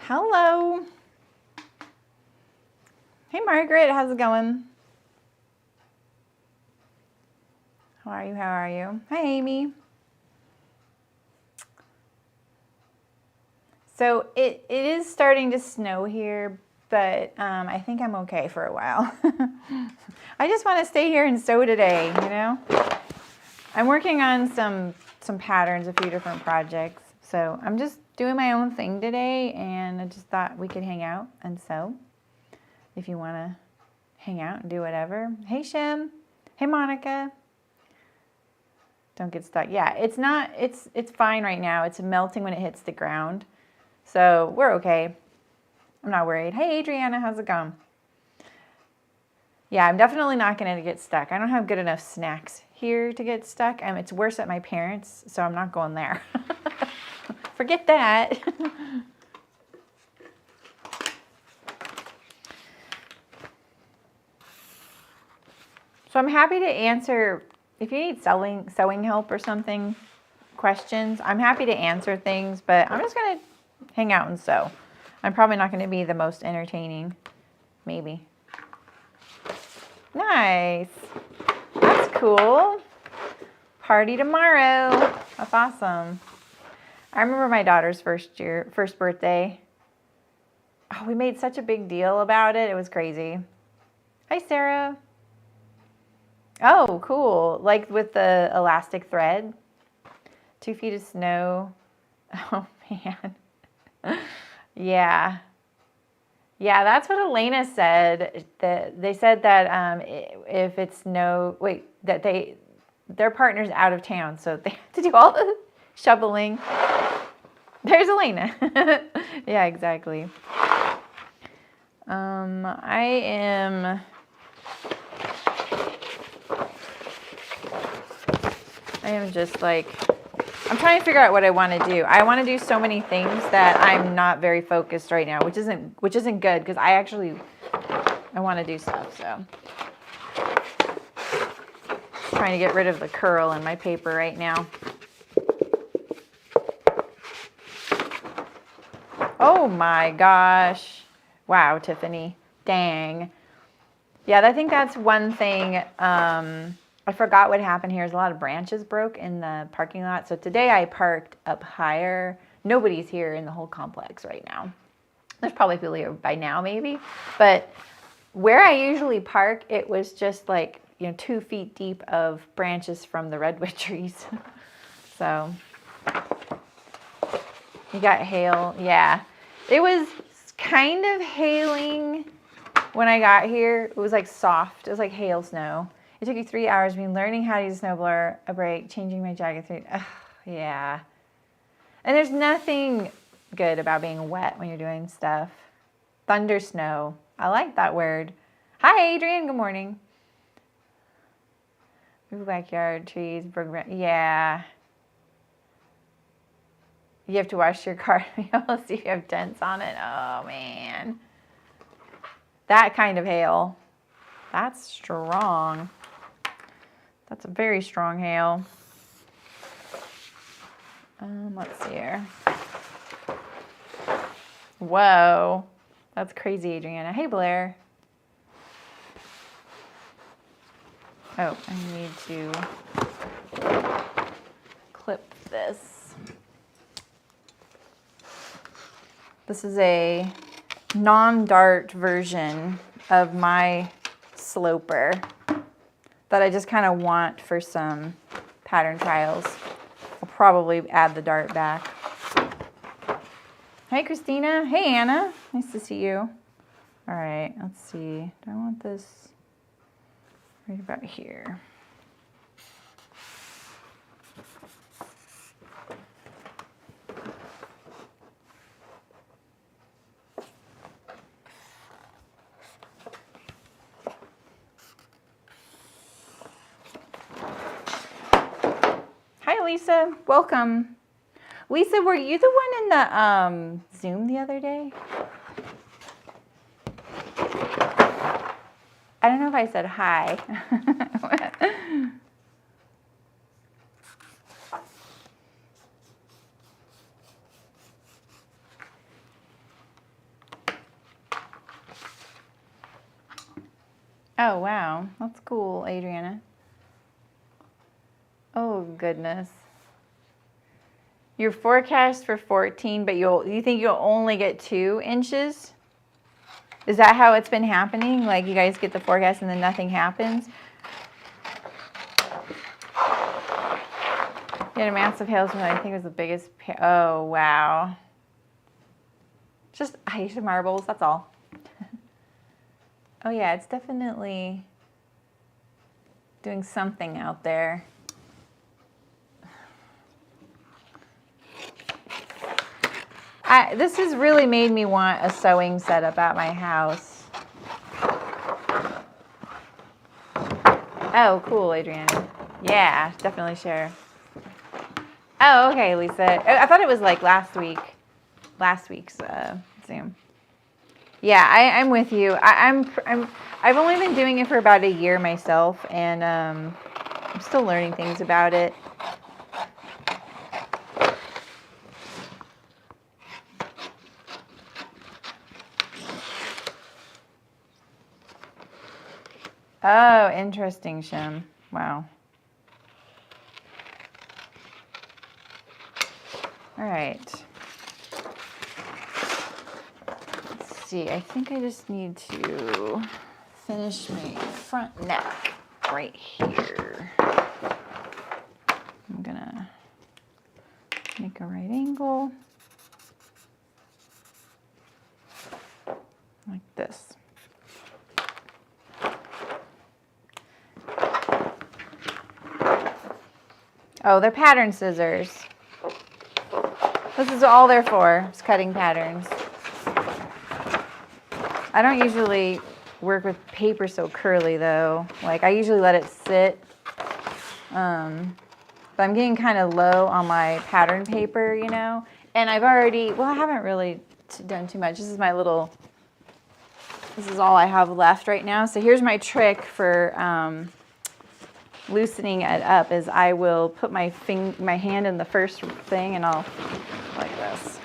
Hello. Hey, Margaret. How's it going? How are you? How are you? Hi, Amy. So it is starting to snow here, but I think I'm okay for a while. I just want to stay here and sew today, you know? I'm working on some patterns, a few different projects. So I'm just doing my own thing today, and I just thought we could hang out and sew. If you want to hang out and do whatever. Hey, Shem. Hey, Monica. Don't get stuck. Yeah, it's fine right now. It's melting when it hits the ground. So we're okay. I'm not worried. Hey, Adriana, how's it going? Yeah, I'm definitely not going to get stuck. I don't have good enough snacks here to get stuck. It's worse at my parents', so I'm not going there. Forget that. So I'm happy to answer, if you need sewing help or something, questions, I'm happy to answer things, but I'm just going to hang out and sew. I'm probably not going to be the most entertaining, maybe. Nice. That's cool. Party tomorrow. That's awesome. I remember my daughter's first birthday. Oh, we made such a big deal about it. It was crazy. Hi, Sarah. Oh, cool. Like with the elastic thread. 2 feet of snow. Oh, man. Yeah. Yeah, that's what Elena said. That they said that if it's that their partner's out of town, so they have to do all the shoveling. There's Elena. Yeah, exactly. I am just like, I'm trying to figure out what I want to do. I want to do so many things that I'm not very focused right now, which isn't good because I want to do stuff. So trying to get rid of the curl in my paper right now. Oh my gosh. Wow, Tiffany. Dang. Yeah, I think that's one thing. I forgot what happened here. Is a lot of branches broke in the parking lot. So today I parked up higher. Nobody's here in the whole complex right now. There's probably people here by now maybe. But where I usually park, it was just like, 2 feet deep of branches from the redwood trees. So you got hail. Yeah. It was kind of hailing when I got here. It was like soft. It was like hail snow. It took you 3 hours between learning how to use a snowblower, a break, changing my jacket. Yeah. And there's nothing good about being wet when you're doing stuff. Thunder snow. I like that word. Hi, Adrian. Good morning. Move backyard, trees, yeah. You have to wash your car to be able to see if you have dents on it. Oh, man. That kind of hail. That's strong. That's a very strong hail. Let's see here. Whoa. That's crazy, Adriana. Hey, Blair. Oh, I need to clip this. This is a non-dart version of my sloper that I just kind of want for some pattern trials. I'll probably add the dart back. Hey, Christina. Hey, Anna. Nice to see you. All right, let's see. Do I want this right about here? Hi, Lisa. Welcome. Lisa, were you the one in the Zoom the other day? I don't know if I said hi. Oh, wow. That's cool, Adriana. Oh, goodness. Your forecast for 14, but you think you'll only get 2 inches? Is that how it's been happening? Like you guys get the forecast and then nothing happens? You had a massive hailstorm. I think it was the biggest. Oh, wow. Just ice and marbles, that's all. Oh, yeah, it's definitely doing something out there. This has really made me want a sewing setup at my house. Oh, cool, Adriana. Yeah, definitely share. Oh, okay, Lisa. I thought it was like last week's Zoom. Yeah, I'm with you. I've only been doing it for about a year myself, and I'm still learning things about it. Oh, interesting, Shem. Wow. All right. Let's see. I think I just need to finish my front neck right here. I'm gonna make a right angle like this. Oh, they're pattern scissors. This is all they're for, is cutting patterns. I don't usually work with paper so curly though. Like I usually let it sit. But I'm getting kind of low on my pattern paper, you know. And I've already, well, I haven't really done too much. This is all I have left right now. So here's my trick for loosening it up is I will put my hand in the first thing and I'll like this.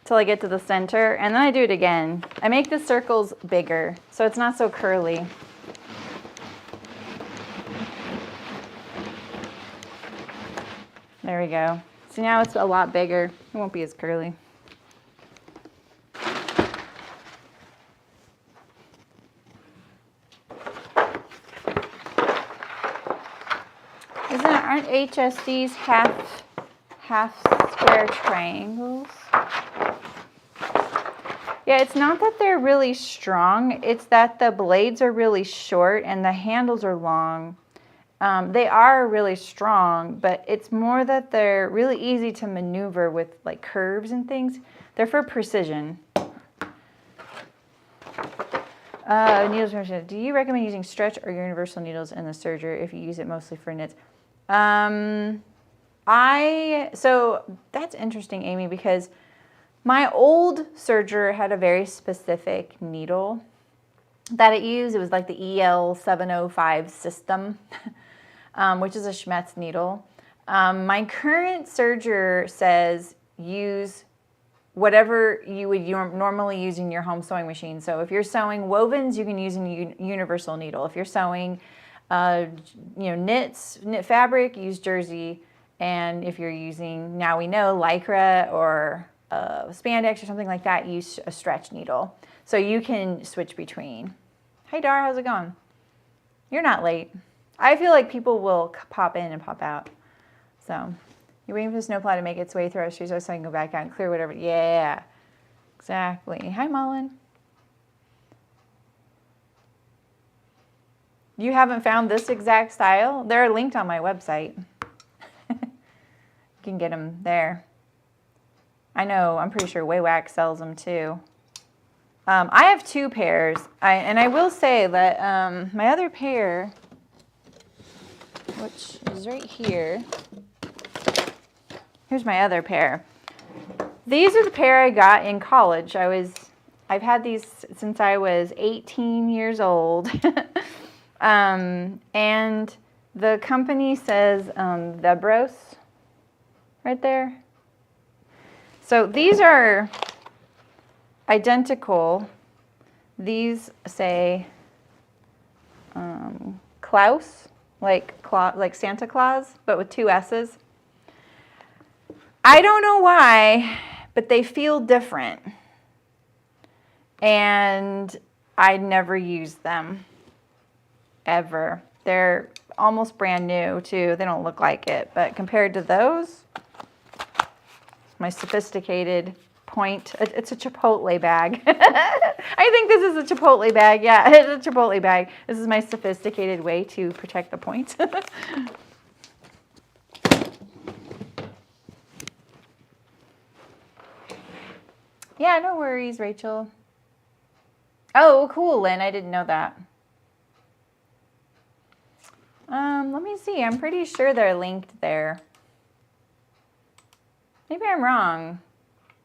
Till I get to the center, and then I do it again. I make the circles bigger so it's not so curly. There we go. See, now it's a lot bigger. It won't be as curly. Aren't HSDs half square triangles? Yeah, it's not that they're really strong. It's that the blades are really short and the handles are long. They are really strong, but it's more that they're really easy to maneuver with like curves and things. They're for precision. Needles. Do you recommend using stretch or universal needles in the serger if you use it mostly for knits? So that's interesting, Amy, because my old serger had a very specific needle that it used. It was like the EL 705 system, which is a Schmetz needle. My current serger says use whatever you would normally use in your home sewing machine. So if you're sewing wovens, you can use a universal needle. If you're sewing knit fabric, use jersey. And if you're using, now we know, lycra or spandex or something like that, use a stretch needle. So you can switch between. Hey Dar, how's it going? You're not late. I feel like people will pop in and pop out. So you're waiting for the snowplow to make its way through our streets so I can go back out and clear whatever. Yeah, exactly. Hi Mullen. You haven't found this exact style? They're linked on my website. You can get them there. I know, I'm pretty sure Waywax sells them too. I have 2 pairs, and I will say that my other pair, which is right here, here's my other pair. These are the pair I got in college. I've had these since I was 18 years old. And the company says Vebros right there. So these are identical. These say Klaus, like Santa Claus, but with 2 S's. I don't know why, but they feel different. And I never use them, ever. They're almost brand new, too. They don't look like it, but compared to those, my sophisticated point, it's a Chipotle bag. I think this is a Chipotle bag. Yeah, it's a Chipotle bag. This is my sophisticated way to protect the points. Yeah, no worries, Rachel. Oh, cool, Lynn. I didn't know that. Let me see. I'm pretty sure they're linked there. Maybe I'm wrong.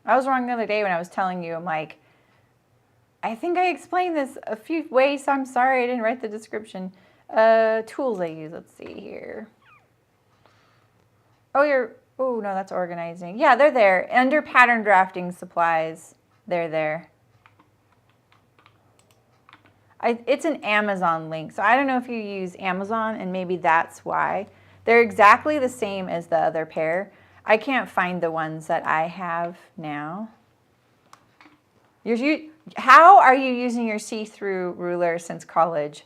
I was wrong the other day when I was telling you. I'm like, I think I explained this a few ways, so I'm sorry I didn't write the description. Tools I use. Let's see here. Oh, no, that's organizing. Yeah, they're there. Under pattern drafting supplies, they're there. It's an Amazon link, so I don't know if you use Amazon, and maybe that's why. They're exactly the same as the other pair. I can't find the ones that I have now. How are you using your see-through ruler since college?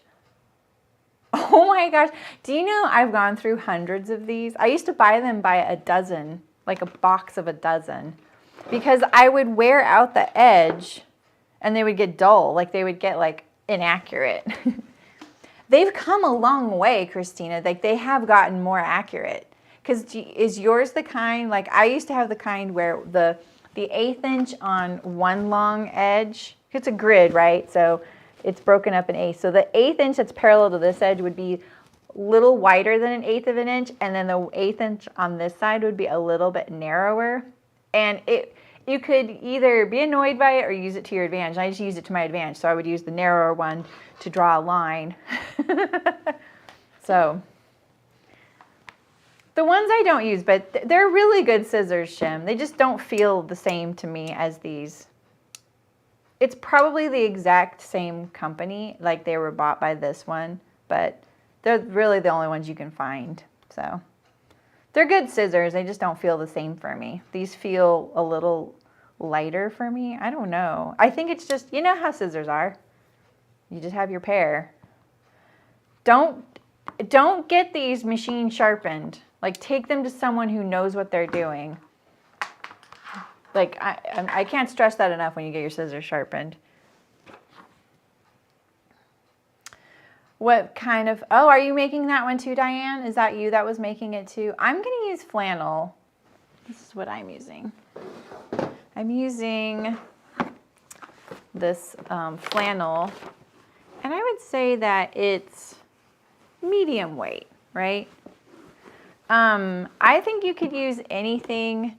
Oh my gosh. Do you know I've gone through hundreds of these? I used to buy them by a dozen, like a box of a dozen, because I would wear out the edge and they would get dull, like they would get like inaccurate. They've come a long way, Christina. Like they have gotten more accurate. Because is yours the kind, like I used to have the kind where the 1/8 inch on one long edge, it's a grid, right? So it's broken up in 1/8. So the 1/8 inch that's parallel to this edge would be a little wider than 1/8 of an inch, and then the 1/8 inch on this side would be a little bit narrower. And you could either be annoyed by it or use it to your advantage. I just used it to my advantage, so I would use the narrower one to draw a line. So the ones I don't use, but they're really good scissors, Shim. They just don't feel the same to me as these. It's probably the exact same company, like they were bought by this one, but they're really the only ones you can find. So they're good scissors. They just don't feel the same for me. These feel a little lighter for me. I don't know. I think it's just, you know how scissors are. You just have your pair. Don't get these machine sharpened. Like take them to someone who knows what they're doing. Like I can't stress that enough when you get your scissors sharpened. What kind of, oh, are you making that one too, Diane? Is that you that was making it too? I'm going to use flannel. This is what I'm using. I'm using this flannel, and I would say that it's medium weight, right? I think you could use anything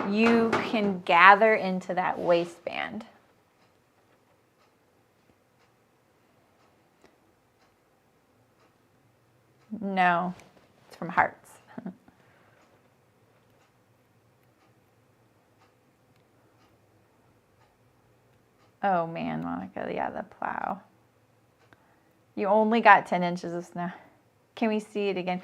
you can gather into that waistband. No, it's from Hearts. Oh man, Monica, yeah, the plow. You only got 10 inches of snow. Can we see it again?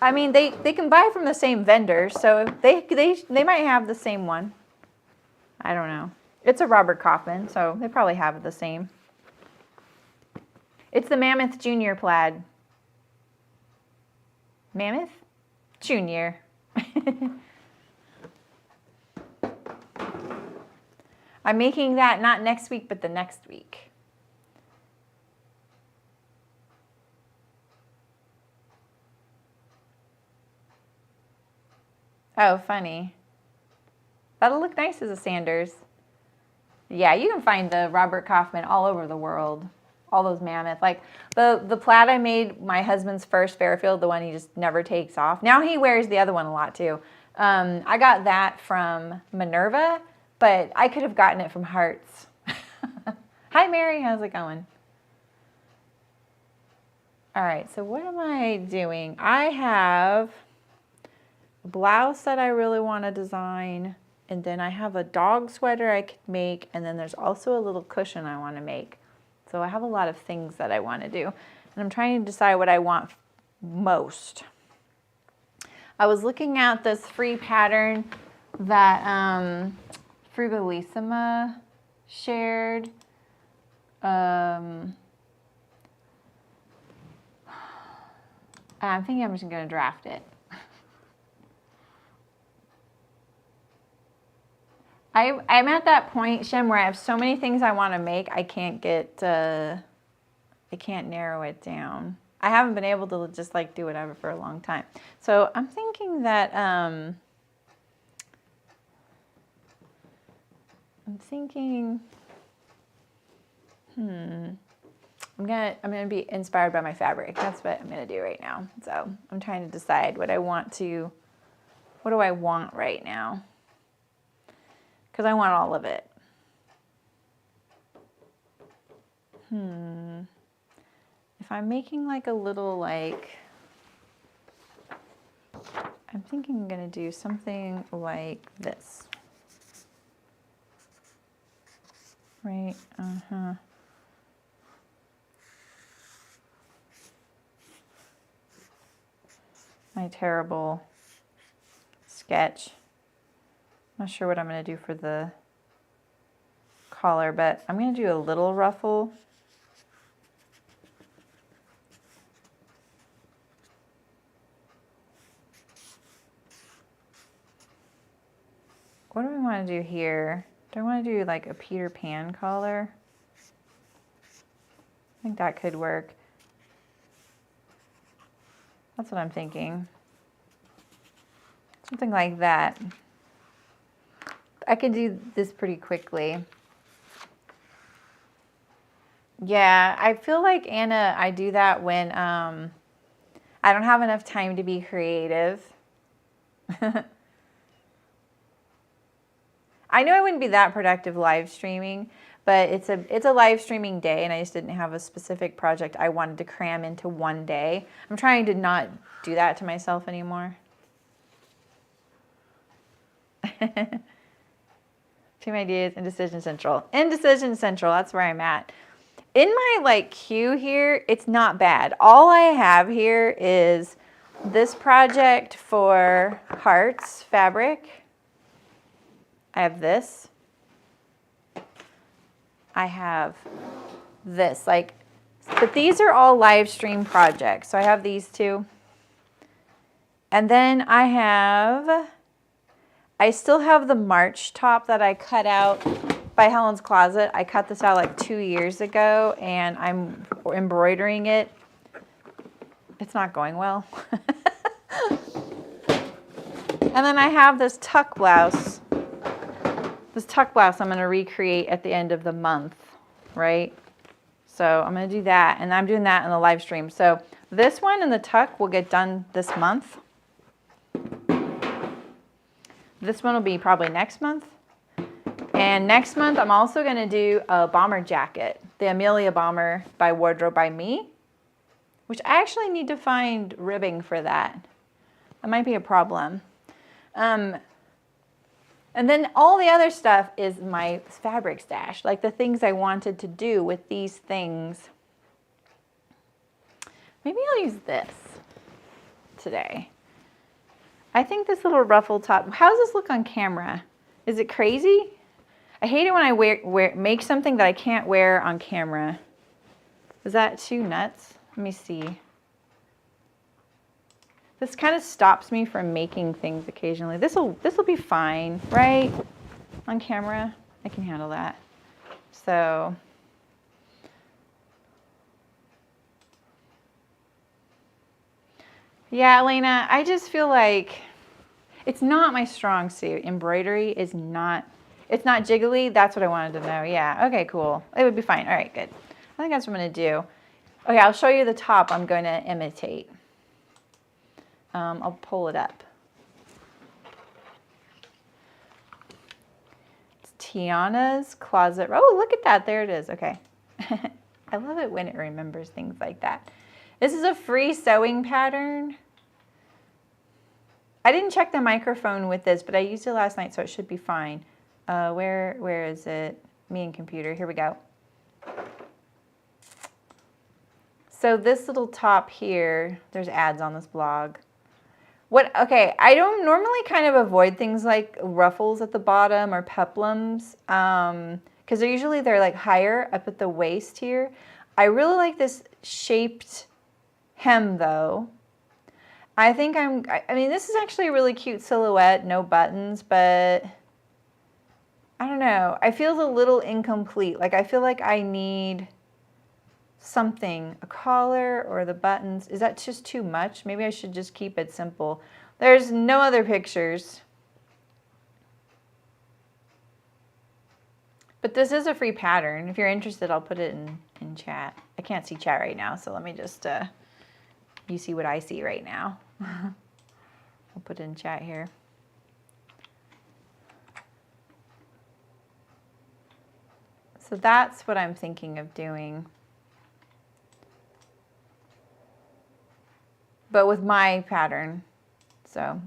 I mean, they can buy from the same vendor, so they might have the same one. I don't know. It's a Robert Kaufman, so they probably have the same. It's the Mammoth Junior plaid. Mammoth? Junior. I'm making that not next week, but the next week. Oh, funny. That'll look nice as a Sanders. Yeah, you can find the Robert Kaufman all over the world. All those Mammoth. Like the plaid I made my husband's first Fairfield, the one he just never takes off. Now he wears the other one a lot too. I got that from Minerva, but I could have gotten it from Hearts. Hi Mary, how's it going? All right, so what am I doing? I have a blouse that I really want to design, And then I have a dog sweater I could make, and then there's also a little cushion I want to make. So I have a lot of things that I want to do. And I'm trying to decide what I want most. I was looking at this free pattern that Frugalisima shared. I'm thinking I'm just going to draft it. I'm at that point, Shem, where I have so many things I want to make, I can't narrow it down. I haven't been able to just like do whatever for a long time. So I'm thinking that, I'm gonna be inspired by my fabric. That's what I'm gonna do right now. So I'm trying to decide what do I want right now? Because I want all of it. If I'm making like a little like, I'm thinking I'm gonna do something like this. Right, My terrible sketch. Not sure what I'm going to do for the collar, but I'm going to do a little ruffle. What do I want to do here? Do I want to do like a Peter Pan collar? I think that could work. That's what I'm thinking. Something like that. I could do this pretty quickly. Yeah, I feel like, Anna, I do that when I don't have enough time to be creative. I know I wouldn't be that productive live streaming, but it's a live streaming day, and I just didn't have a specific project I wanted to cram into one day. I'm trying to not do that to myself anymore. Team ideas, indecision central. Indecision central, that's where I'm at. In my like queue here, it's not bad. All I have here is this project for hearts fabric. I have this. I have this, like, but these are all live stream projects. So I have these two. And then I still have the March top that I cut out by Helen's Closet. I cut this out like 2 years ago, and I'm embroidering it. It's not going well. And then I have this tuck blouse. This tuck blouse I'm going to recreate at the end of the month, right? So I'm going to do that, and I'm doing that in the live stream. So this one and the tuck will get done this month. This one will be probably next month. And next month I'm also going to do a bomber jacket, the Amelia Bomber by Wardrobe by Me, which I actually need to find ribbing for that. That might be a problem. And then all the other stuff is my fabric stash, like the things I wanted to do with these things. Maybe I'll use this today. I think this little ruffle top, how does this look on camera? Is it crazy? I hate it when I make something that I can't wear on camera. Is that too nuts? Let me see. This kind of stops me from making things occasionally. This'll be fine, right? On camera, I can handle that. So, yeah, Elena, I just feel like it's not my strong suit. Embroidery is not, it's not jiggly. That's what I wanted to know. Yeah, okay, cool. It would be fine. All right, good. I think that's what I'm gonna do. Okay, I'll show you the top I'm going to imitate. I'll pull it up. It's Tiana's Closet. Oh, look at that. There it is. Okay. I love it when it remembers things like that. This is a free sewing pattern. I didn't check the microphone with this, but I used it last night, so it should be fine. Where is it? Me and computer. Here we go. So this little top here, there's ads on this blog. Okay, I don't normally kind of avoid things like ruffles at the bottom or peplums, because they're like higher up at the waist here. I really like this shaped hem though. I mean, this is actually a really cute silhouette, no buttons, but I don't know. I feel a little incomplete. Like I feel like I need something, a collar or the buttons. Is that just too much? Maybe I should just keep it simple. There's no other pictures. But this is a free pattern. If you're interested, I'll put it in chat. I can't see chat right now, so let me just, you see what I see right now. I'll put it in chat here. So that's what I'm thinking of doing. But with my pattern, so.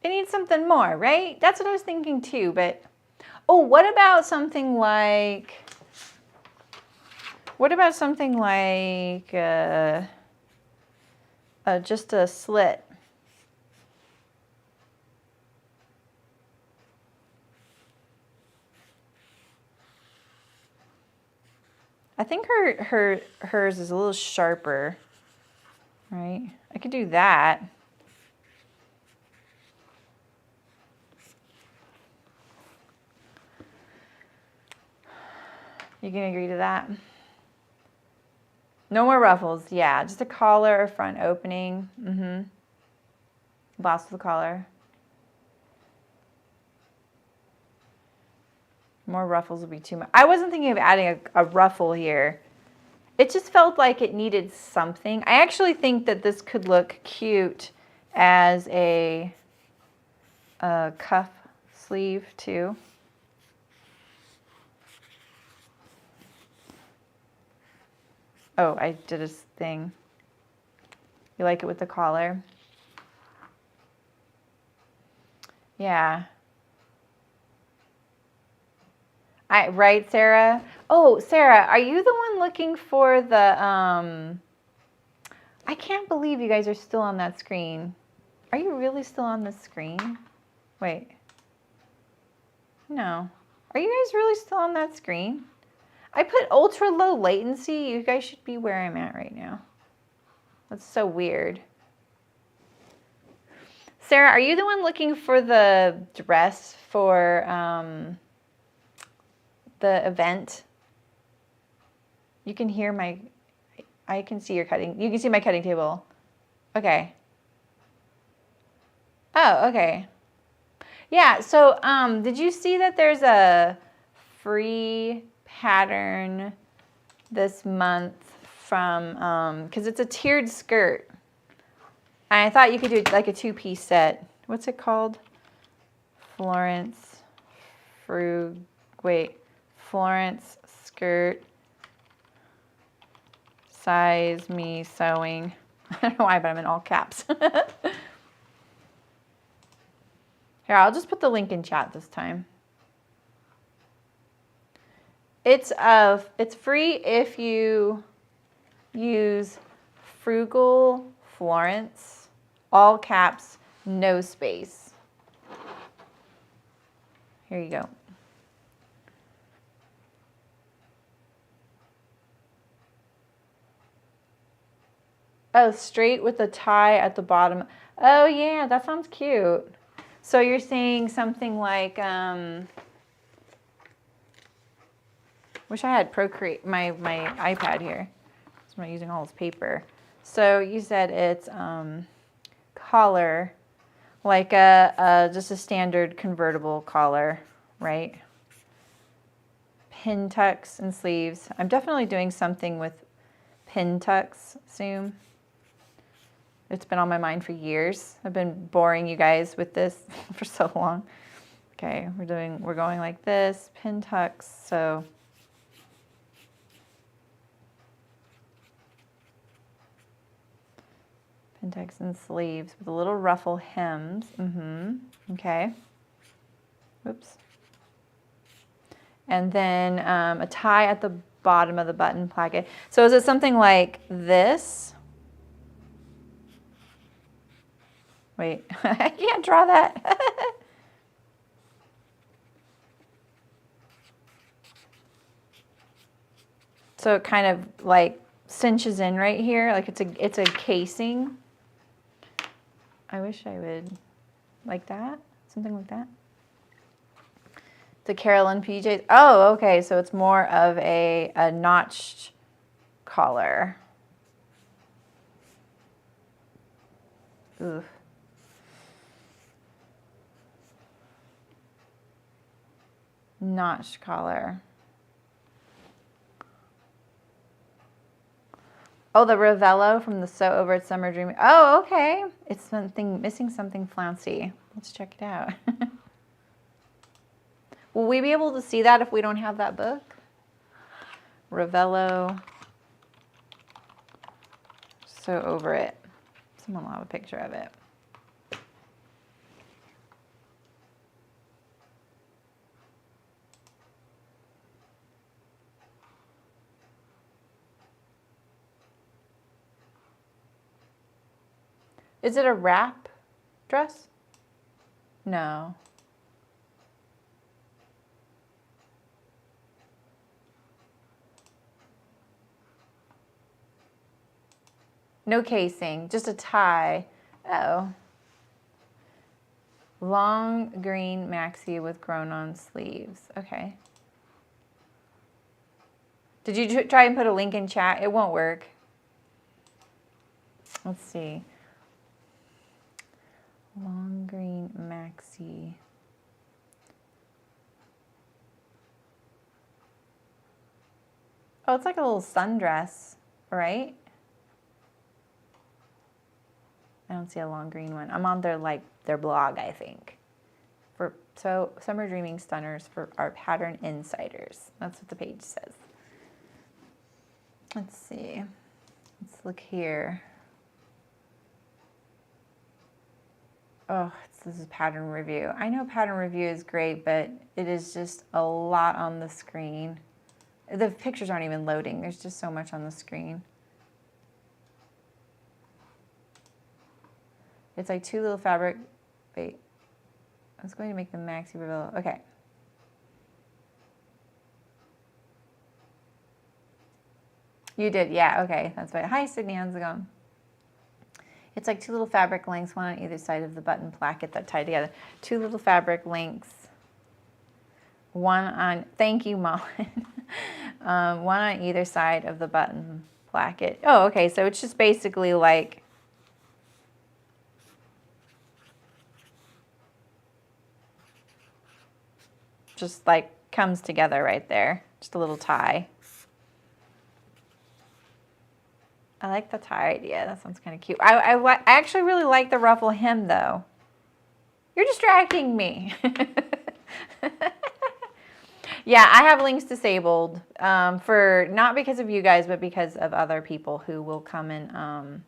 It needs something more, right? That's what I was thinking too, but, oh, what about something like just a slit? I think hers is a little sharper, right? I could do that. You can agree to that? No more ruffles. Yeah, just a collar or front opening. Blouse with a collar. More ruffles would be too much. I wasn't thinking of adding a ruffle here. It just felt like it needed something. I actually think that this could look cute as a cuff sleeve too. Oh, I did a thing. You like it with the collar? Yeah. Right, Sarah? Oh, Sarah, are you the one looking for the, I can't believe you guys are still on that screen. Are you really still on the screen? Wait. No. Are you guys really still on that screen? I put ultra low latency. You guys should be where I'm at right now. That's so weird. Sarah, are you the one looking for the dress for the event? You can hear I can see your cutting. You can see my cutting table. Okay. Oh, okay. Yeah, so did you see that there's a free pattern this month from, because it's a tiered skirt. And I thought you could do like a two-piece set. What's it called? Florence skirt, size me sewing. I don't know why, but I'm in all caps. Here, I'll just put the link in chat this time. It's free if you use Frugal Florence, all caps, no space. Here you go. Oh, straight with a tie at the bottom. Oh yeah, that sounds cute. So you're saying something like, wish I had Procreate, my iPad here. I'm not using all this paper. So you said it's collar, like just a standard convertible collar, right? Pin tucks and sleeves. I'm definitely doing something with pin tucks soon. It's been on my mind for years. I've been boring you guys with this for so long. Okay, we're going like this, pin tucks. So Pintex and sleeves with a little ruffle hems. Okay. Oops. And then a tie at the bottom of the button placket. So is it something like this? Wait, I can't draw that. So it kind of like cinches in right here, like it's a casing. I wish I would like that, something like that. The Carolyn PJs. Oh, okay, so it's more of a notched collar. Oof. Notched collar. Oh, the Ravello from the Sew Over It Summer Dream. Oh, okay. It's missing something flouncy. Let's check it out. Will we be able to see that if we don't have that book? Ravello, Sew Over It. Someone will have a picture of it. Is it a wrap dress? No. No casing, just a tie. Oh. Long green maxi with grown-on sleeves. Okay. Did you try and put a link in chat? It won't work. Let's see. Long green maxi. Oh, it's like a little sundress, right? I don't see a long green one. I'm on their blog, I think. So Summer Dreaming Stunners for our pattern insiders. That's what the page says. Let's see. Let's look here. Oh, this is pattern review. I know pattern review is great, but it is just a lot on the screen. The pictures aren't even loading. There's just so much on the screen. It's like two little fabric. Wait, I was going to make the maxi reveal. Okay. You did, yeah, okay. That's right. Hi, Sydney, how's it going? It's like two little fabric links, one on either side of the button placket that tie together. Two little fabric links. One on, thank you, Molly. One on either side of the button placket. Oh, okay, so it's just basically like, just like comes together right there. Just a little tie. I like the tie idea. That sounds kind of cute. I actually really like the ruffle hem, though. You're distracting me. Yeah, I have links disabled for not because of you guys, but because of other people who will come and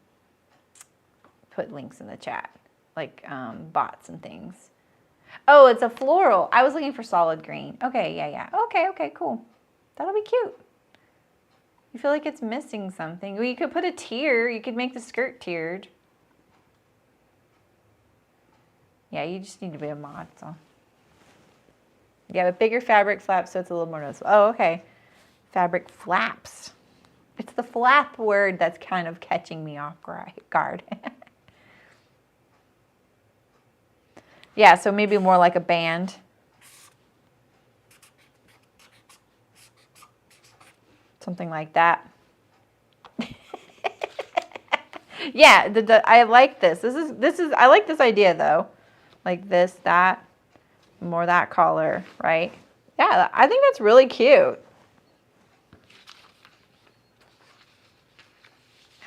put links in the chat, like bots and things. Oh, it's a floral. I was looking for solid green. Okay, yeah. Okay, cool. That'll be cute. You feel like it's missing something. Well, you could put a tier. You could make the skirt tiered. Yeah, you just need to be a mod, so. Yeah, but bigger fabric flaps so it's a little more noticeable. Oh, okay. Fabric flaps. It's the flap word that's kind of catching me off guard. Yeah, so maybe more like a band. Something like that. Yeah, I like this. This is I like this idea though. Like this, that, more that collar, right? Yeah, I think that's really cute.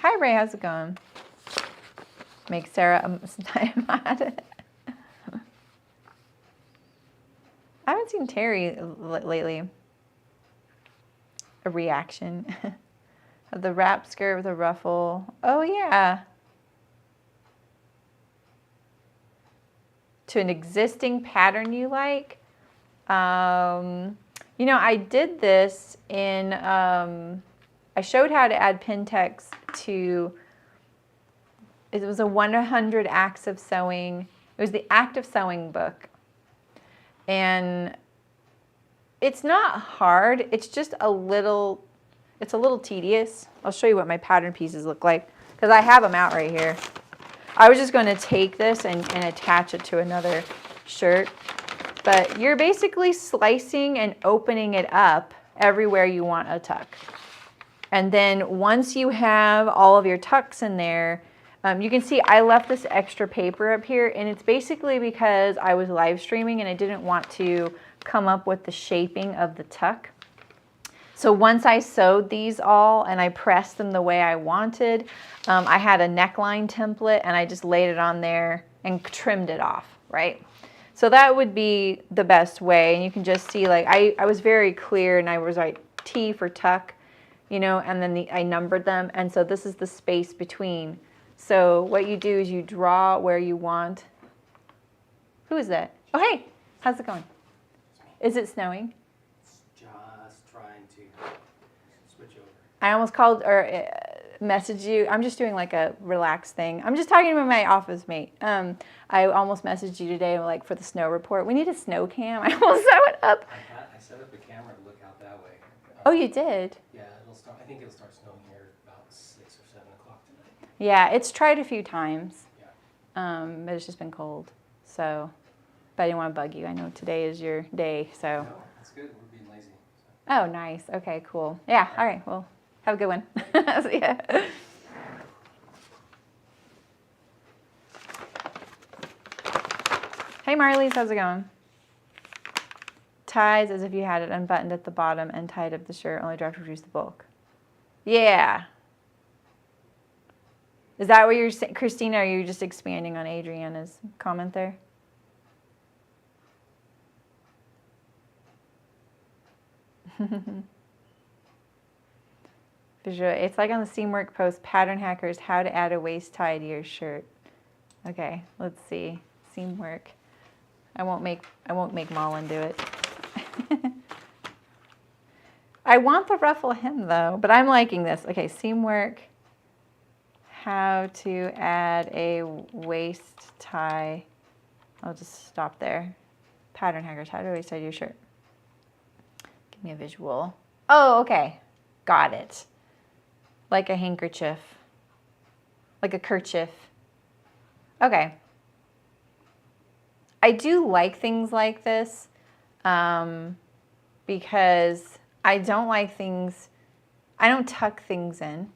Hi Ray, how's it going? Make Sarah a mod. I haven't seen Terry lately. A reaction. The wrap skirt with a ruffle. Oh yeah. to an existing pattern you like. You know, I did this in, I showed how to add pin text to, it was a 100 Acts of Sewing. It was the Act of Sewing book. And it's not hard. It's just it's a little tedious. I'll show you what my pattern pieces look like because I have them out right here. I was just going to take this and attach it to another shirt. But you're basically slicing and opening it up everywhere you want a tuck. And then once you have all of your tucks in there, you can see I left this extra paper up here, and it's basically because I was live streaming and I didn't want to come up with the shaping of the tuck. So once I sewed these all and I pressed them the way I wanted, I had a neckline template and I just laid it on there and trimmed it off, right? So that would be the best way. And you can just see, like, I was very clear, and I was like T for tuck, you know, and then I numbered them. And so this is the space between. So what you do is you draw where you want. Who is that? Oh, hey, how's it going? Is it snowing? It's just trying to switch over. I almost called or messaged you. I'm just doing like a relaxed thing. I'm just talking to my office mate. I almost messaged you today, like, for the snow report. We need a snow cam. I almost set it up. I set up a camera to look out that way. Oh, you did? Yeah, it'll start. I think it'll start snowing here about 6 or 7 o'clock tonight. Yeah, it's tried a few times. Yeah. But it's just been cold. So, but I didn't want to bug you. I know today is your day, so. No, that's good. We're being lazy. So. Oh, nice. Okay, cool. Yeah, all right. Well, have a good one. See ya. Hey, Marlies, how's it going? Ties as if you had it unbuttoned at the bottom and tied up the shirt, only dropped to reduce the bulk. Yeah. Is that what you're saying, Christina? Are you just expanding on Adriana's comment there? Visual. It's like on the Seamwork post, Pattern Hackers, how to add a waist tie to your shirt. Okay, let's see. Seamwork. I won't make Mullen do it. I want the ruffle hem though, but I'm liking this. Okay, Seamwork. How to add a waist tie. I'll just stop there. Pattern Hackers, how to waist tie to your shirt. Give me a visual. Oh, okay. Got it. Like a handkerchief. Like a kerchief. Okay. I do like things like this because I don't like things, I don't tuck things in.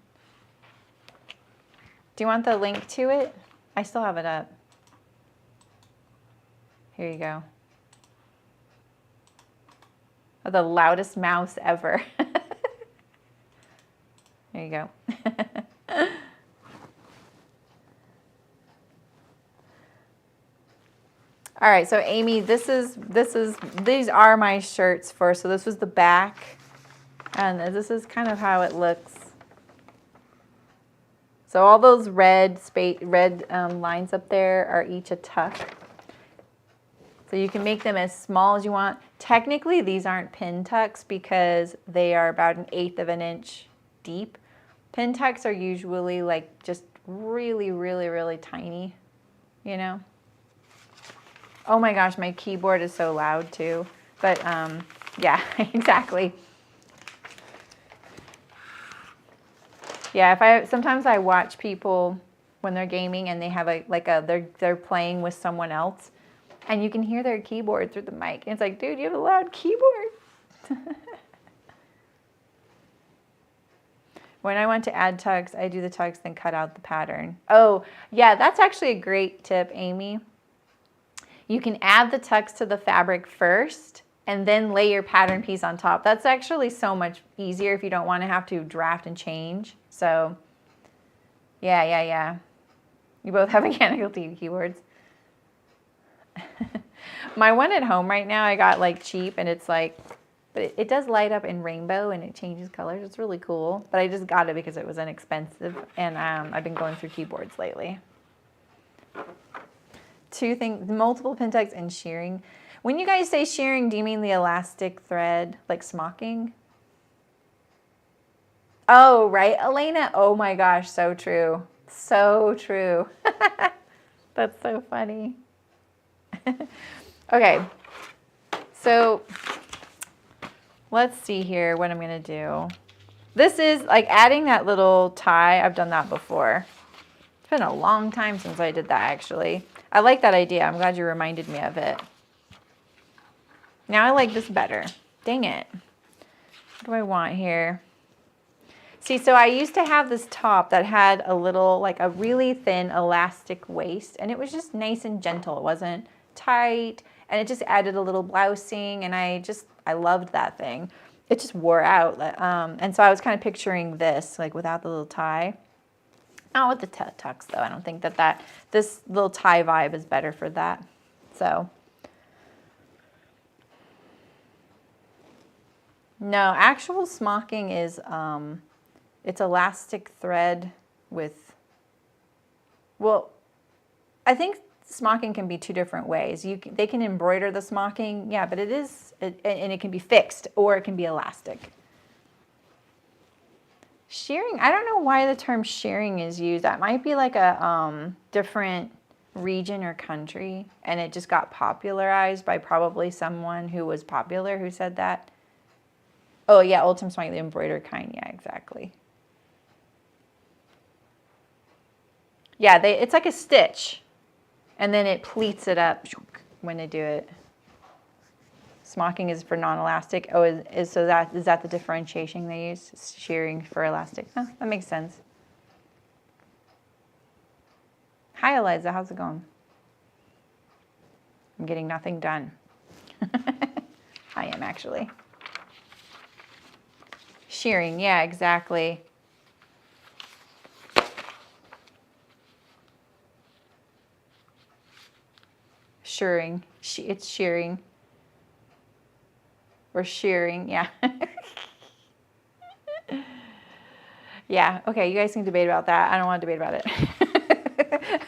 Do you want the link to it? I still have it up. Here you go. Oh, the loudest mouse ever. There you go. All right, so Amy, these are my shirts for, so this was the back, and this is kind of how it looks. So all those red lines up there are each a tuck. So you can make them as small as you want. Technically, these aren't pin tucks because they are about 1/8 of an inch deep. Pin tucks are usually like just really, really, really tiny, you know? Oh my gosh, my keyboard is so loud too. But yeah, exactly. Yeah, sometimes I watch people when they're gaming and they have they're playing with someone else, and you can hear their keyboard through the mic. And it's like, dude, you have a loud keyboard. When I want to add tucks, I do the tucks, then cut out the pattern. Oh, yeah, that's actually a great tip, Amy. You can add the tucks to the fabric first and then lay your pattern piece on top. That's actually so much easier if you don't want to have to draft and change. So, yeah. You both have mechanical keyboards. My one at home right now, I got like cheap, and it's like, but it does light up in rainbow and it changes colors. It's really cool. But I just got it because it was inexpensive, and I've been going through keyboards lately. Two things, multiple pin tucks and shearing. When you guys say shearing, do you mean the elastic thread, like smocking? Oh, right, Elena? Oh my gosh, so true. So true. That's so funny. Okay, so let's see here what I'm gonna do. This is like adding that little tie. I've done that before. It's been a long time since I did that, actually. I like that idea. I'm glad you reminded me of it. Now I like this better. Dang it. What do I want here? See, so I used to have this top that had a little, like a really thin elastic waist, and it was just nice and gentle. It wasn't tight, and it just added a little blousing, and I loved that thing. It just wore out. And so I was kind of picturing this, like without the little tie. Not with the tucks, though. I don't think this little tie vibe is better for that. So, no, actual smocking is, it's elastic thread with, well, I think smocking can be two different ways. They can embroider the smocking, yeah, but and it can be fixed or it can be elastic. Shearing, I don't know why the term shearing is used. That might be like a different region or country, and it just got popularized by probably someone who was popular who said that. Oh yeah, ultimate smocking, the embroidered kind. Yeah, exactly. Yeah, it's like a stitch, and then it pleats it up when they do it. Smocking is for non-elastic. Oh, is that the differentiation they use? Shearing for elastic. Oh, that makes sense. Hi, Eliza. How's it going? I'm getting nothing done. I am actually. Shearing. Yeah, exactly. Shearing. It's shearing. Or shearing, yeah. Yeah, okay, you guys can debate about that. I don't want to debate about it.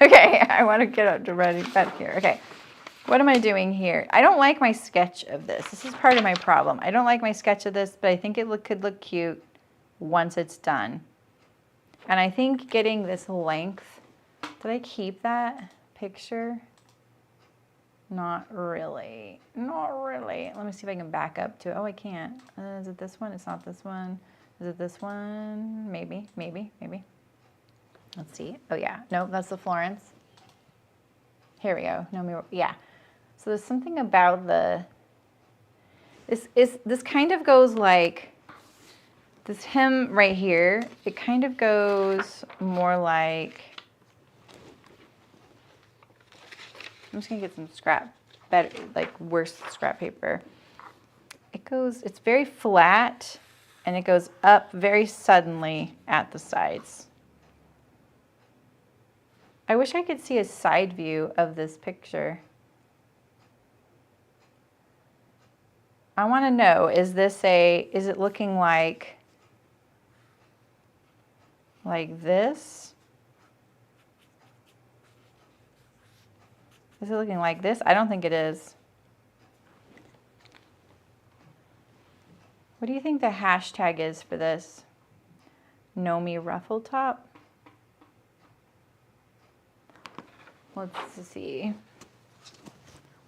Okay, I want to get up to ready back here. Okay, what am I doing here? I don't like my sketch of this. This is part of my problem. I don't like my sketch of this, but I think it could look cute once it's done. And I think getting this length, did I keep that picture? Not really. Not really. Let me see if I can back up to it. Oh, I can't. Is it this one? It's not this one. Is it this one? Maybe, maybe, maybe. Let's see. Oh, yeah. Nope, that's the Florence. Here we go. No, yeah. So there's something about this kind of goes like, this hem right here, it kind of goes more like, I'm just gonna get some worse scrap paper. It's very flat and it goes up very suddenly at the sides. I wish I could see a side view of this picture. I wanna know, is it looking like this? Is it looking like this? I don't think it is. What do you think the hashtag is for this? Nomi ruffle top? Let's see.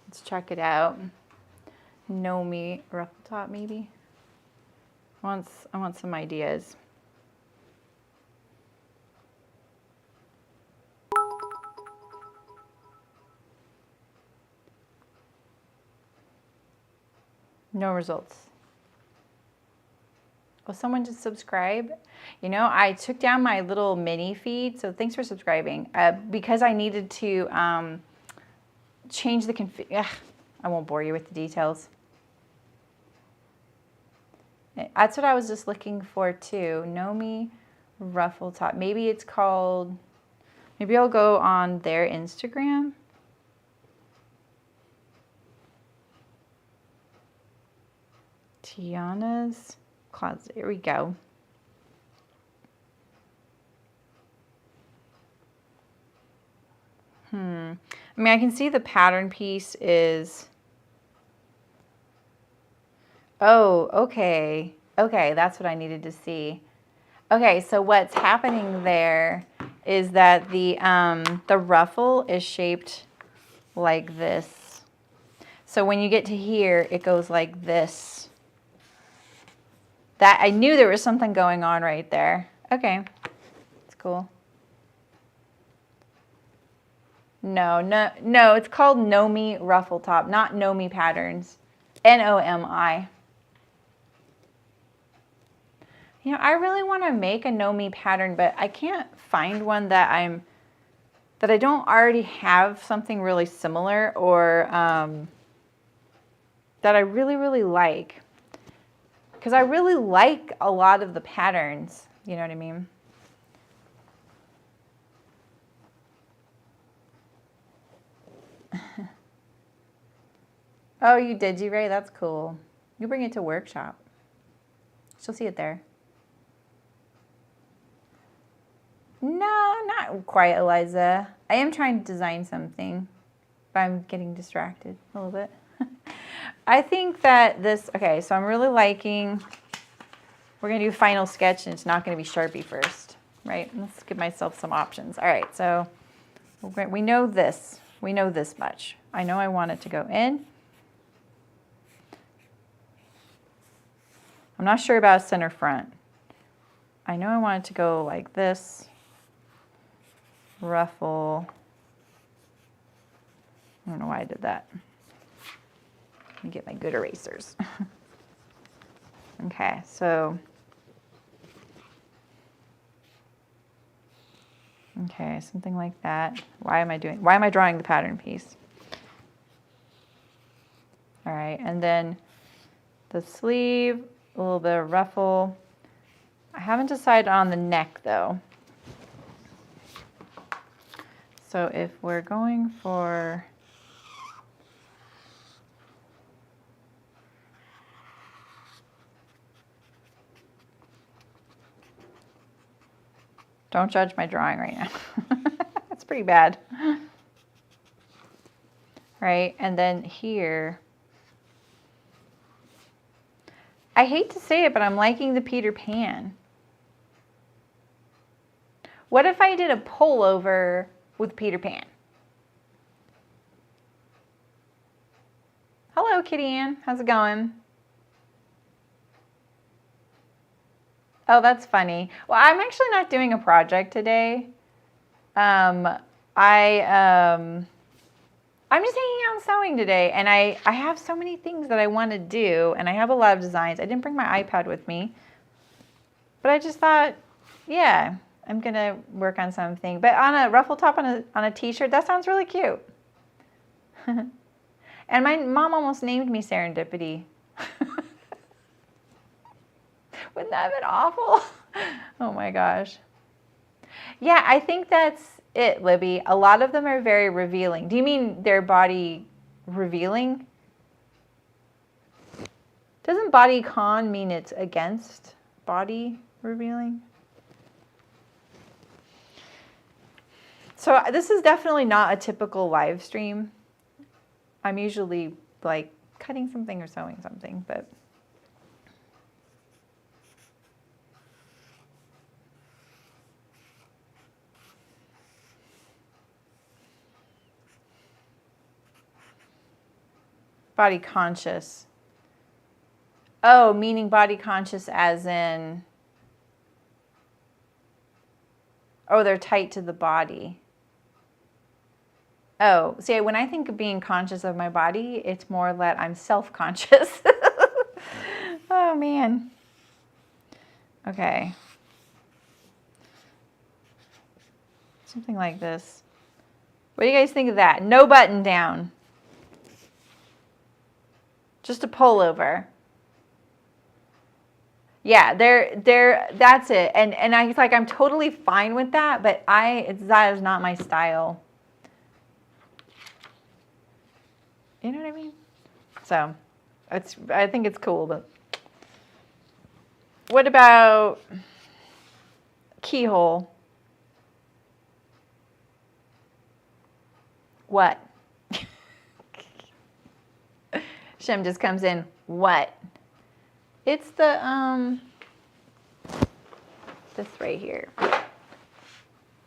Let's check it out. Nomi ruffle top, maybe? I want some ideas. No results. Will someone just subscribe? You know, I took down my little mini feed, so thanks for subscribing. Because I needed to change the config. I won't bore you with the details. That's what I was just looking for too. Nomi ruffle top. Maybe it's called, maybe I'll go on their Instagram. Tiana's closet. Here we go. I mean, I can see the pattern piece is, oh, okay. Okay, that's what I needed to see. Okay, so what's happening there is that the ruffle is shaped like this. So when you get to here, it goes like this. That I knew there was something going on right there. Okay, it's cool. No, it's called Nomi Ruffle Top, not Nomi Patterns. Nomi. You know, I really want to make a Nomi pattern, but I can't find one that I don't already have something really similar or that I really, really like. Because I really like a lot of the patterns, you know what I mean? Oh, you did, Ray? That's cool. You bring it to workshop. She'll see it there. No, not quite, Eliza. I am trying to design something, but I'm getting distracted a little bit. I think that this, okay, so I'm really liking, we're going to do final sketch, and it's not going to be Sharpie first, right? Let's give myself some options. All right, so we know this. We know this much. I know I want it to go in. I'm not sure about center front. I know I want it to go like this. Ruffle. I don't know why I did that. Let me get my good erasers. Okay, so. Okay, something like that. Why am I drawing the pattern piece? All right, and then the sleeve, a little bit of ruffle. I haven't decided on the neck though. So if we're going for, don't judge my drawing right now. It's pretty bad. Right, and then here, I hate to say it, but I'm liking the Peter Pan. What if I did a pullover with Peter Pan? Hello, Kitty Ann. How's it going? Oh, that's funny. Well, I'm actually not doing a project today. I'm just hanging out and sewing today, and I have so many things that I want to do, and I have a lot of designs. I didn't bring my iPad with me, but I just thought, yeah, I'm gonna work on something. But on a ruffle top on a t-shirt, that sounds really cute. And my mom almost named me Serendipity. Wouldn't that have been awful? Oh my gosh. Yeah, I think that's it, Libby. A lot of them are very revealing. Do you mean their body revealing? Doesn't body con mean it's against body revealing? So this is definitely not a typical live stream. I'm usually like cutting something or sewing something, but body conscious. Oh, meaning body conscious as in, oh, they're tight to the body. Oh, see, when I think of being conscious of my body, it's more that I'm self-conscious. Oh, man. Okay. Something like this. What do you guys think of that? No button down. Just a pullover. Yeah, that's it. And I like I'm totally fine with that, but that is not my style. You know what I mean? So, I think it's cool, but what about keyhole? What? Shem just comes in. What? It's the, this right here.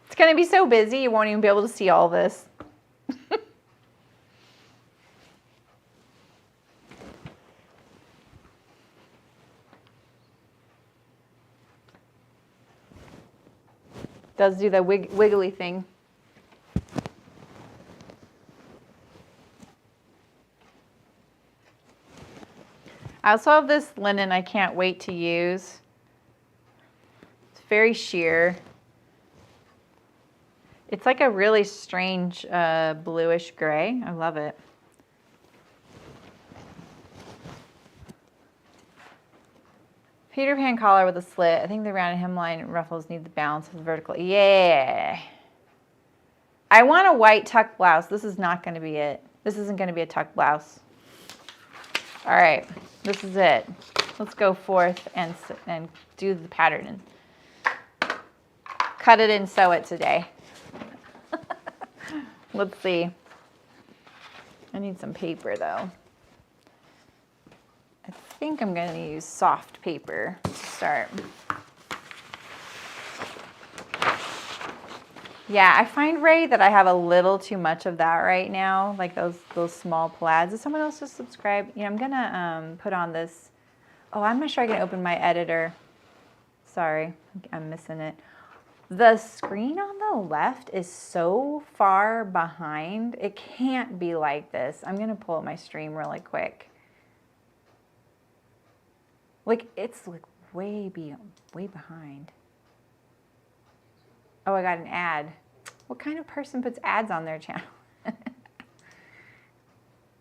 It's going to be so busy, you won't even be able to see all this. Does do the wiggly thing. I also have this linen I can't wait to use. It's very sheer. It's like a really strange bluish gray. I love it. Peter Pan collar with a slit. I think the rounded hemline ruffles need the balance of the vertical. Yeah. I want a white tuck blouse. This is not going to be it. This isn't going to be a tuck blouse. All right, this is it. Let's go forth and do the pattern and cut it and sew it today. Let's see. I need some paper though. I think I'm going to use soft paper to start. Yeah, I find, Ray, that I have a little too much of that right now, like those small plaids. Did someone else just subscribe? You know, I'm going to put on this. Oh, I'm not sure I can open my editor. Sorry, I'm missing it. The screen on the left is so far behind. It can't be like this. I'm going to pull up my stream really quick. Like, it's like way behind. Oh, I got an ad. What kind of person puts ads on their channel?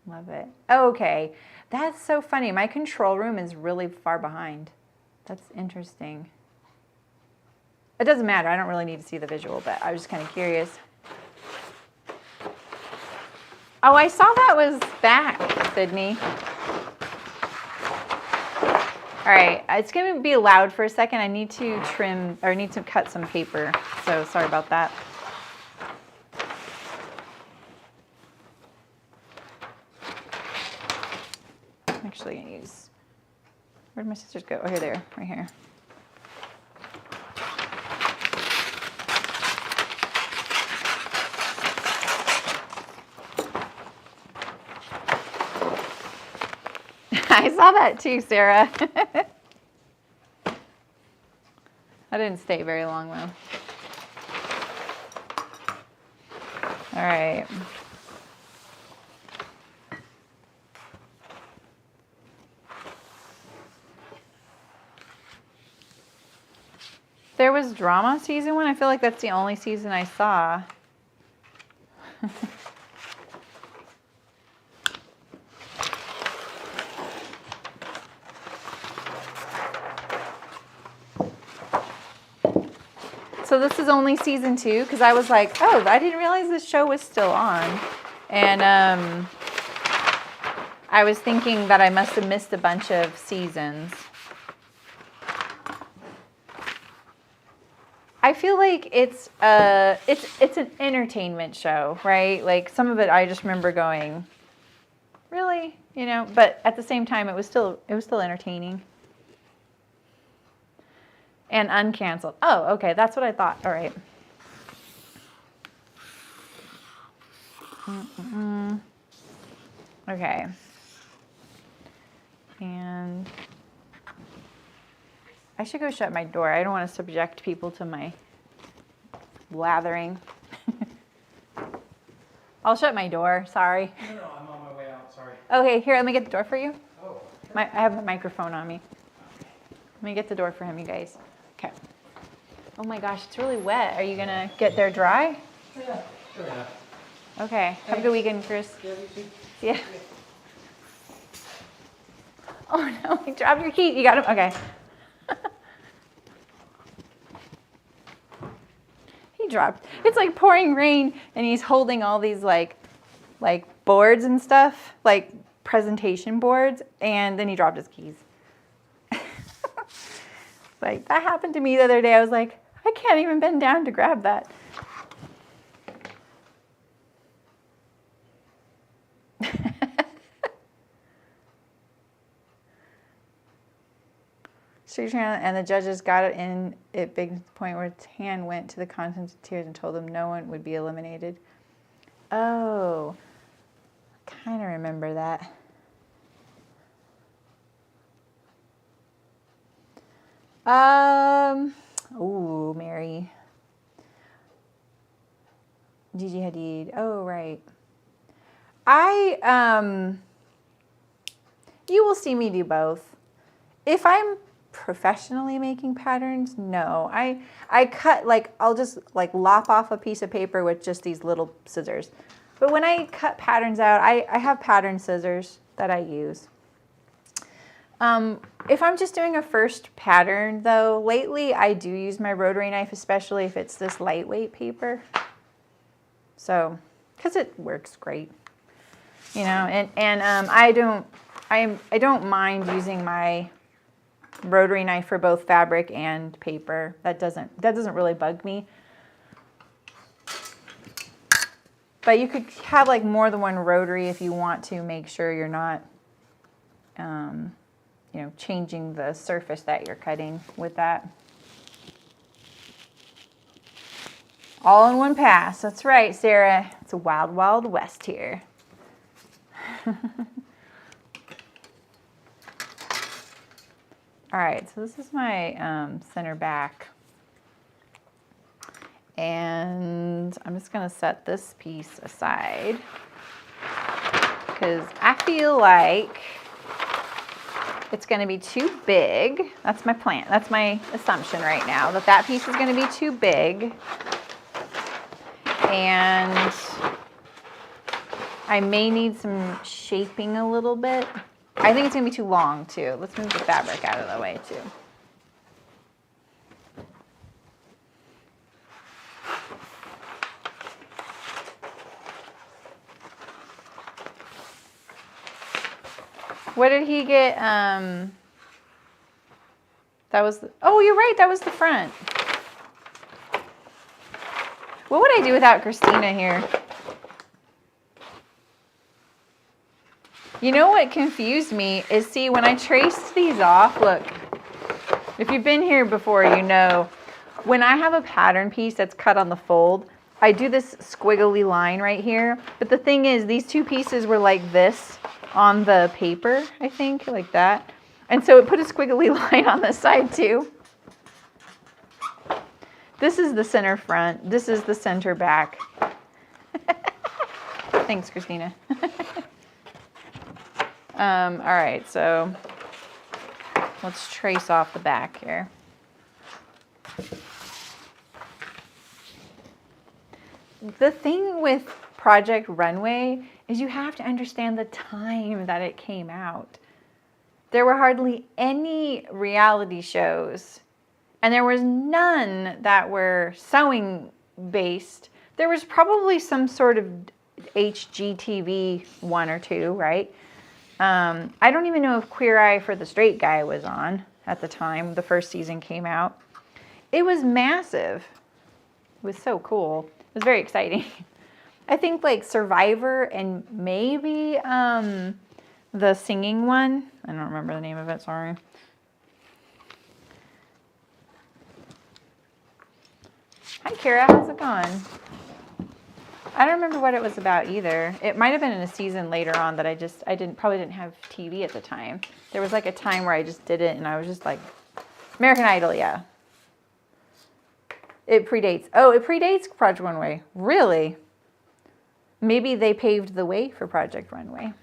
Love it. Okay, that's so funny. My control room is really far behind. That's interesting. It doesn't matter. I don't really need to see the visual, but I was just kind of curious. Oh, I saw that was back, Sydney. All right, it's going to be loud for a second. I need to trim, or need to cut some paper, so sorry about that. I'm actually going to use, where'd my scissors go? Oh, here they are, right here. I saw that too, Sarah. I didn't stay very long though. All right. There was drama season 1. I feel like that's the only season I saw. So this is only season 2, because I was like, oh, I didn't realize this show was still on. And I was thinking that I must have missed a bunch of seasons. I feel like it's an entertainment show, right? Like some of it I just remember going, really? You know, but at the same time it was still entertaining. And uncanceled. Oh, okay, that's what I thought. All right. Okay. And I should go shut my door. I don't want to subject people to my blathering. I'll shut my door. Sorry. No, I'm on my way out. Sorry. Okay, here, let me get the door for you. Oh. I have a microphone on me. Let me get the door for him, you guys. Okay. Oh my gosh, it's really wet. Are you going to get there dry? Yeah, sure enough. Okay. Have a good weekend, Chris. Yeah, you too. Yeah. Oh no, you dropped your key. You got him? Okay. He dropped. It's like pouring rain and he's holding all these like boards and stuff, like presentation boards, and then he dropped his keys. Like, that happened to me the other day. I was like, I can't even bend down to grab that. Street channel, and the judges got it in at big point where its hand went to the contents of tears and told them no one would be eliminated. Oh, I kind of remember that. Ooh, Mary. Gigi Hadid. Oh, right. You will see me do both. If I'm professionally making patterns, no. I cut, like, I'll just like lop off a piece of paper with just these little scissors. But when I cut patterns out, I have pattern scissors that I use. If I'm just doing a first pattern, though, lately I do use my rotary knife, especially if it's this lightweight paper. So, because it works great, you know, and I don't mind using my rotary knife for both fabric and paper. That doesn't really bug me. But you could have like more than one rotary if you want to make sure you're not, you know, changing the surface that you're cutting with that. All in one pass. That's right, Sarah. It's a wild, wild west here. All right, so this is my center back. And I'm just gonna set this piece aside because I feel like it's gonna be too big. That's my plan. That's my assumption right now, that that piece is gonna be too big. And I may need some shaping a little bit. I think it's gonna be too long too. Let's move the fabric out of the way too. What did he get? That was, oh, you're right, that was the front. What would I do without Christina here? You know what confused me is, see, when I traced these off, look, if you've been here before, you know, when I have a pattern piece that's cut on the fold, I do this squiggly line right here. But the thing is, these two pieces were like this on the paper, I think, like that. And so it put a squiggly line on this side too. This is the center front. This is the center back. Thanks, Christina. All right, so let's trace off the back here. The thing with Project Runway is you have to understand the time that it came out. There were hardly any reality shows, and there was none that were sewing based. There was probably some sort of HGTV one or two, right? I don't even know if Queer Eye for the Straight Guy was on at the time the first season came out. It was massive. It was so cool. It was very exciting. I think like Survivor and maybe the singing one. I don't remember the name of it, sorry. Hi Kara, how's it going? I don't remember what it was about either. It might have been in a season later on that I probably didn't have TV at the time. There was like a time where I just did it and I was just like, American Idol, yeah. It predates Project Runway. Really? Maybe they paved the way for Project Runway.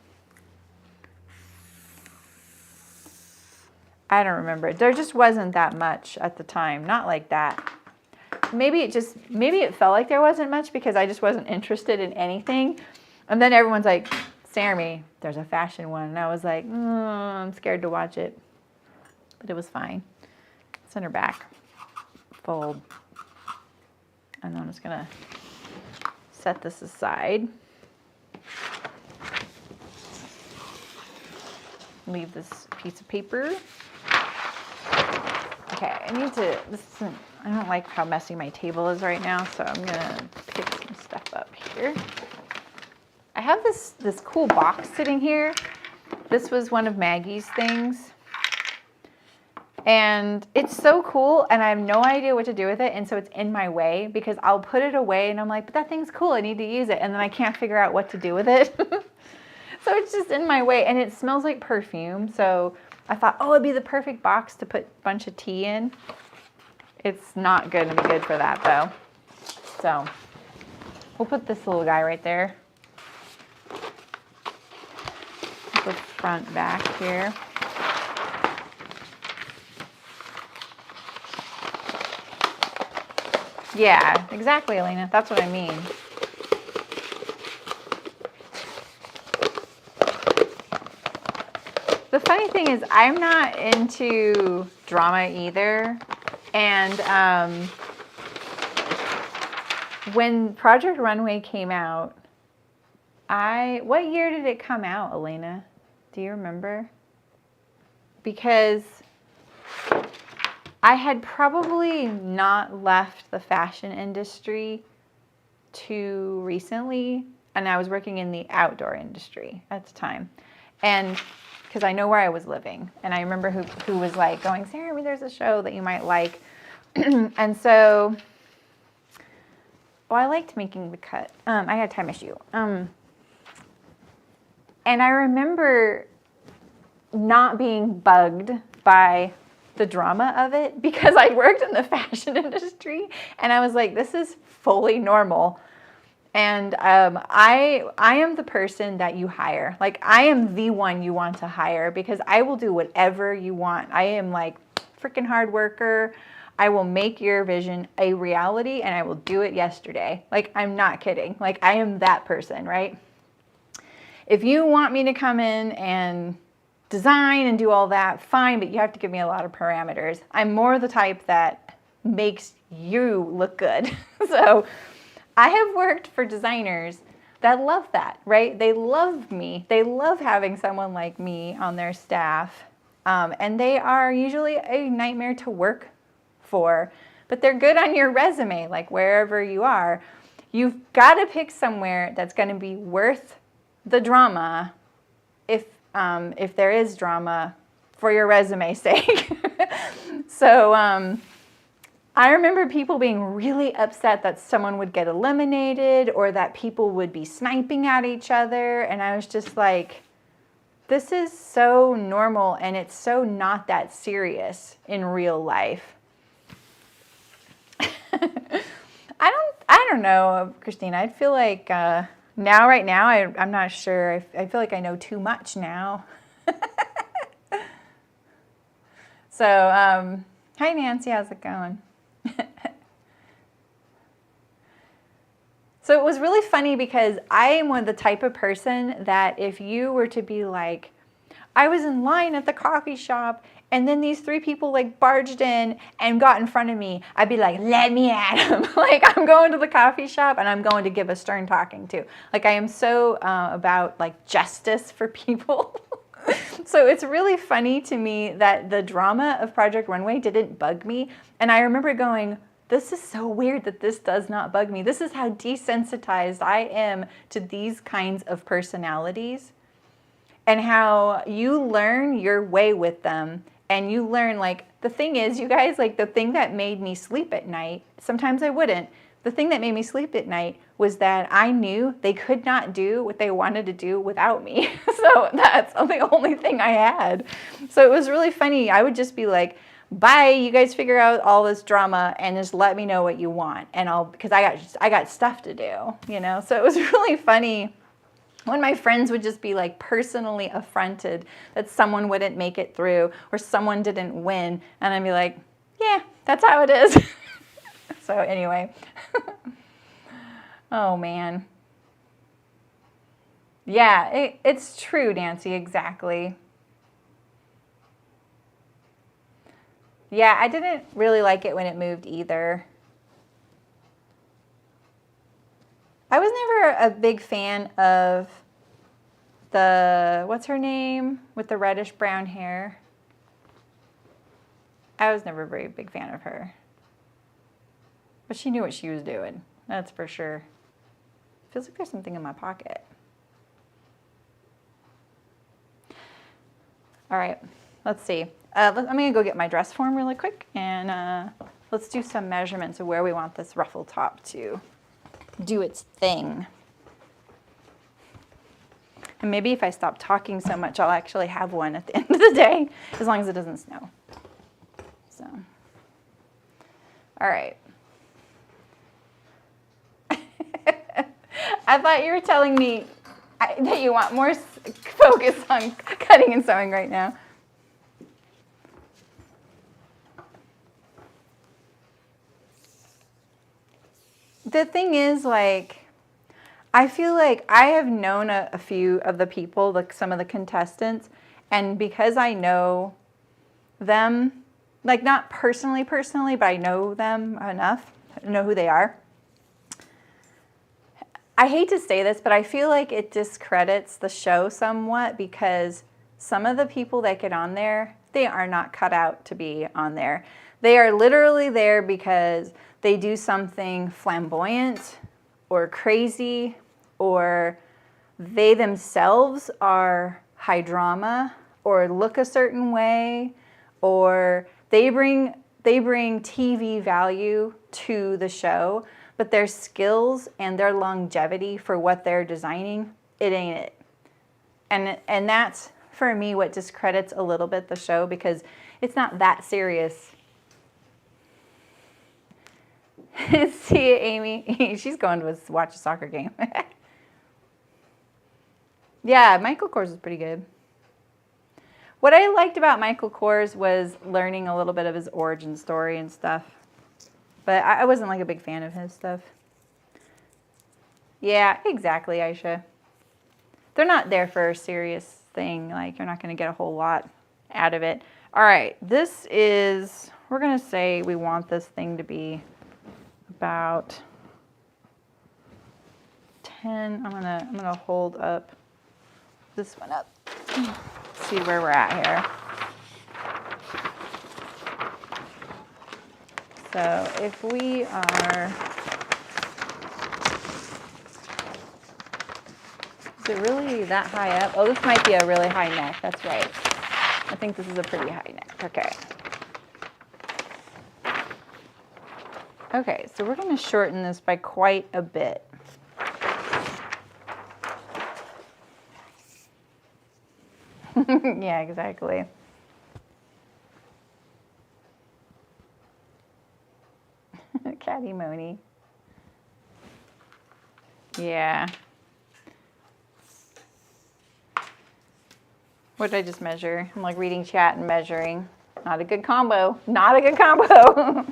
I don't remember. There just wasn't that much at the time. Not like that. Maybe it felt like there wasn't much because I just wasn't interested in anything. And then everyone's like, Saremy, there's a fashion one. And I was like, I'm scared to watch it. But it was fine. Center back. Fold. And then I'm just going to set this aside. Leave this piece of paper. Okay, I don't like how messy my table is right now, so I'm gonna pick some stuff up here. I have this cool box sitting here. This was one of Maggie's things. And it's so cool, and I have no idea what to do with it, and so it's in my way because I'll put it away and I'm like, but that thing's cool, I need to use it, and then I can't figure out what to do with it. So it's just in my way, and it smells like perfume, so I thought, oh, it'd be the perfect box to put a bunch of tea in. It's not going to be good for that, though. So we'll put this little guy right there. The front back here. Yeah, exactly, Elena. That's what I mean. The funny thing is, I'm not into drama either. And when Project Runway came out, what year did it come out, Elena? Do you remember? Because I had probably not left the fashion industry too recently, and I was working in the outdoor industry at the time. And because I know where I was living, and I remember who was like going, Saremy, there's a show that you might like. And so, I liked making the cut. I had a time issue. And I remember not being bugged by the drama of it because I worked in the fashion industry, and I was like, this is fully normal. And I am the person that you hire. Like, I am the one you want to hire because I will do whatever you want. I am like freaking hard worker. I will make your vision a reality, and I will do it yesterday. Like, I'm not kidding. Like, I am that person, right? If you want me to come in and design and do all that, fine, but you have to give me a lot of parameters. I'm more the type that makes you look good. So I have worked for designers that love that, right? They love me. They love having someone like me on their staff. And they are usually a nightmare to work for, but they're good on your resume, like wherever you are. You've got to pick somewhere that's going to be worth the drama, if there is drama, for your resume's sake. So I remember people being really upset that someone would get eliminated or that people would be sniping at each other. And I was just like, this is so normal, and it's so not that serious in real life. I don't know, Christina. I feel like right now, I'm not sure. I feel like I know too much now. So, hi Nancy, how's it going? So it was really funny because I am the type of person that if you were to be like, I was in line at the coffee shop and then these 3 people like barged in and got in front of me, I'd be like, let me at them. Like, I'm going to the coffee shop and I'm going to give a stern talking to. Like, I am so about like justice for people. So it's really funny to me that the drama of Project Runway didn't bug me. And I remember going, this is so weird that this does not bug me. This is how desensitized I am to these kinds of personalities, and how you learn your way with them. And you learn, like, the thing is, you guys, like, the thing that made me sleep at night, sometimes I wouldn't, the thing that made me sleep at night was that I knew they could not do what they wanted to do without me. So that's the only thing I had. So it was really funny. I would just be like, bye, you guys figure out all this drama and just let me know what you want. And because I got stuff to do, you know? So it was really funny when my friends would just be like personally affronted that someone wouldn't make it through or someone didn't win. And I'd be like, yeah, that's how it is. So anyway, oh man. Yeah, it's true, Nancy, exactly. Yeah, I didn't really like it when it moved either. I was never a big fan of what's her name with the reddish brown hair. I was never a very big fan of her. But she knew what she was doing, that's for sure. Feels like there's something in my pocket. All right, let's see. I'm gonna go get my dress form really quick, and let's do some measurements of where we want this ruffle top to do its thing. And maybe if I stop talking so much, I'll actually have one at the end of the day, as long as it doesn't snow. So, all right. I thought you were telling me that you want more focus on cutting and sewing right now. The thing is, like, I feel like I have known a few of the people, like some of the contestants, and because I know them, like not personally, but I know them enough, I know who they are. I hate to say this, but I feel like it discredits the show somewhat because some of the people that get on there, they are not cut out to be on there. They are literally there because they do something flamboyant or crazy, or they themselves are high drama or look a certain way, or they bring TV value to the show, but their skills and their longevity for what they're designing, it ain't it. And that's, for me, what discredits a little bit the show, because it's not that serious. See it, Amy? She's going to watch a soccer game. Yeah, Michael Kors is pretty good. What I liked about Michael Kors was learning a little bit of his origin story and stuff. But I wasn't like a big fan of his stuff. Yeah, exactly, Aisha. They're not there for a serious thing. Like, you're not going to get a whole lot out of it. All right, this is, we're going to say we want this thing to be about 10. I'm gonna hold up this one up. See where we're at here. So if we are, is it really that high up? Oh, this might be a really high neck. That's right. I think this is a pretty high neck. Okay. Okay, so we're going to shorten this by quite a bit. Yeah, exactly. Catty Moni. Yeah. What did I just measure? I'm like reading chat and measuring. Not a good combo. Not a good combo.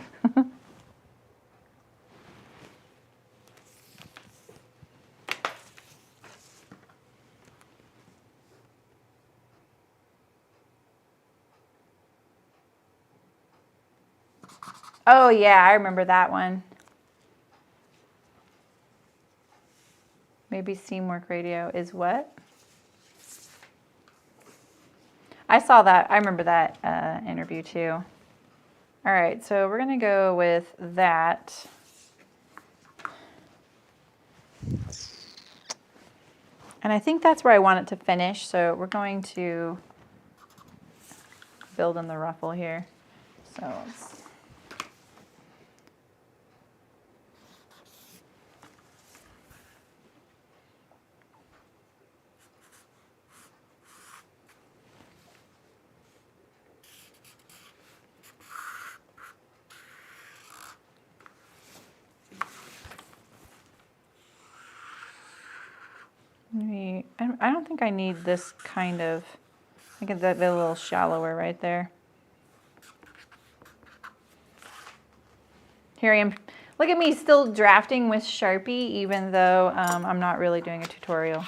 Oh, yeah, I remember that one. Maybe Teamwork Radio is what? I saw that. I remember that interview too. All right, so we're going to go with that. And I think that's where I want it to finish, so we're going to build in the ruffle here. So let's... Maybe, I don't think I need this kind of, I think that a little shallower right there. Here I am. Look at me still drafting with Sharpie, even though I'm not really doing a tutorial.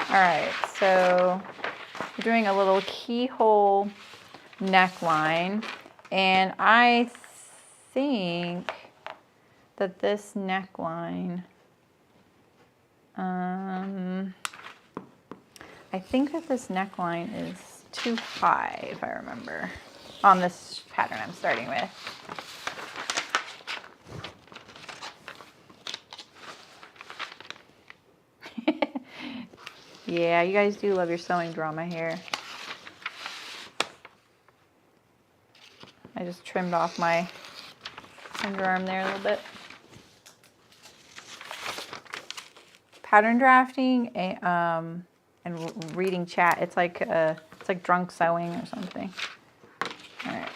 All right, so we're doing a little keyhole neckline, and I think that this neckline, I think that this neckline is too high, if I remember, on this pattern I'm starting with. Yeah, you guys do love your sewing drama here. I just trimmed off my underarm there a little bit. Pattern drafting and reading chat. It's like drunk sewing or something. All right.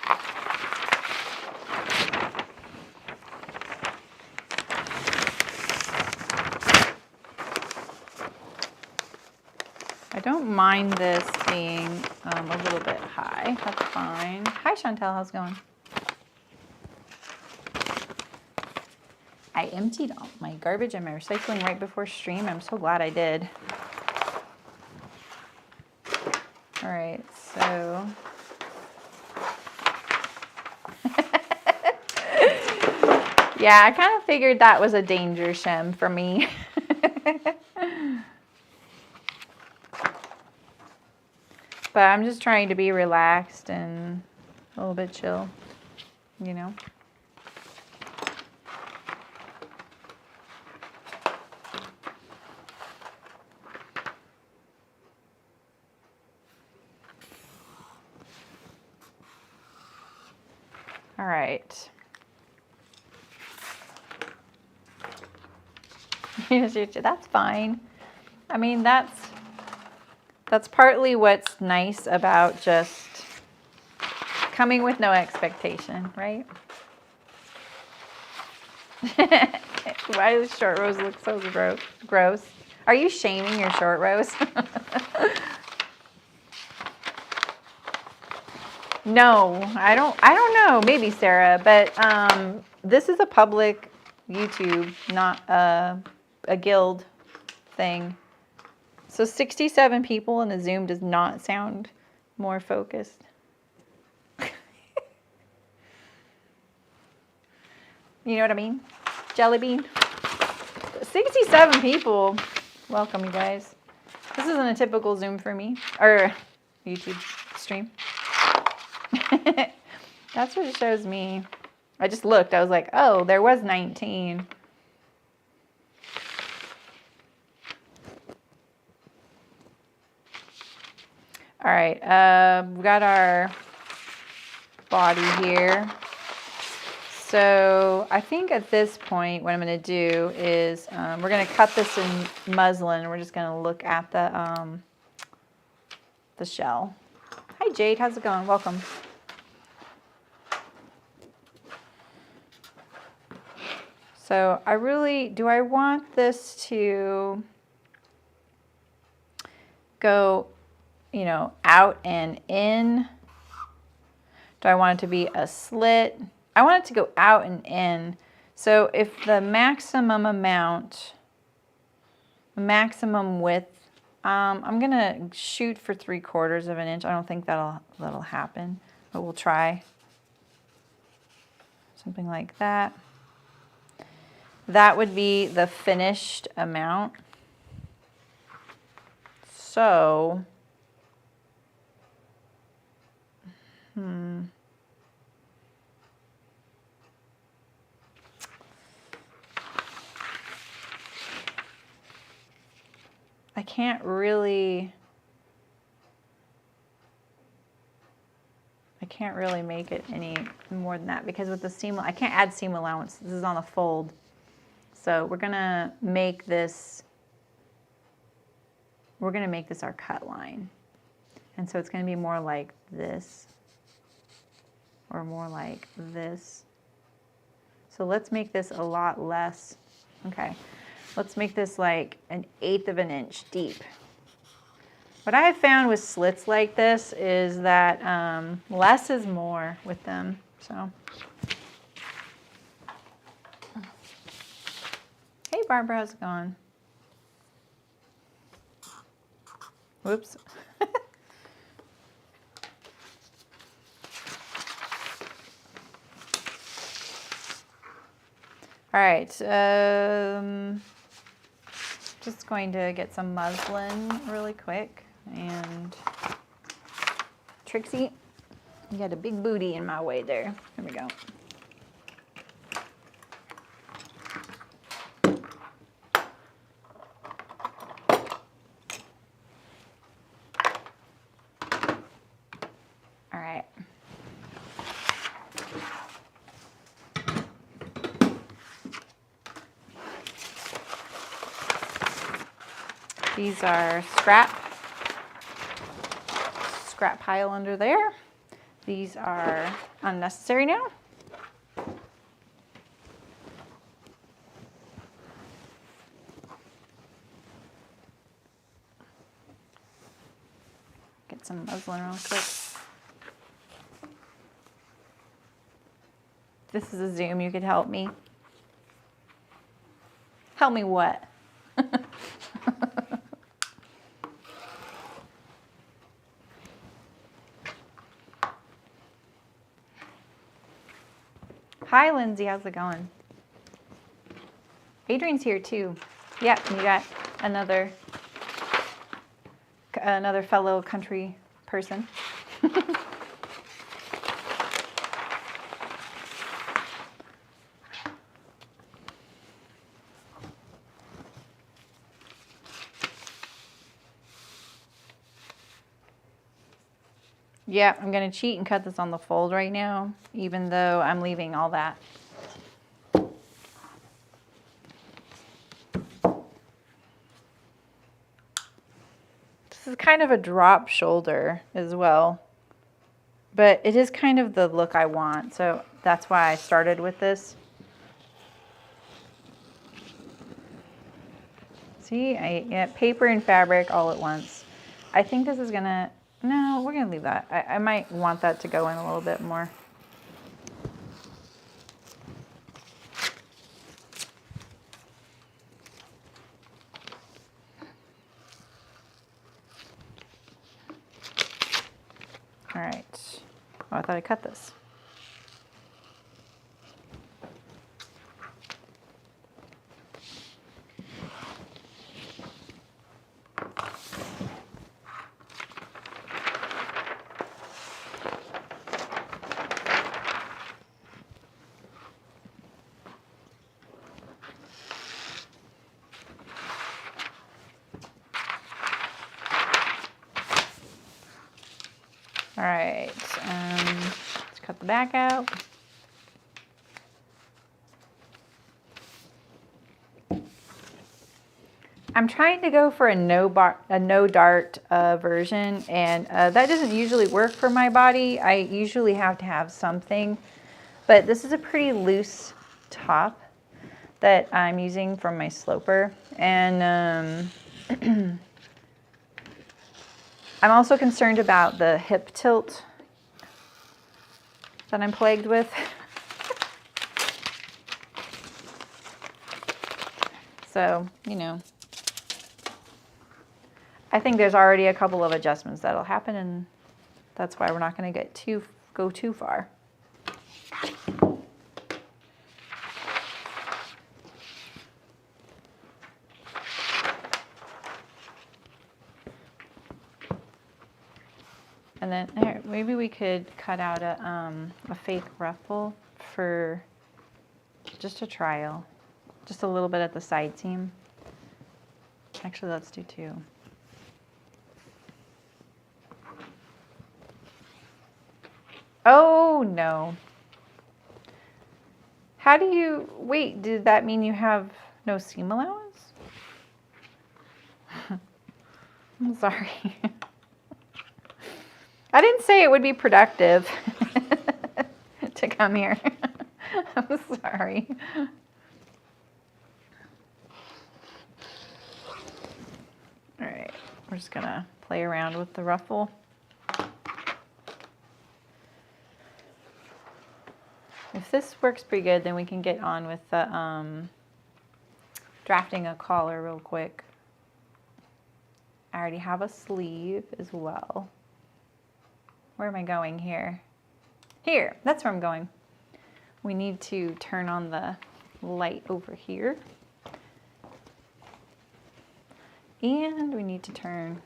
I don't mind this being a little bit high. That's fine. Hi, Chantel. How's it going? I emptied all my garbage and my recycling right before stream. I'm so glad I did. All right, so. Yeah, I kind of figured that was a danger shem for me. But I'm just trying to be relaxed and a little bit chill, you know. All right. That's fine. I mean, that's partly what's nice about just coming with no expectation, right? Why does short rows look so gross? Are you shaming your short rows? No, I don't know. Maybe Sarah, but this is a public YouTube, not a guild thing. So 67 people in the Zoom does not sound more focused. You know what I mean? Jelly bean. 67 people. Welcome, you guys. This isn't a typical Zoom for me, or YouTube stream. That's what it shows me. I just looked. I was like, oh, there was 19. All right, we got our body here. So I think at this point, what I'm going to do is we're going to cut this in muslin. We're just going to look at the shell. Hi, Jade. How's it going? Welcome. So I want this to go, you know, out and in? Do I want it to be a slit? I want it to go out and in. So if the maximum width, I'm gonna shoot for 3/4 of an inch. I don't think that'll happen, but we'll try. Something like that. That would be the finished amount. So, I can't really make it any more than that because with the seam, I can't add seam allowance. This is on a fold. So we're gonna make this our cut line. And so it's gonna be more like this or more like this. So let's make this a lot less. Okay, let's make this like 1/8 of an inch deep. What I have found with slits like this is that less is more with them. So, hey Barbara, how's it going? Whoops. All right, just going to get some muslin really quick. And Trixie, you got a big booty in my way there. Here we go. right. These are scrap pile under there. These are unnecessary now. Get some muslin real quick. This is a Zoom, you could help me. Help me what? Hi, Lindsay. How's it going? Adrian's here too. Yep, you got another fellow country person. Yeah, I'm gonna cheat and cut this on the fold right now, even though I'm leaving all that. This is kind of a drop shoulder as well, but it is kind of the look I want, so that's why I started with this. See, I get paper and fabric all at once. I think this is gonna, no, we're gonna leave that. I might want that to go in a little bit more. All right. Oh, I thought I cut this. All right, let's cut the back out. I'm trying to go for a no dart version, and that doesn't usually work for my body. I usually have to have something, but this is a pretty loose top that I'm using from my sloper, and I'm also concerned about the hip tilt that I'm plagued with. So, you know, I think there's already a couple of adjustments that'll happen, and that's why we're not going to go too far. And then here, maybe we could cut out a fake ruffle for just a trial. Just a little bit at the side seam. Actually, let's do two. Oh, no. How do you, wait, did that mean you have no seam allowance? I'm sorry. I didn't say it would be productive to come here. I'm sorry. All right, we're just gonna play around with the ruffle. If this works pretty good, then we can get on with the drafting a collar real quick. I already have a sleeve as well. Where am I going here? Here, that's where I'm going. We need to turn on the light over here. And we need to turn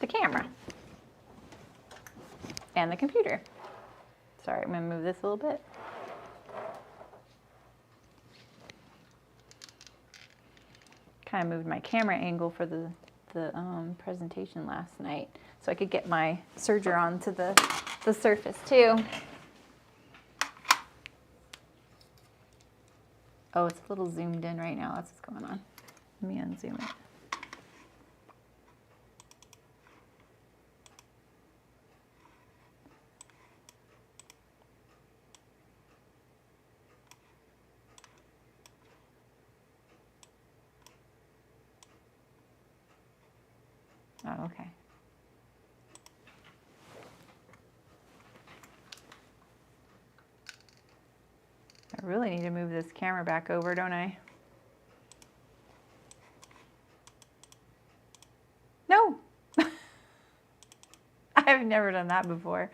the camera and the computer. Sorry, I'm gonna move this a little bit. Kind of moved my camera angle for the presentation last night, so I could get my serger onto the surface too. Oh, it's a little zoomed in right now. That's what's going on. Let me unzoom it. Oh, okay. I really need to move this camera back over, don't I? No! I've never done that before.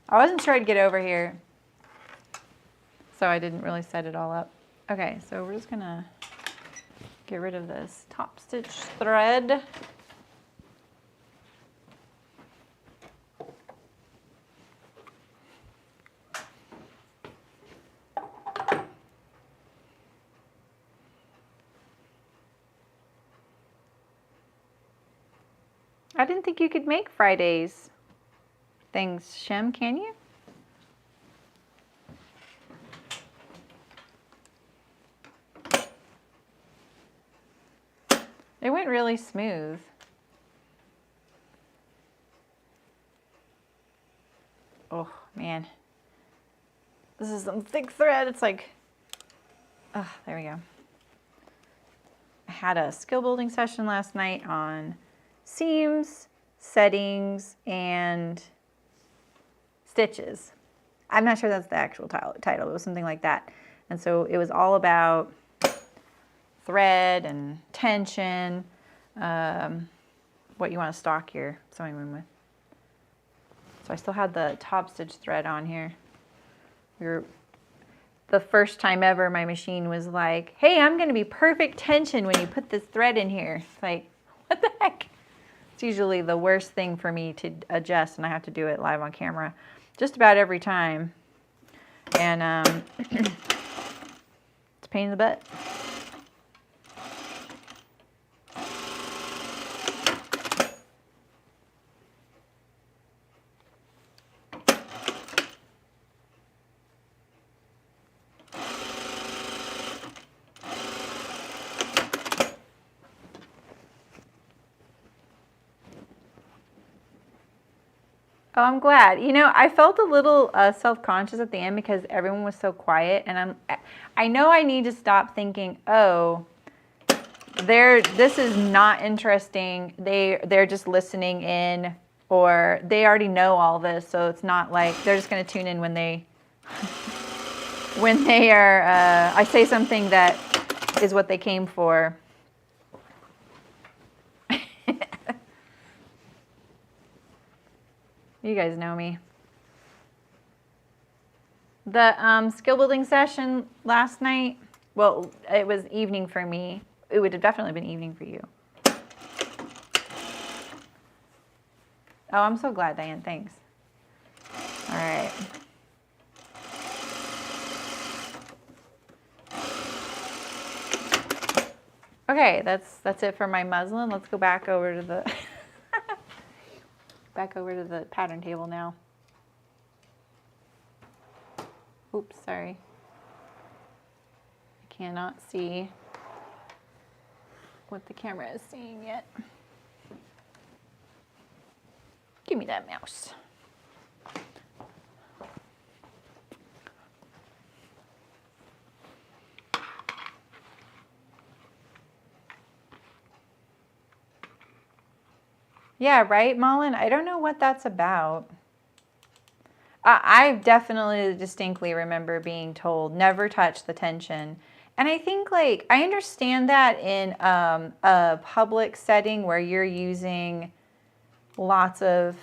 I wasn't sure I'd get over here, so I didn't really set it all up. Okay, so we're just gonna get rid of this top stitch thread. I didn't think you could make Fridays things, Shem, can you? It went really smooth. Oh, man. This is some thick thread. It's like, oh, there we go. I had a skill building session last night on seams, settings, and stitches. I'm not sure that's the actual title. It was something like that. And so it was all about thread and tension, what you want to stock your sewing room with. So I still had the top stitch thread on here. The first time ever my machine was like, hey, I'm going to be perfect tension when you put this thread in here. It's like, what the heck? It's usually the worst thing for me to adjust, and I have to do it live on camera just about every time. And it's a pain in the butt. Oh, I'm glad. You know, I felt a little self-conscious at the end because everyone was so quiet, and I know I need to stop thinking, oh, this is not interesting. They're just listening in, or they already know all this, so it's not like they're just going to tune in when they are I say something that is what they came for. You guys know me. The skill building session last night, well, it was evening for me. It would have definitely been evening for you. Oh, I'm so glad, Diane. Thanks. All right. Okay, that's it for my muslin. Let's go back over to the pattern table now. Oops, sorry. I cannot see what the camera is seeing yet. Give me that mouse. Yeah, right, Mullen? I don't know what that's about. I definitely distinctly remember being told never touch the tension. And I think, like, I understand that in a public setting where you're using lots of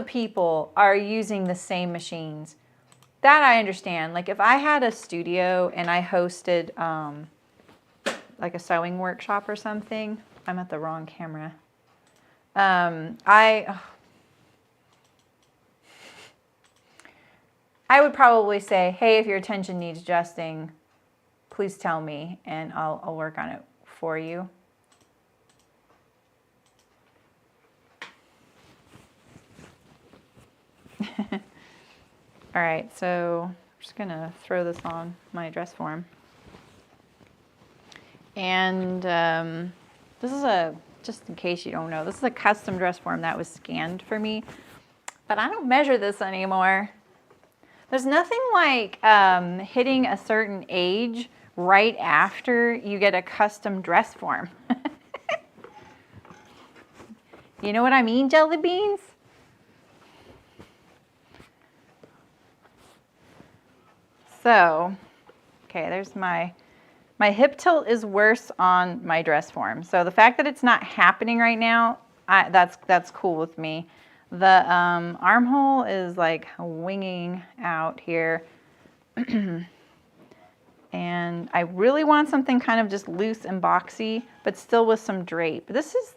people are using the same machines. That I understand. Like, if I had a studio and I hosted like a sewing workshop or something, I'm at the wrong camera. I would probably say, hey, if your tension needs adjusting, please tell me and I'll work on it for you. All right, so I'm just gonna throw this on my dress form. And this is just in case you don't know, this is a custom dress form that was scanned for me, but I don't measure this anymore. There's nothing like hitting a certain age right after you get a custom dress form. You know what I mean, jelly beans? So, okay, there's my hip tilt is worse on my dress form. So the fact that it's not happening right now, that's cool with me. The armhole is like winging out here. And I really want something kind of just loose and boxy, but still with some drape. This is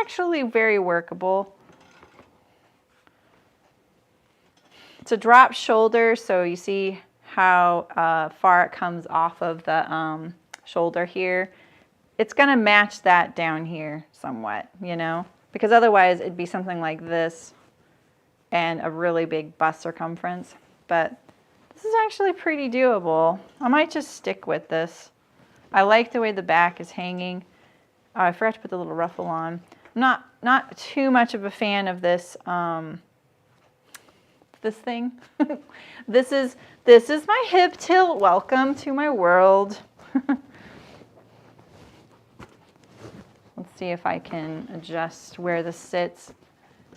actually very workable. It's a drop shoulder, so you see how far it comes off of the shoulder here. It's gonna match that down here somewhat, you know, because otherwise it'd be something like this and a really big bust circumference. But this is actually pretty doable. I might just stick with this. I like the way the back is hanging. Oh, I forgot to put the little ruffle on. I'm not too much of a fan of this this thing. This is my hip tilt. Welcome to my world. Let's see if I can adjust where this sits,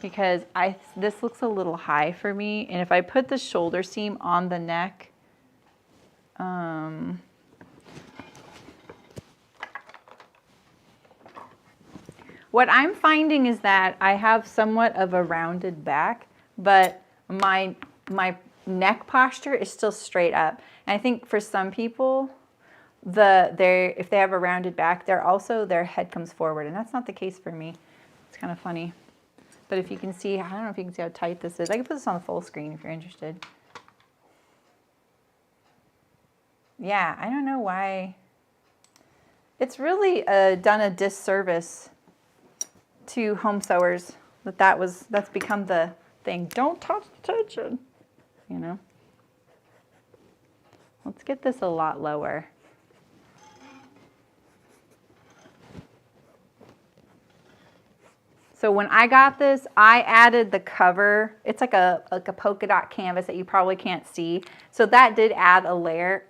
because this looks a little high for me, and if I put the shoulder seam on the neck, what I'm finding is that I have somewhat of a rounded back, but my neck posture is still straight up. And I think for some people, if they have a rounded back, their head comes forward, and that's not the case for me. It's kind of funny. But if you can see, I don't know if you can see how tight this is. I can put this on the full screen if you're interested. Yeah, I don't know why. It's really done a disservice to home sewers that's become the thing. Don't touch the tension, you know. Let's get this a lot lower. So when I got this, I added the cover. It's like a polka dot canvas that you probably can't see. So that did add a layer,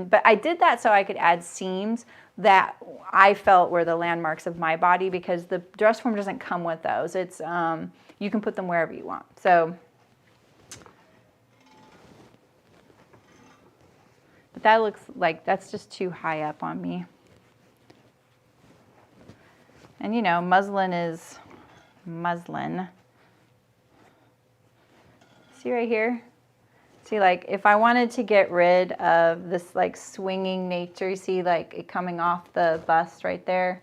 but I did that so I could add seams that I felt were the landmarks of my body, because the dress form doesn't come with those. It's you can put them wherever you want. So, but that looks like that's just too high up on me. And you know, muslin is muslin. See right here? See, like if I wanted to get rid of this like swinging nature, you see like it coming off the bust right there.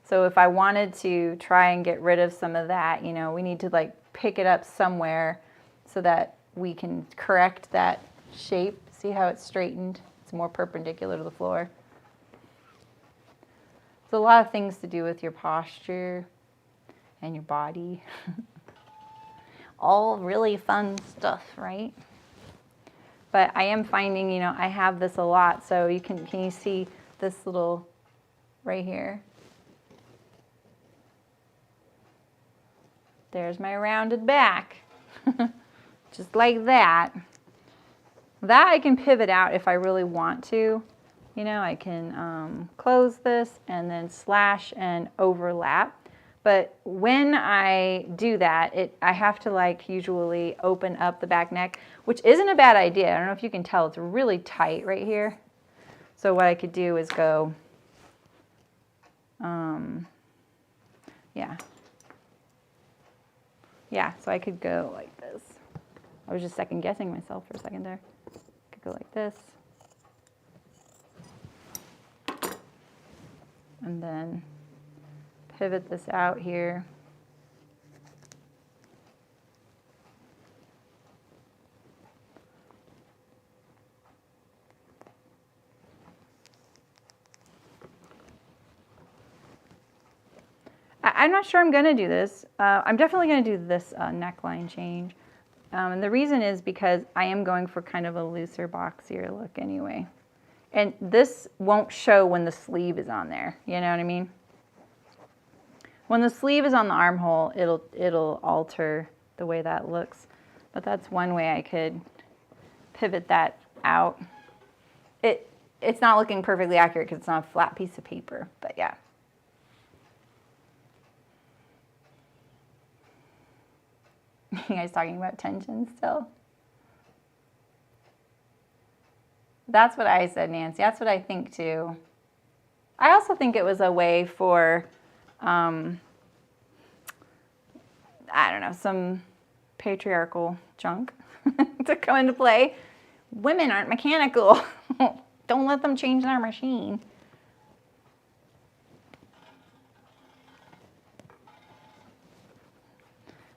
So if I wanted to try and get rid of some of that, you know, we need to like pick it up somewhere so that we can correct that shape. See how it's straightened? It's more perpendicular to the floor. There's a lot of things to do with your posture and your body. All really fun stuff, right? But I am finding, you know, I have this a lot. So you can you see this little right here? There's my rounded back. Just like that. That I can pivot out if I really want to. You know, I can close this and then slash and overlap. But when I do that, I have to like usually open up the back neck, which isn't a bad idea. I don't know if you can tell, it's really tight right here. So what I could do is go, yeah, so I could go like this. I was just second guessing myself for a second there. I could go like this. And then pivot this out here. I'm not sure I'm going to do this. I'm definitely going to do this neckline change. And the reason is because I am going for kind of a looser, boxier look anyway. And this won't show when the sleeve is on there. You know what I mean? When the sleeve is on the armhole, it'll alter the way that looks. But that's one way I could pivot that out. It's not looking perfectly accurate because it's not a flat piece of paper, but yeah. You guys talking about tension still? That's what I said, Nancy. That's what I think too. I also think it was a way for, I don't know, some patriarchal junk to come into play. Women aren't mechanical. Don't let them change their machine.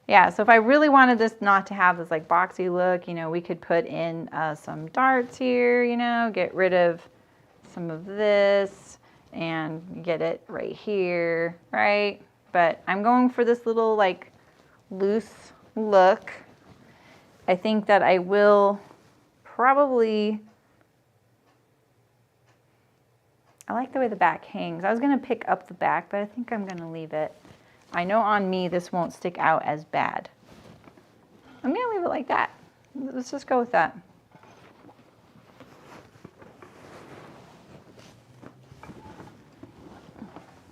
Yeah, so if I really wanted this not to have this like boxy look, you know, we could put in some darts here, you know, get rid of some of this and get it right here, right? But I'm going for this little like loose look. I think that I will probably, I like the way the back hangs. I was gonna pick up the back, but I think I'm gonna leave it. I know on me this won't stick out as bad. I'm gonna leave it like that. Let's just go with that.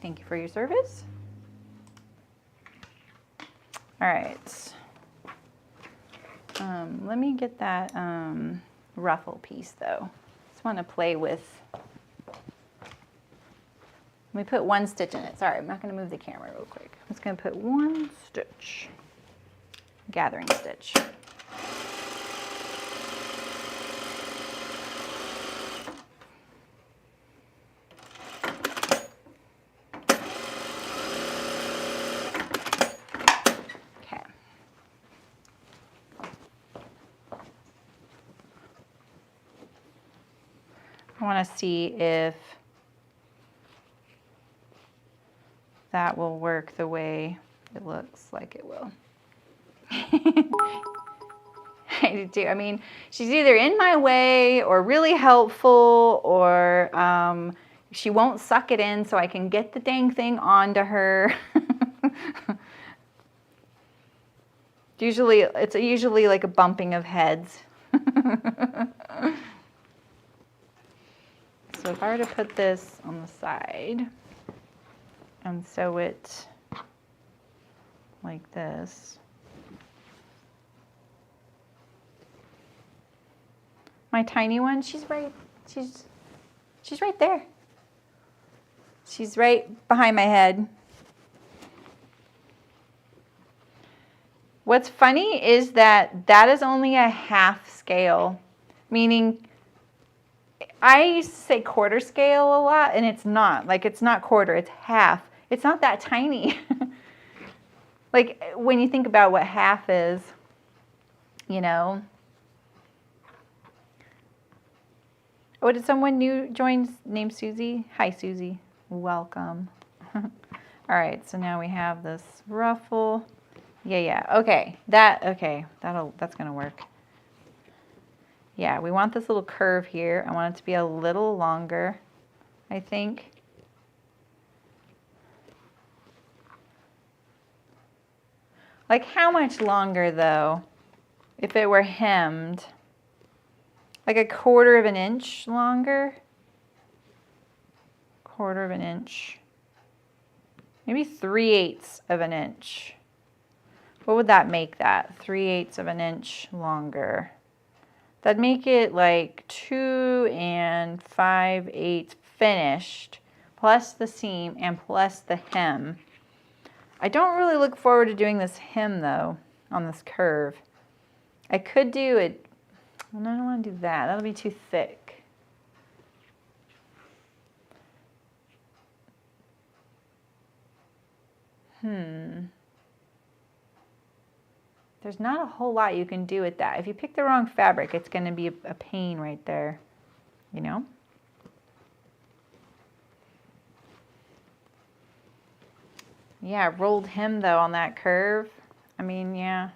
Thank you for your service. All right. Let me get that ruffle piece though. Just want to play with. Let me put one stitch in it. Sorry, I'm not going to move the camera real quick. I'm just going to put one stitch, gathering stitch. Okay. I want to see if that will work the way it looks like it will. I do too. I mean, she's either in my way or really helpful, or she won't suck it in so I can get the dang thing onto her. It's usually like a bumping of heads. So if I were to put this on the side and sew it like this. My tiny one, she's right there. She's right behind my head. What's funny is that is only a half scale, meaning I used to say quarter scale a lot, and it's not. Like, it's not quarter, it's half. It's not that tiny. Like, when you think about what half is, you know. Oh, did someone new join named Susie? Hi, Susie. Welcome. All right, so now we have this ruffle. Yeah. Okay, that's gonna work. Yeah, we want this little curve here. I want it to be a little longer, I think. Like, how much longer though, if it were hemmed? Like a quarter of an inch longer? Quarter of an inch. Maybe 3/8 of an inch. What would that make that? 3/8 of an inch longer. That'd make it like 2 5/8 finished, plus the seam and plus the hem. I don't really look forward to doing this hem though, on this curve. I could do it, well, I don't want to do that. That'll be too thick. There's not a whole lot you can do with that. If you pick the wrong fabric, it's going to be a pain right there, you know? Yeah, rolled hem though on that curve. I mean, yeah,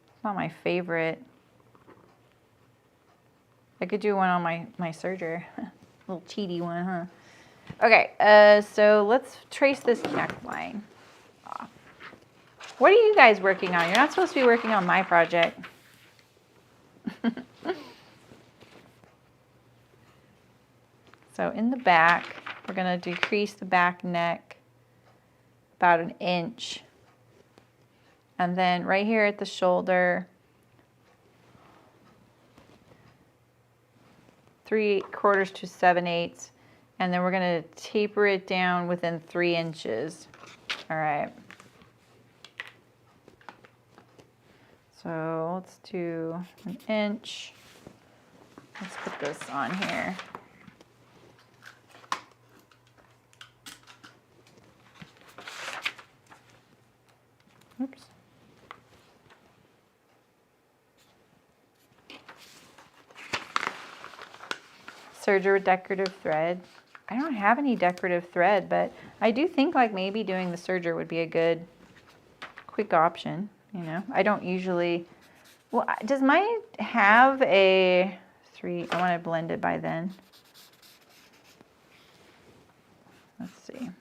it's not my favorite. I could do one on my serger. Little cheaty one, huh? Okay, so let's trace this neckline off. What are you guys working on? You're not supposed to be working on my project. So in the back, we're going to decrease the back neck about 1 inch. And then right here at the shoulder, 3/4 to 7/8. And then we're going to taper it down within 3 inches. All right. So let's do 1 inch. Let's put this on here. Oops. Serger with decorative thread. I don't have any decorative thread, but I do think like maybe doing the serger would be a good quick option. You know, I don't usually, well, does mine have a 3? I want to blend it by then. Let's see.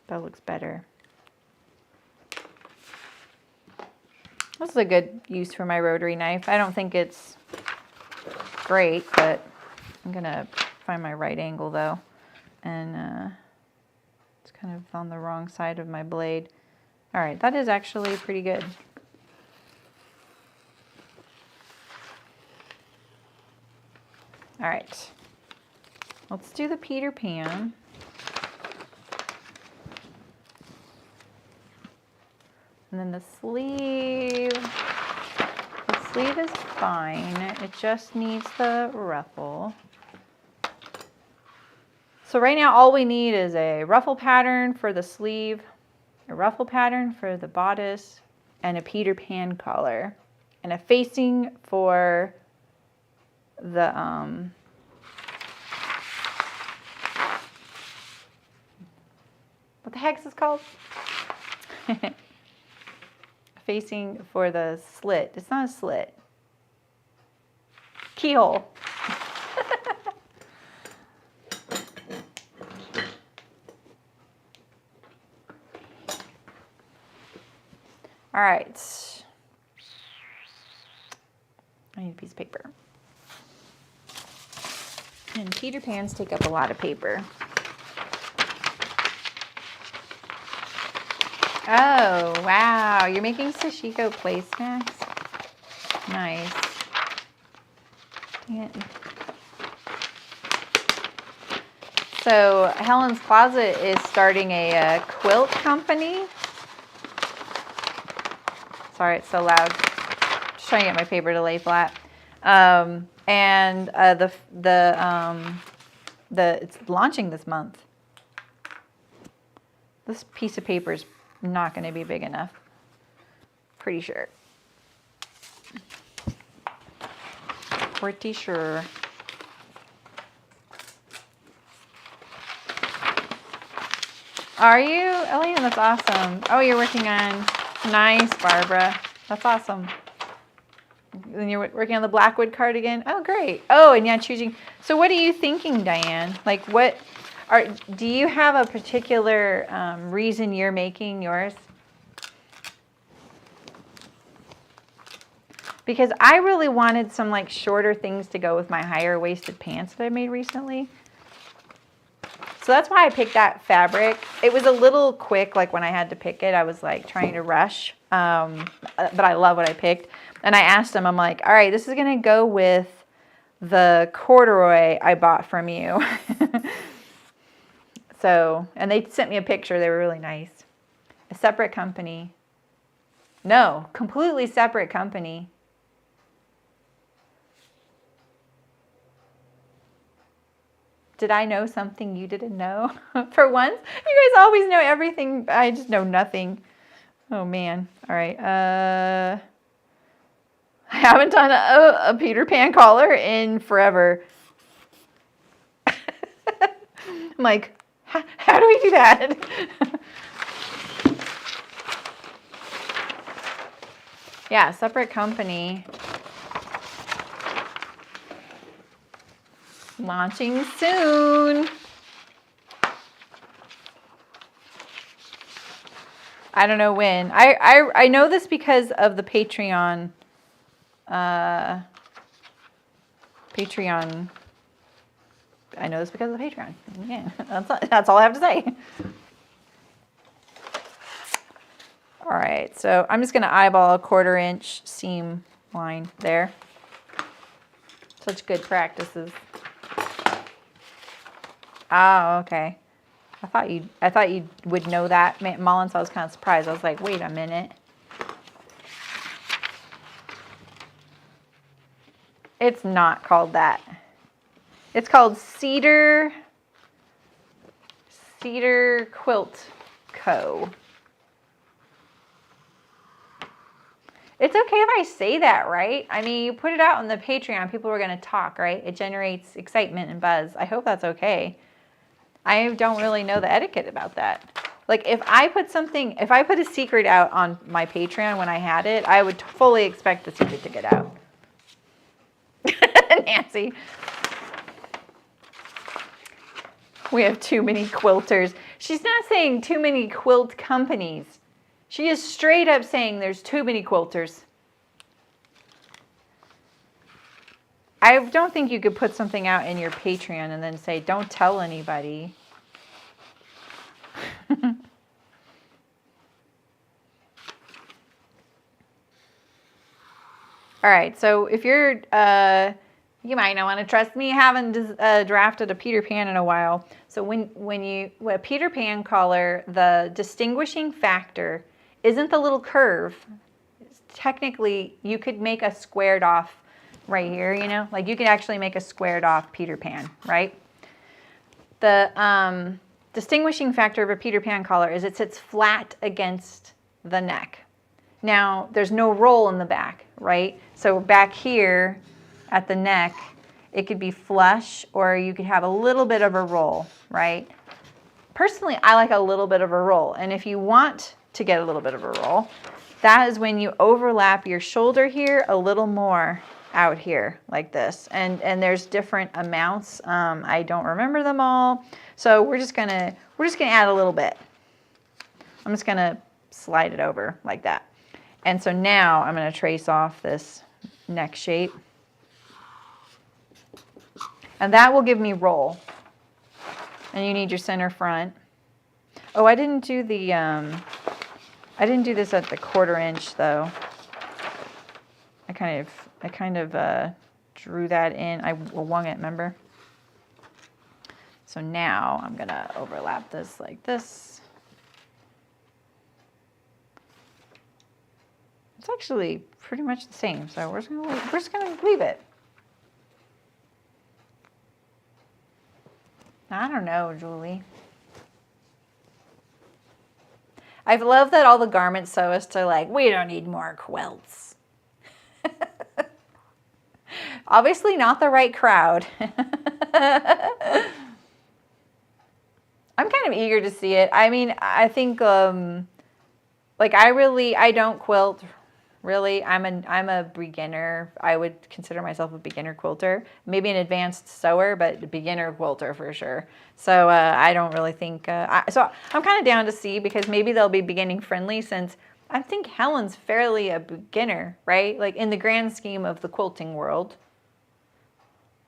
That looks better. This is a good use for my rotary knife. I don't think it's great, but I'm gonna find my right angle though. And it's kind of on the wrong side of my blade. All right, that is actually pretty good. All right, let's do the Peter Pan. And then the sleeve is fine. It just needs the ruffle. So right now all we need is a ruffle pattern for the sleeve, a ruffle pattern for the bodice, and a Peter Pan collar, and a facing for the what the heck is this called? Facing for the slit. It's not a slit. Keyhole. All right. I need a piece of paper. And Peter Pans take up a lot of paper. Oh, wow. You're making Sashiko placemats? Nice. Dang it. So Helen's Closet is starting a quilt company. Sorry, it's so loud. Just trying to get my paper to lay flat. It's launching this month. This piece of paper is not going to be big enough. Pretty sure. Pretty sure. Are you? Elena, that's awesome. Oh, you're working on, nice, Barbara. That's awesome. Then you're working on the Blackwood cardigan. Oh, great. Oh, and yeah, choosing. So what are you thinking, Diane? Like do you have a particular reason you're making yours? Because I really wanted some like shorter things to go with my higher waisted pants that I made recently. So that's why I picked that fabric. It was a little quick, like when I had to pick it, I was like trying to rush. But I love what I picked. And I asked them, I'm like, all right, this is gonna go with the corduroy I bought from you. So, and they sent me a picture. They were really nice. A separate company. No, completely separate company. Did I know something you didn't know? For once, you guys always know everything. I just know nothing. Oh man. All right. I haven't done a Peter Pan collar in forever. I'm like, how do we do that? Yeah, separate company. Launching soon. I don't know when. I know this because of the Patreon. Patreon. I know this because of the Patreon. Yeah, that's all I have to say. All right, so I'm just gonna eyeball a 1/4 inch seam line there. Such good practices. Oh, okay. I thought you would know that, Mullen, so I was kind of surprised. I was like, wait a minute. It's not called that. It's called Cedar Quilt Co. It's okay if I say that, right? I mean, you put it out on the Patreon, people are going to talk, right? It generates excitement and buzz. I hope that's okay. I don't really know the etiquette about that. Like if I put a secret out on my Patreon when I had it, I would fully expect the secret to get out. Nancy. We have too many quilters. She's not saying too many quilt companies. She is straight up saying there's too many quilters. I don't think you could put something out in your Patreon and then say, don't tell anybody. All right, so if you're, you might not want to trust me, haven't drafted a Peter Pan in a while. So when a Peter Pan collar, the distinguishing factor isn't the little curve. Technically, you could make a squared off right here, you know? Like you could actually make a squared off Peter Pan, right? The distinguishing factor of a Peter Pan collar is it sits flat against the neck. Now, there's no roll in the back, right? So back here at the neck, it could be flush or you could have a little bit of a roll, right? Personally, I like a little bit of a roll. And if you want to get a little bit of a roll, that is when you overlap your shoulder here a little more out here like this. And there's different amounts. I don't remember them all. So we're just gonna add a little bit. I'm just gonna slide it over like that. And so now I'm going to trace off this neck shape. And that will give me roll. And you need your center front. Oh, I didn't do the, I didn't do this at the 1/4 inch though. I kind of drew that in. I wung it, remember? So now I'm going to overlap this like this. It's actually pretty much the same, so we're just gonna leave it. I don't know, Julie. I love that all the garment sewists are like, we don't need more quilts. Obviously not the right crowd. I'm kind of eager to see it. I mean, I think, like I don't quilt. Really, I'm a beginner. I would consider myself a beginner quilter. Maybe an advanced sewer, but a beginner quilter for sure. So I don't really think, so I'm kind of down to see because maybe they'll be beginning friendly since I think Helen's fairly a beginner, right? Like in the grand scheme of the quilting world,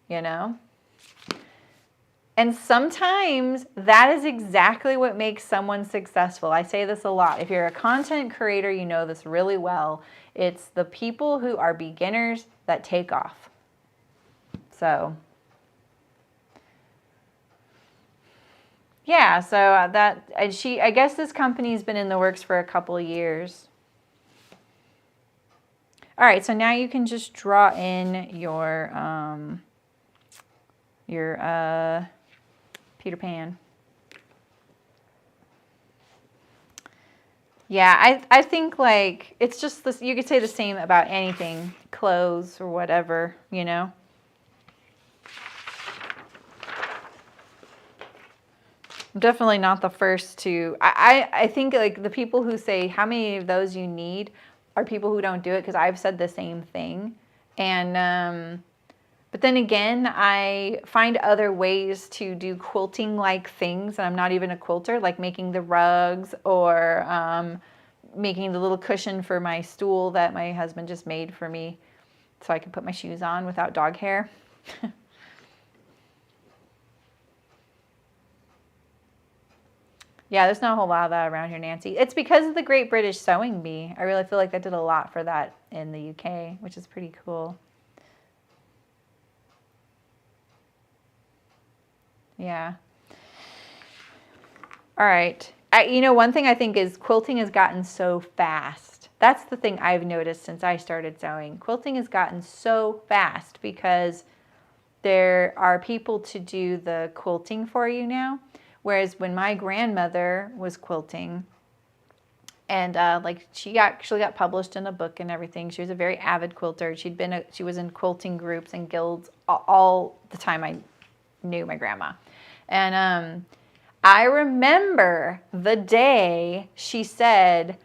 you know? And sometimes that is exactly what makes someone successful. I say this a lot. If you're a content creator, you know this really well. It's the people who are beginners that take off. So, yeah, so I guess this company's been in the works for a couple of years. All right, so now you can just draw in your Peter Pan. Yeah, I think like it's just this, you could say the same about anything, clothes or whatever, you know. I'm definitely not the first to. I think like the people who say how many of those you need are people who don't do it, because I've said the same thing. And but then again, I find other ways to do quilting like things, and I'm not even a quilter, like making the rugs or making the little cushion for my stool that my husband just made for me so I can put my shoes on without dog hair. Yeah, there's not a whole lot of that around here, Nancy. It's because of the Great British Sewing Bee. I really feel like that did a lot for that in the UK, which is pretty cool. Yeah. All right. You know, one thing I think is quilting has gotten so fast. That's the thing I've noticed since I started sewing. Quilting has gotten so fast because there are people to do the quilting for you now. Whereas when my grandmother was quilting, and like she actually got published in a book and everything. She was a very avid quilter. She was in quilting groups and guilds all the time I knew my grandma. And I remember the day she said,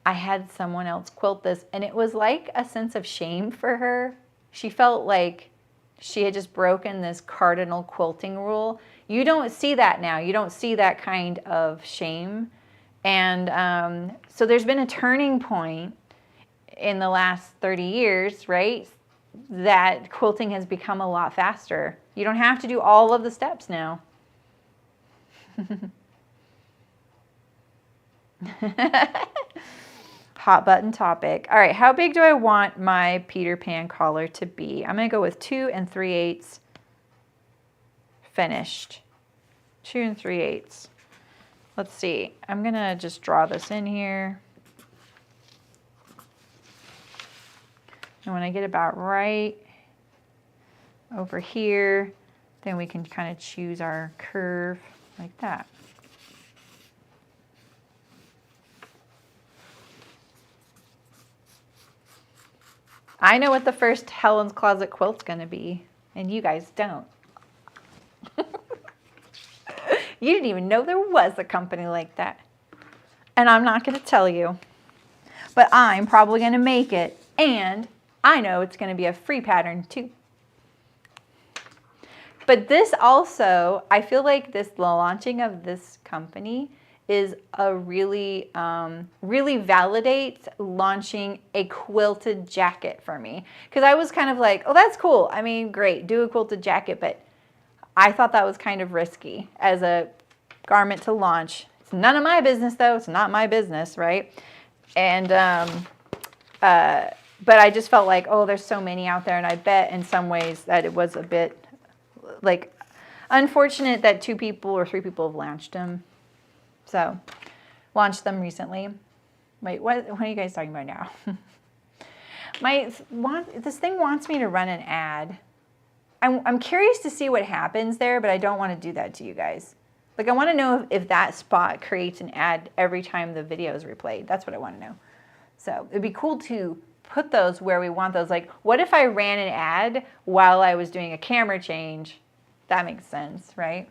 I had someone else quilt this, and it was like a sense of shame for her. She felt like she had just broken this cardinal quilting rule. You don't see that now. You don't see that kind of shame. And so there's been a turning point in the last 30 years, right? That quilting has become a lot faster. You don't have to do all of the steps now. Hot button topic. All right, how big do I want my Peter Pan collar to be? I'm going to go with 2 3/8 finished. 2 3/8. Let's see. I'm going to just draw this in here. And when I get about right over here, then we can kind of choose our curve like that. I know what the first Helen's Closet quilt's going to be, and you guys don't. You didn't even know there was a company like that. And I'm not going to tell you. But I'm probably going to make it, and I know it's going to be a free pattern too. But this also, I feel like the launching of this company is a really validates launching a quilted jacket for me. Because I was kind of like, oh, that's cool. I mean, great, do a quilted jacket. But I thought that was kind of risky as a garment to launch. It's none of my business, though. It's not my business, right? And, but I just felt like, oh, there's so many out there. And I bet in some ways that it was a bit, like, unfortunate that 2 people or 3 people have launched them. So, launched them recently. Wait, what are you guys talking about now? This thing wants me to run an ad. I'm curious to see what happens there, but I don't want to do that to you guys. Like, I want to know if that spot creates an ad every time the video is replayed. That's what I want to know. So, it'd be cool to put those where we want those. Like, what if I ran an ad while I was doing a camera change? That makes sense, right?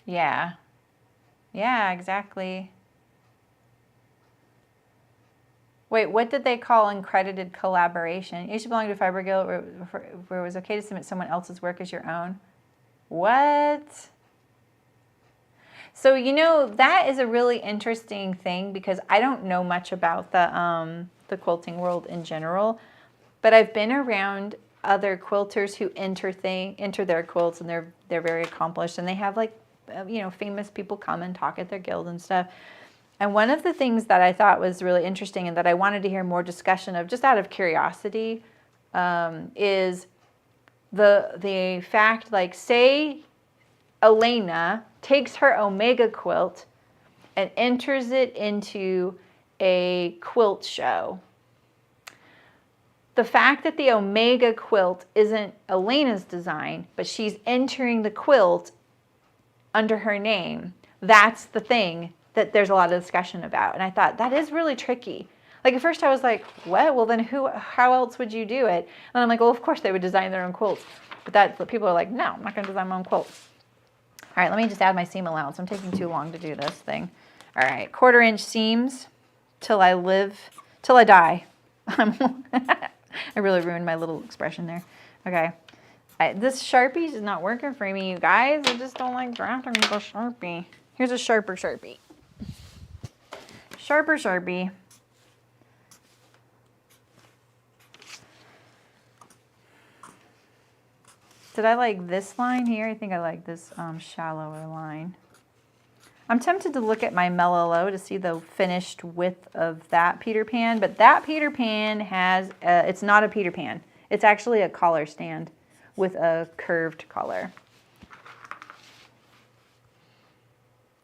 Yeah. Yeah, exactly. Wait, what did they call uncredited collaboration? You should belong to a Fiber Guild where it was okay to submit someone else's work as your own. What? So, you know, that is a really interesting thing because I don't know much about the quilting world in general, but I've been around other quilters who enter their quilts, and they're very accomplished, and they have, like, you know, famous people come and talk at their guild and stuff. And one of the things that I thought was really interesting and that I wanted to hear more discussion of, just out of curiosity, is the fact, like, say Elena takes her Omega quilt and enters it into a quilt show. The fact that the Omega quilt isn't Elena's design, but she's entering the quilt under her name, that's the thing that there's a lot of discussion about. And I thought that is really tricky. Like at first I was like, what? Well then how else would you do it? And I'm like, well, of course they would design their own quilts. But people are like, no, I'm not going to design my own quilts. All right, let me just add my seam allowance. I'm taking too long to do this thing. All right, 1/4 inch seams till I die. I really ruined my little expression there. Okay. This Sharpie is not working for me, you guys. I just don't like drafting with a Sharpie. Here's a sharper Sharpie. Sharper Sharpie. Did I like this line here? I think I like this shallower line. I'm tempted to look at my Mellow to see the finished width of that Peter Pan, but that Peter Pan has, it's not a Peter Pan. It's actually a collar stand with a curved collar.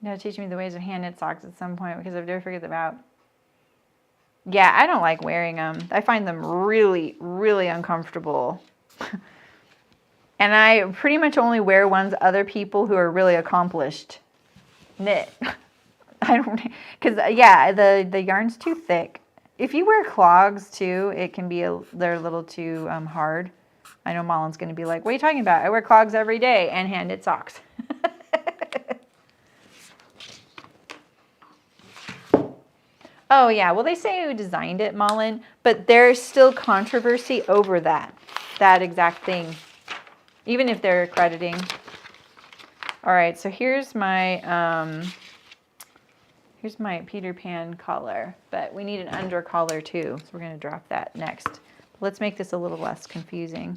You gotta teach me the ways of hand knit socks at some point because I've never figured them out. Yeah, I don't like wearing them. I find them really, really uncomfortable. And I pretty much only wear ones other people who are really accomplished knit. I don't, because yeah, the yarn's too thick. If you wear clogs too, it can be they're a little too hard. I know Mollen's going to be like, what are you talking about? I wear clogs every day and hand knit socks. Oh yeah, well they say who designed it, Mullen, but there's still controversy over that exact thing, even if they're crediting. All right, so here's my Peter Pan collar, but we need an under collar too, so we're gonna drop that next. Let's make this a little less confusing.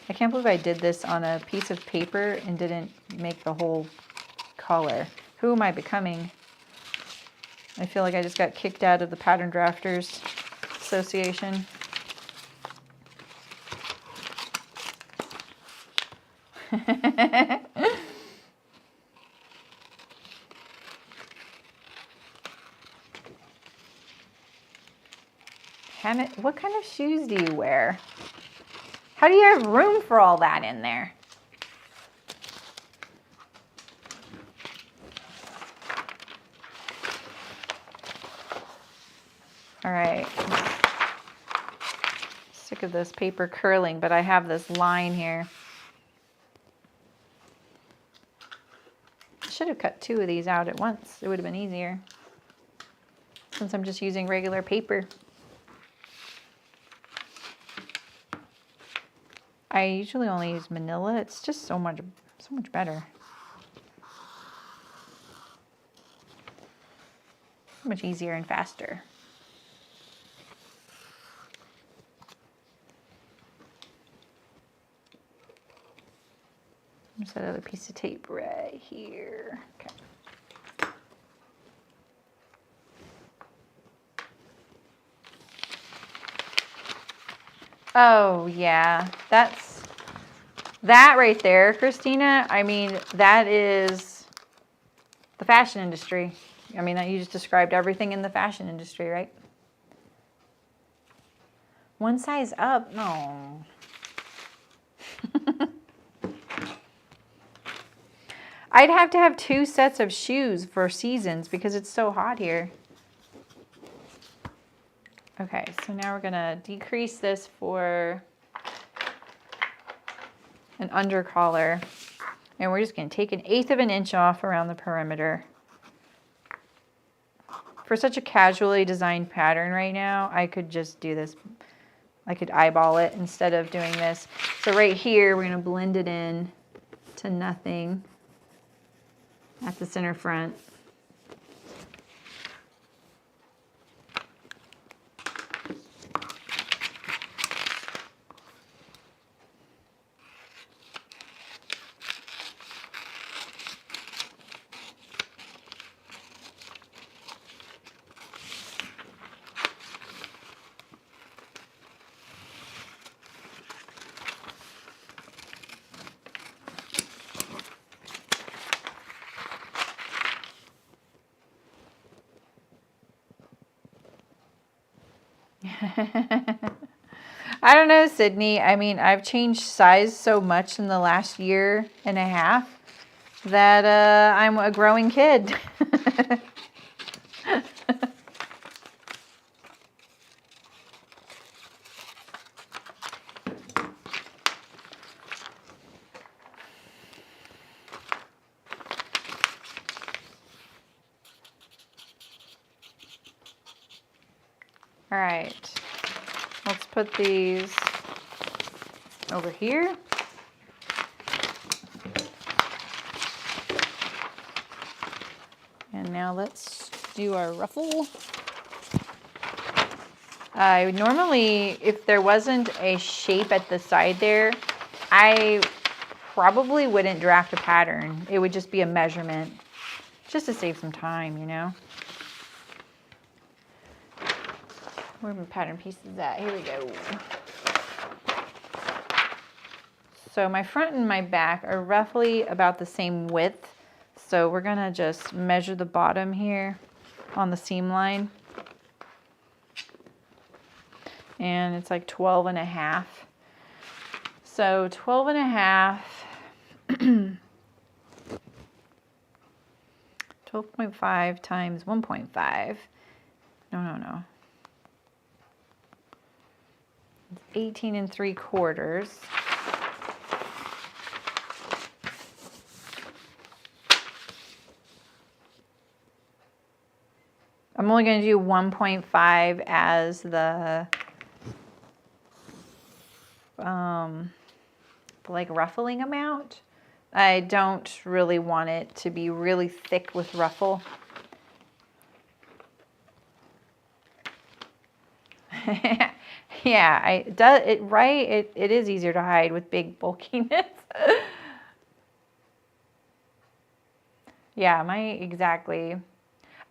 I can't believe I did this on a piece of paper and didn't make the whole collar. Who am I becoming? I feel like I just got kicked out of the Pattern Drafters Association. What kind of shoes do you wear? How do you have room for all that in there? All right. Sick of this paper curling, but I have this line here. I should have cut 2 of these out at once. It would have been easier since I'm just using regular paper. I usually only use manila. It's just so much better. So much easier and faster. There's that other piece of tape right here. Okay. Oh yeah, that right there, Christina. I mean, that is the fashion industry. I mean, you just described everything in the fashion industry, right? One size up? No. I'd have to have 2 sets of shoes for seasons because it's so hot here. Okay, so now we're gonna decrease this for an under collar, and we're just gonna take 1/8 of an inch off around the perimeter. For such a casually designed pattern right now, I could just do this. I could eyeball it instead of doing this. So right here, we're gonna blend it in to nothing at the center front. I don't know, Sydney. I mean, I've changed size so much in the last 1.5 years that I'm a growing kid. All right, let's put these over here. And now let's do our ruffle. Normally, if there wasn't a shape at the side there, I probably wouldn't draft a pattern. It would just be a measurement, just to save some time, you know. Where are my pattern pieces at? Here we go. So my front and my back are roughly about the same width. So we're gonna just measure the bottom here on the seam line. And it's like 12 and a half. So 12 and a half, 12.5 times 1.5. No. It's 18 3/4. I'm only going to do 1.5 as the like ruffling amount. I don't really want it to be really thick with ruffle. Yeah, it is easier to hide with big bulkiness. Yeah, exactly.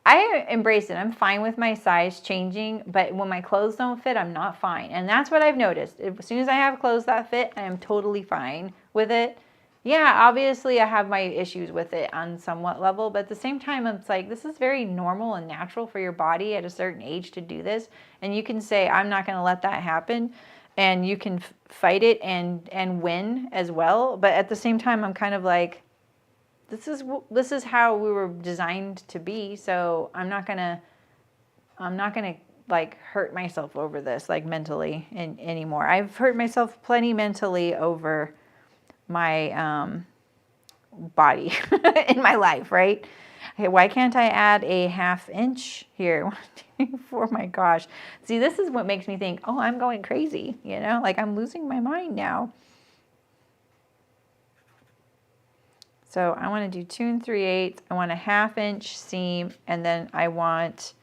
I embrace it. I'm fine with my size changing, but when my clothes don't fit, I'm not fine. And that's what I've noticed. As soon as I have clothes that fit, I am totally fine with it. Yeah, obviously I have my issues with it on somewhat level, but at the same time, it's like, this is very normal and natural for your body at a certain age to do this. And you can say, I'm not going to let that happen. And you can fight it and win as well. But at the same time, I'm kind of like, this is how we were designed to be, so I'm not gonna like hurt myself over this, like mentally anymore. I've hurt myself plenty mentally over my body in my life, right? Okay, why can't I add a 1/2 inch here? Oh my gosh. See, this is what makes me think, oh, I'm going crazy, you know, like I'm losing my mind now. So I want to do 2 3/8. I want a 1/2 inch seam, and then I want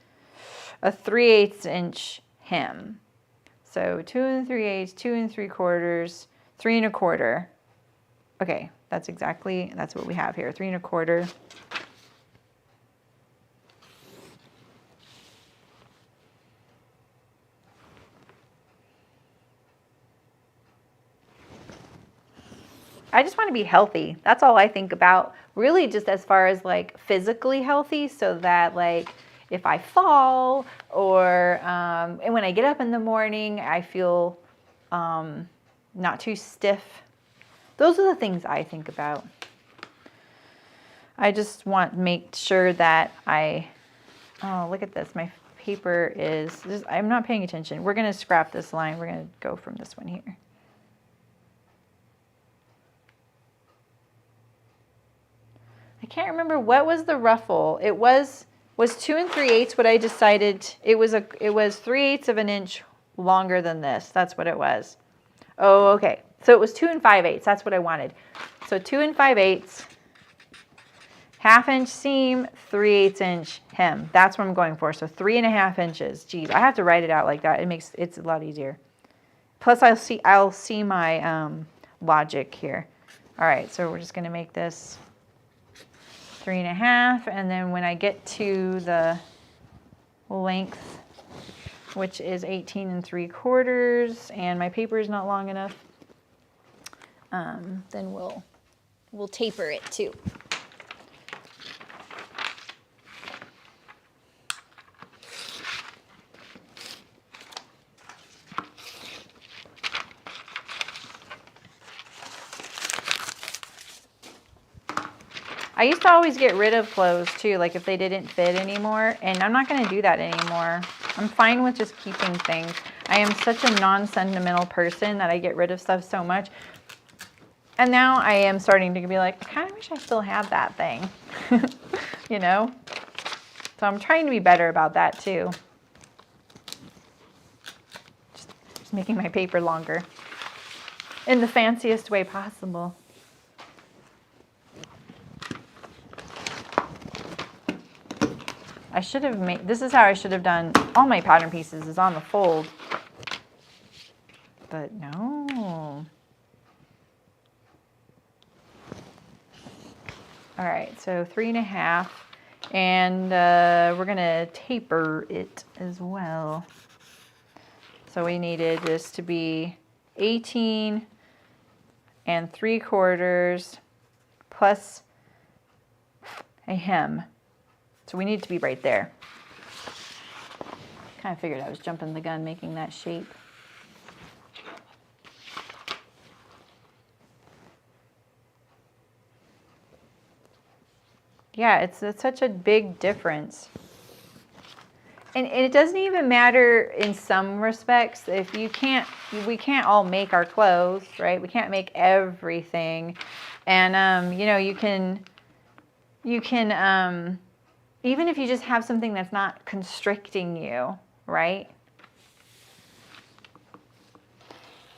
a 3/8 inch hem. So 2 3/8, 2 3/4, 3 1/4. Okay, that's what we have here. 3 1/4. I just want to be healthy. That's all I think about. Really, just as far as like physically healthy, so that like if I fall or and when I get up in the morning, I feel not too stiff. Those are the things I think about. I just want to make sure that oh, look at this. My paper is just, I'm not paying attention. We're going to scrap this line. We're going to go from this one here. I can't remember what was the ruffle. It was 2 3/8 what I decided. It was 3/8 of an inch longer than this. That's what it was. Oh, okay. So it was 2 5/8. That's what I wanted. So 2 5/8, 1/2 inch seam, 3/8 inch hem. That's what I'm going for. So 3 1/2 inches. Geez, I have to write it out like that. It's a lot easier. Plus, I'll see my logic here. All right. So we're just gonna make this 3 1/2, and then when I get to the length, which is 18 3/4, and my paper is not long enough, then we'll taper it too. I used to always get rid of clothes too, like if they didn't fit anymore, and I'm not going to do that anymore. I'm fine with just keeping things. I am such a non-sentimental person that I get rid of stuff so much. And now I am starting to be like, I kind of wish I still had that thing, you know? So I'm trying to be better about that too. Just making my paper longer in the fanciest way possible. I should have made, this is how I should have done all my pattern pieces, is on the fold. But no. All right, so 3.5, and we're gonna taper it as well. So we needed this to be 18 3/4 plus a hem. So we need to be right there. Kind of figured I was jumping the gun making that shape. Yeah, it's such a big difference. And it doesn't even matter in some respects. If you can't, we can't all make our clothes, right? We can't make everything. And, you know, you can, even if you just have something that's not constricting you, right?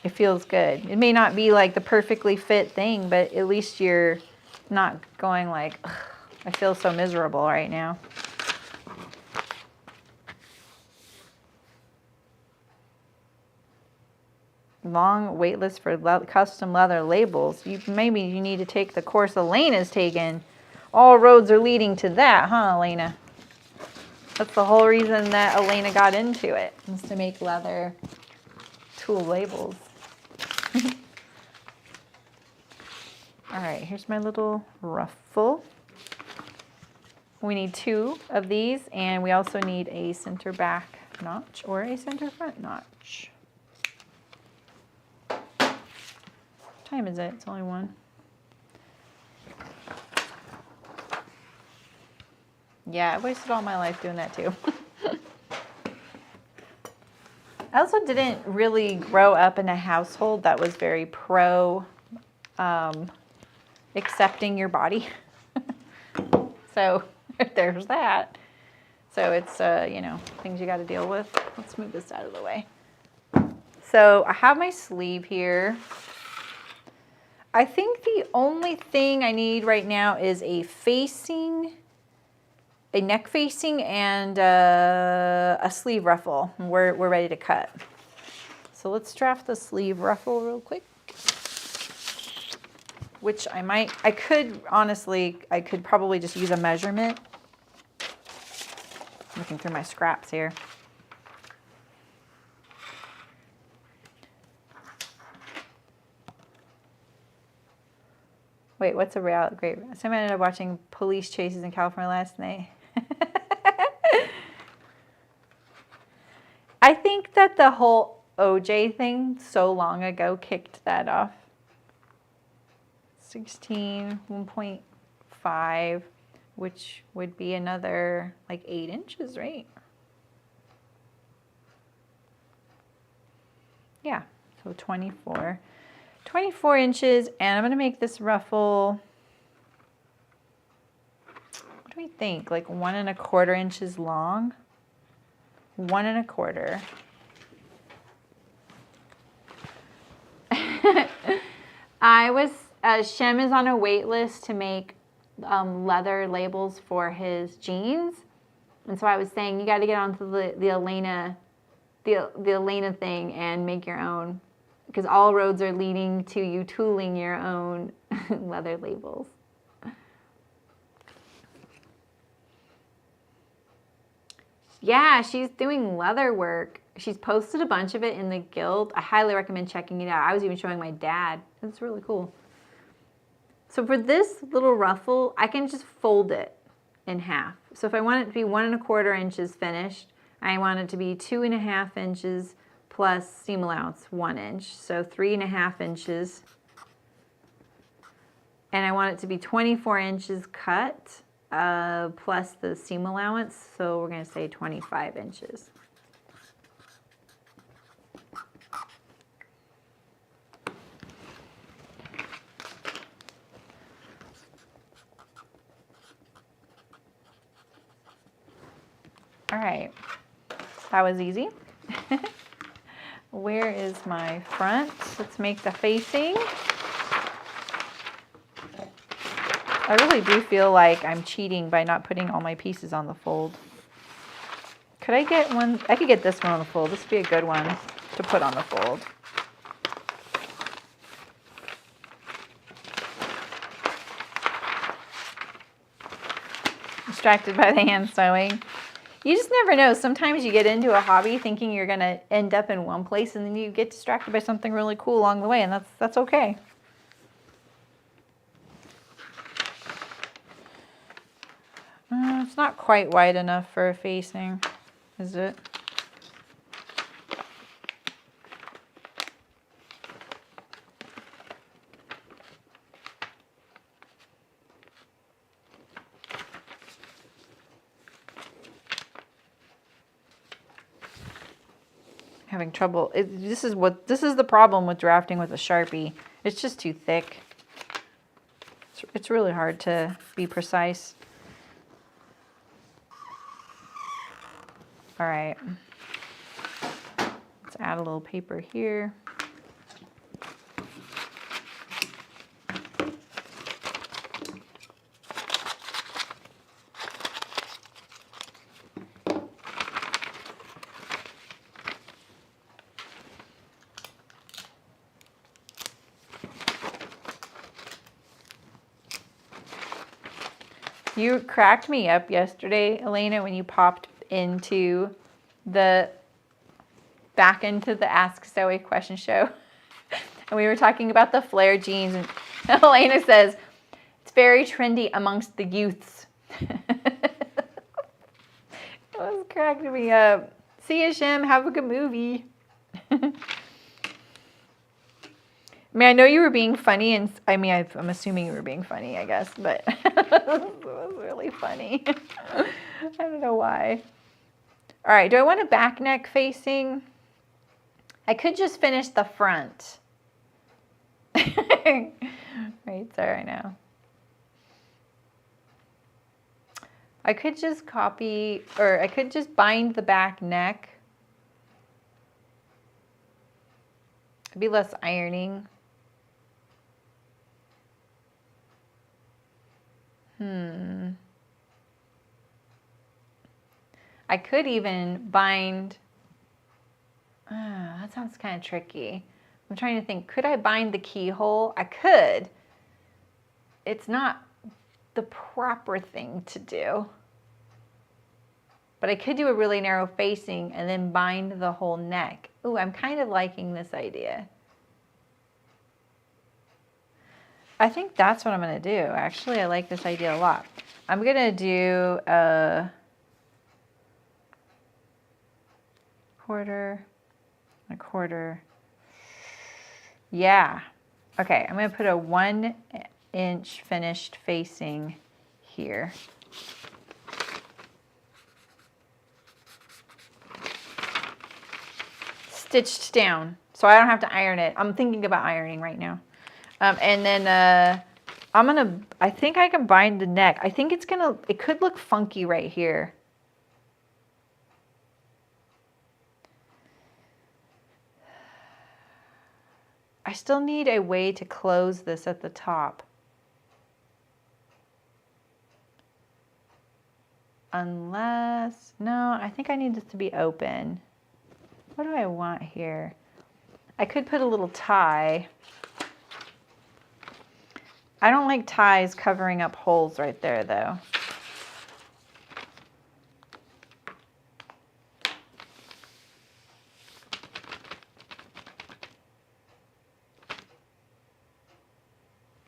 It feels good. It may not be like the perfectly fit thing, but at least you're not going like, ugh, I feel so miserable right now. Long wait list for custom leather labels. Maybe you need to take the course Elena's taken. All roads are leading to that, huh, Elena? That's the whole reason that Elena got into it, was to make leather tool labels. All right, here's my little ruffle. We need 2 of these, and we also need a center back notch or a center front notch. What time is it? It's only 1. Yeah, I wasted all my life doing that too. I also didn't really grow up in a household that was very pro accepting your body. So there's that. So it's, you know, things you got to deal with. Let's move this out of the way. So I have my sleeve here. I think the only thing I need right now is a neck facing and a sleeve ruffle. We're ready to cut. So let's draft the sleeve ruffle real quick. Which I could probably just use a measurement. Looking through my scraps here. Wait, what's a real great? Somebody ended up watching police chases in California last night. I think that the whole OJ thing so long ago kicked that off. 16, 1.5, which would be another like 8 inches, right? Yeah, so 24 inches, and I'm gonna make this ruffle, what do we think, like 1 1/4 inches long? 1 1/4. Shem is on a wait list to make leather labels for his jeans, and so I was saying you got to get onto the Elena thing and make your own, because all roads are leading to you tooling your own leather labels. Yeah, she's doing leather work. She's posted a bunch of it in the guild. I highly recommend checking it out. I was even showing my dad. It's really cool. So for this little ruffle, I can just fold it in half. So if I want it to be 1 1/4 inches finished, I want it to be 2.5 inches plus seam allowance 1 inch. So 3.5 inches. And I want it to be 24 inches cut plus the seam allowance. So we're going to say 25 inches. All right, that was easy. Where is my front? Let's make the facing. I really do feel like I'm cheating by not putting all my pieces on the fold. Could I get one? I could get this one on the fold. This would be a good one to put on the fold. Distracted by the hand sewing. You just never know. Sometimes you get into a hobby thinking you're going to end up in one place and then you get distracted by something really cool along the way, and that's okay. It's not quite wide enough for a facing, is it? Having trouble. This is the problem with drafting with a Sharpie. It's just too thick. It's really hard to be precise. All right. Let's add a little paper here. You cracked me up yesterday, Elena, when you popped back into the Ask Zoe question show. And we were talking about the flare jeans, and Elena says, it's very trendy amongst the youths. It was cracking me up. See you, Shem. Have a good movie. I mean, I know you were being funny, and I mean, I'm assuming you were being funny, I guess, but it was really funny. I don't know why. All right, do I want a back neck facing? I could just finish the front. Right there, I know. I could just copy, or I could just bind the back neck. It'd be less ironing. I could even bind, that sounds kind of tricky. I'm trying to think, could I bind the keyhole? I could. It's not the proper thing to do. But I could do a really narrow facing and then bind the whole neck. Ooh, I'm kind of liking this idea. I think that's what I'm going to do. Actually, I like this idea a lot. I'm going to do a quarter. Yeah. Okay, I'm going to put a 1 inch finished facing here. Stitched down, so I don't have to iron it. I'm thinking about ironing right now. And then I think I can bind the neck. I think it could look funky right here. I still need a way to close this at the top. Unless, no, I think I need this to be open. What do I want here? I could put a little tie. I don't like ties covering up holes right there, though.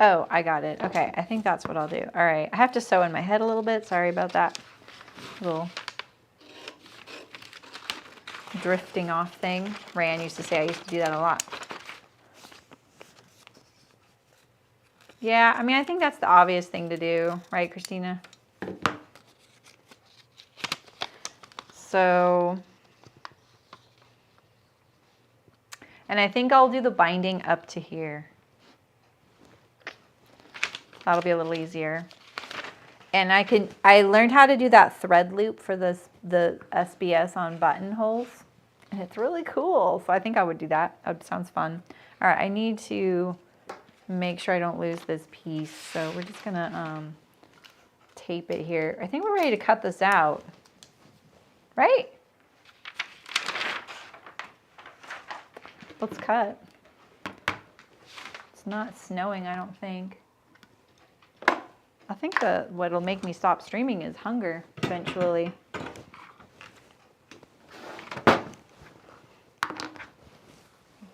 Oh, I got it. Okay, I think that's what I'll do. All right, I have to sew in my head a little bit. Sorry about that. Little drifting off thing. Rand used to say I used to do that a lot. Yeah, I mean, I think that's the obvious thing to do, right, Christina? So, and I think I'll do the binding up to here. That'll be a little easier. And I learned how to do that thread loop for the SBS on buttonholes. And it's really cool. So I think I would do that. That sounds fun. All right, I need to make sure I don't lose this piece. So we're just gonna tape it here. I think we're ready to cut this out, right? Let's cut. It's not snowing, I don't think. I think what'll make me stop streaming is hunger eventually.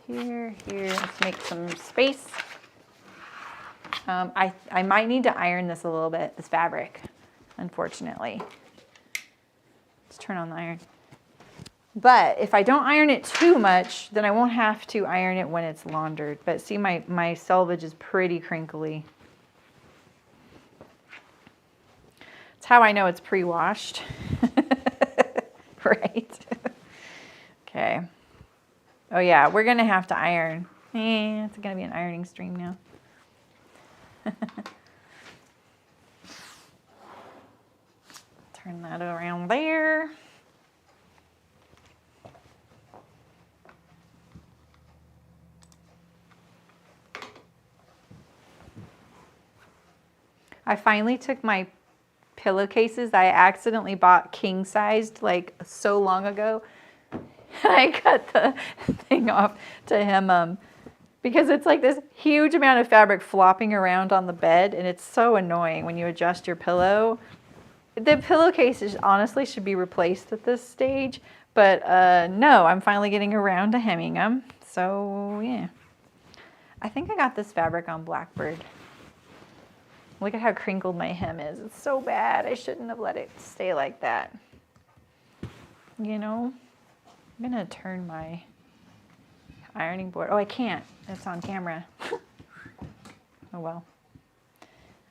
Here, let's make some space. I might need to iron this a little bit, this fabric, unfortunately. Let's turn on the iron. But if I don't iron it too much, then I won't have to iron it when it's laundered. But see, my selvage is pretty crinkly. That's how I know it's pre-washed. Right? Okay. Oh yeah, we're gonna have to iron. It's gonna be an ironing stream now. Turn that around there. I finally took my pillowcases I accidentally bought king sized like so long ago. I cut the thing off to hem them because it's like this huge amount of fabric flopping around on the bed, and it's so annoying when you adjust your pillow. The pillowcases honestly should be replaced at this stage, but no, I'm finally getting around to hemming them. So yeah, I think I got this fabric on Blackbird. Look at how crinkled my hem is. It's so bad. I shouldn't have let it stay like that. You know? I'm gonna turn my ironing board. Oh, I can't. It's on camera. Oh well.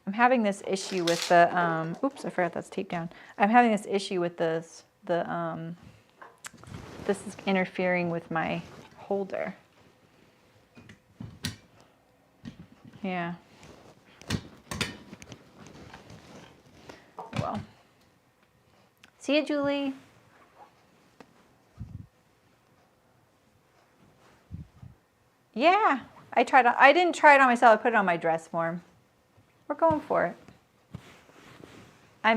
I'm having this issue with the, oops, I forgot that's taped down. I'm having this issue with this is interfering with my holder. Yeah. Well. See you, Julie. Yeah, I didn't try it on myself. I put it on my dress form. We're going for it. I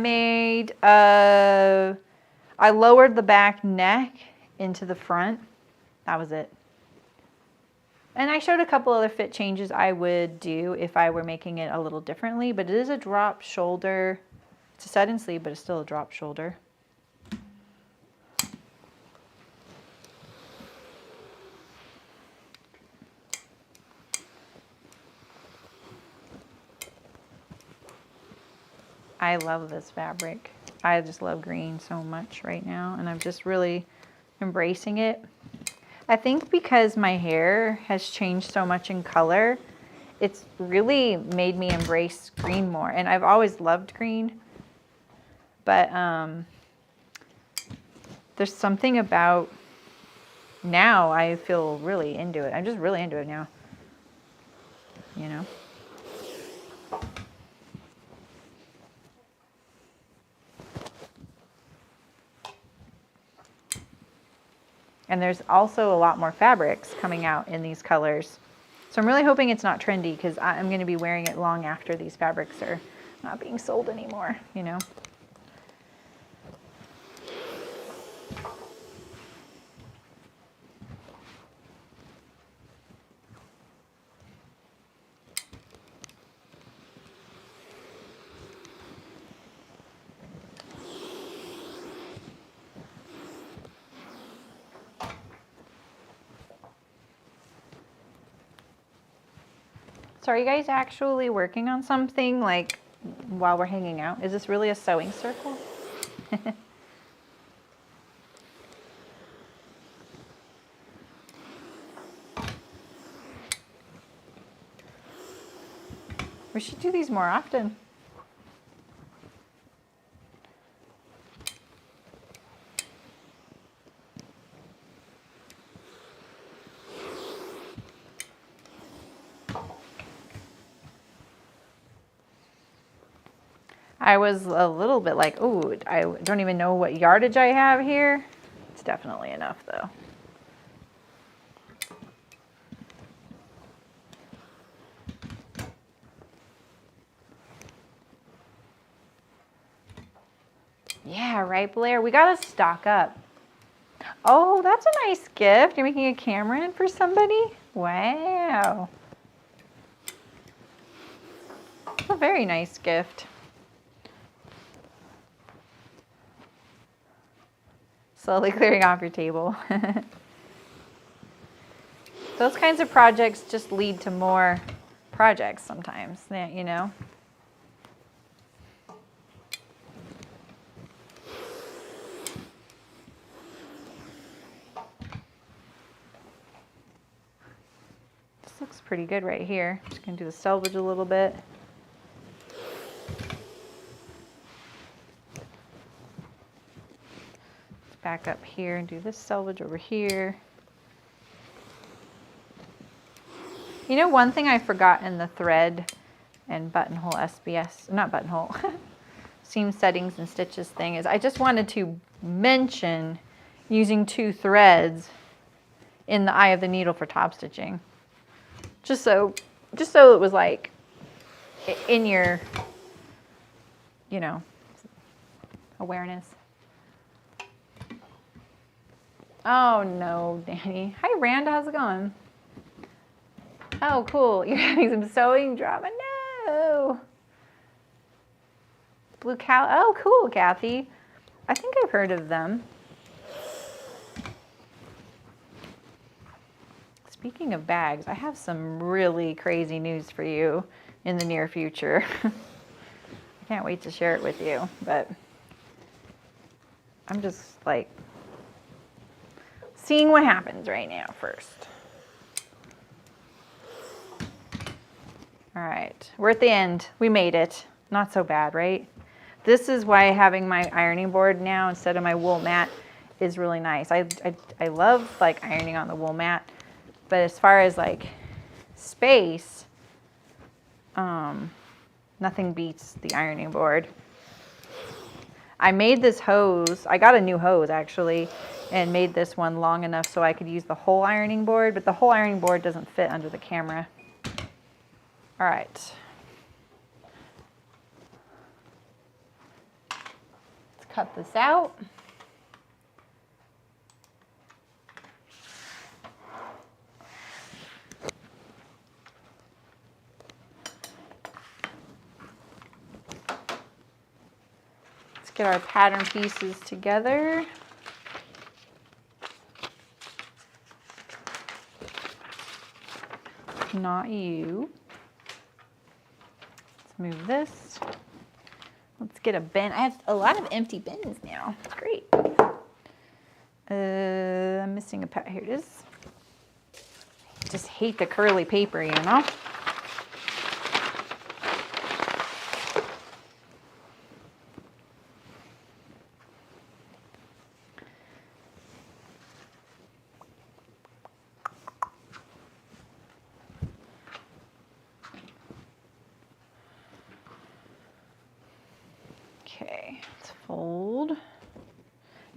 lowered the back neck into the front. That was it. And I showed a couple other fit changes I would do if I were making it a little differently, but it is a drop shoulder. It's a set-in sleeve, but it's still a drop shoulder. I love this fabric. I just love green so much right now, and I'm just really embracing it. I think because my hair has changed so much in color, it's really made me embrace green more. And I've always loved green, but there's something about now I feel really into it. I'm just really into it now, you know? And there's also a lot more fabrics coming out in these colors. So I'm really hoping it's not trendy because I'm going to be wearing it long after these fabrics are not being sold anymore, you know. So are you guys actually working on something like while we're hanging out? Is this really a sewing circle? We should do these more often. I was a little bit like, oh, I don't even know what yardage I have here. It's definitely enough though. Yeah, right, Blair? We gotta stock up. Oh, that's a nice gift. You're making a camera in for somebody? Wow. That's a very nice gift. Slowly clearing off your table. Those kinds of projects just lead to more projects sometimes, you know? This looks pretty good right here. Just gonna do the selvage a little bit. Back up here and do this selvage over here. You know, one thing I forgot in the thread and buttonhole SBS, not buttonhole, seam settings and stitches thing is I just wanted to mention using 2 threads in the eye of the needle for top stitching. Just so it was like in your, you know, awareness. Oh no, Danny. Hi Rand, how's it going? Oh, cool. You're having some sewing drama. No. Blue Cow. Oh, cool, Kathy. I think I've heard of them. Speaking of bags, I have some really crazy news for you in the near future. I can't wait to share it with you, but I'm just like seeing what happens right now first. All right, we're at the end. We made it. Not so bad, right? This is why having my ironing board now instead of my wool mat is really nice. I love like ironing on the wool mat, but as far as like space, nothing beats the ironing board. I made this hose. I got a new hose actually and made this one long enough so I could use the whole ironing board, but the whole ironing board doesn't fit under the camera. All right. Let's cut this out. Let's get our pattern pieces together. Not you. Move this. Let's get a bin. I have a lot of empty bins now. It's great. I'm missing a pat. Here it is. Just hate the curly paper, you know? Okay, let's fold.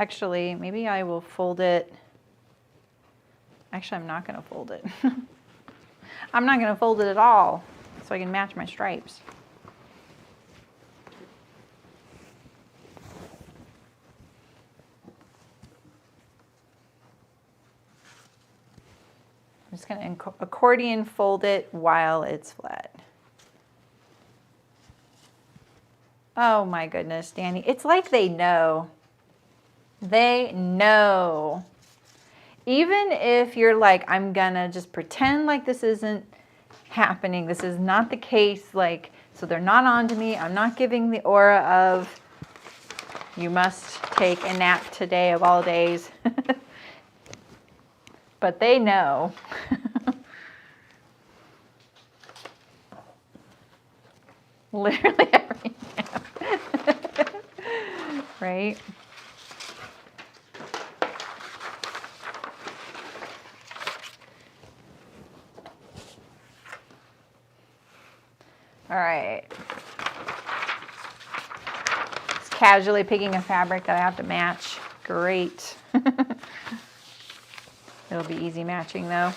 Actually, maybe I will fold it. Actually, I'm not going to fold it. I'm not going to fold it at all so I can match my stripes. I'm just going to accordion fold it while it's flat. Oh my goodness, Danny. It's like they know. They know. Even if you're like, I'm gonna just pretend like this isn't happening. This is not the case. Like, so they're not on to me. I'm not giving the aura of, you must take a nap today of all days. But they know. Literally every nap. Right? All right. Just casually picking a fabric that I have to match. Great. It'll be easy matching though.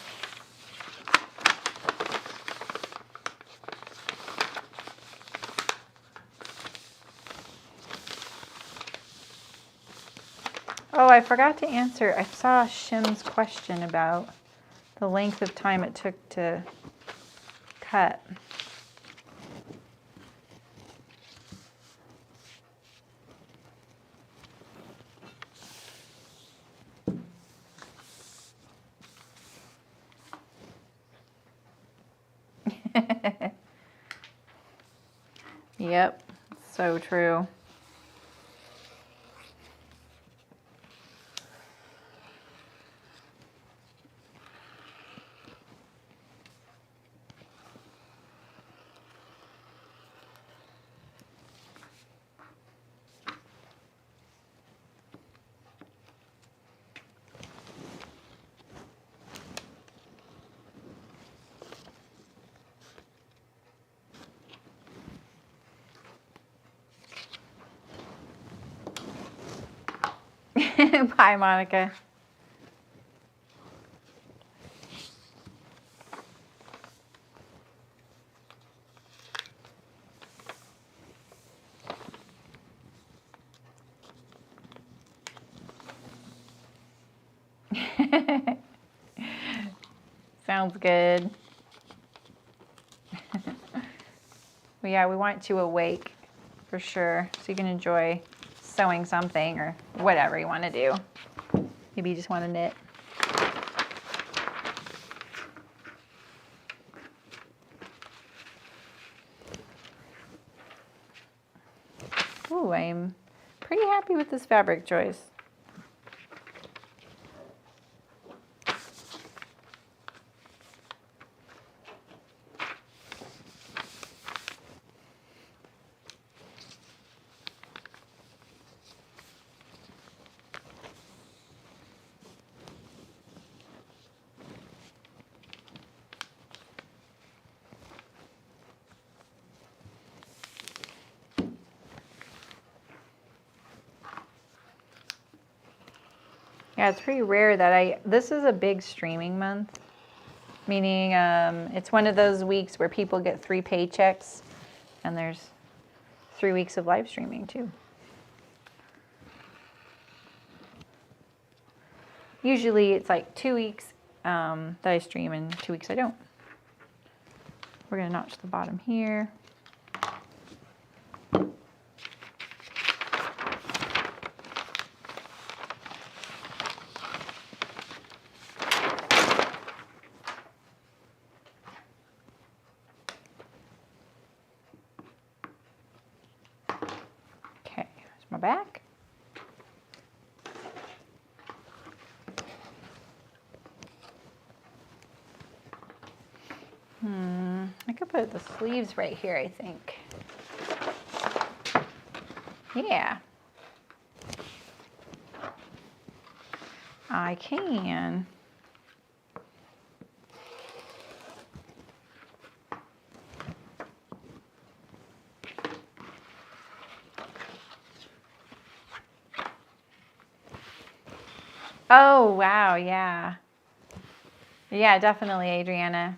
Oh, I forgot to answer. I saw Shim's question about the length of time it took to cut. Yep, so true. Bye, Monica. Sounds good. Well, yeah, we want you awake for sure, so you can enjoy sewing something or whatever you want to do. Maybe you just want to knit. Ooh, I'm pretty happy with this fabric choice. Yeah, it's pretty rare that this is a big streaming month, meaning it's one of those weeks where people get 3 paychecks and there's 3 weeks of live streaming too. Usually it's like 2 weeks that I stream and 2 weeks I don't. We're gonna notch the bottom here. Okay, here's my back. I could put the sleeves right here, I think. Yeah. I can. Oh, wow, yeah. Yeah, definitely, Adriana.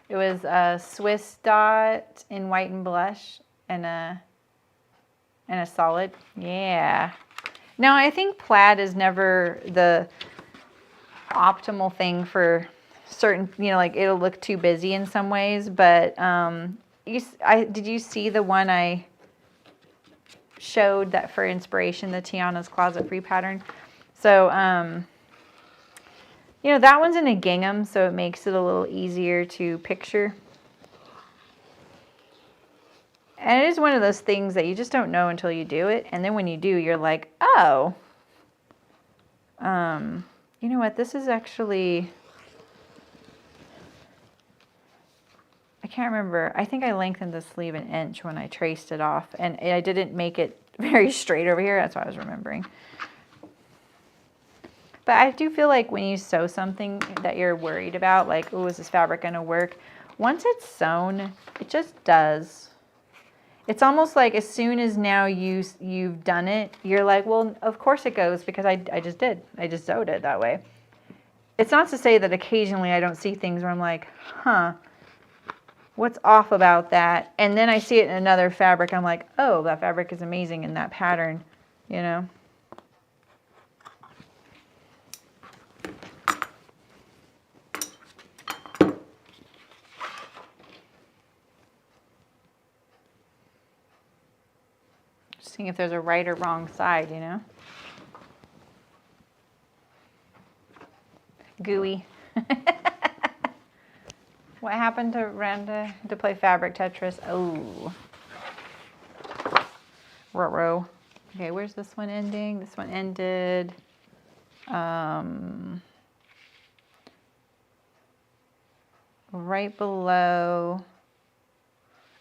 It was a Swiss dot in white and blush and a solid. Yeah. No, I think plaid is never the optimal thing for certain, like it'll look too busy in some ways, but did you see the one I showed that for inspiration, the Tiana's Closet Free pattern? So, that one's in a gingham, so it makes it a little easier to picture. And it is one of those things that you just don't know until you do it. And then when you do, you're like, oh, you know what? This is actually, I can't remember. I think I lengthened the sleeve 1 inch when I traced it off. And I didn't make it very straight over here. That's what I was remembering. But I do feel like when you sew something that you're worried about, like, oh, is this fabric going to work? Once it's sewn, it just does. It's almost like as soon as now you've done it, you're like, well, of course it goes because I just did. I just sewed it that way. It's not to say that occasionally I don't see things where I'm like, huh, what's off about that? And then I see it in another fabric. I'm like, oh, that fabric is amazing in that pattern, Just seeing if there's a right or wrong side, you know? Gooey. What happened to Randa to play fabric Tetris? Oh. Ruh-roh. Okay, where's this one ending? This one ended. Right below.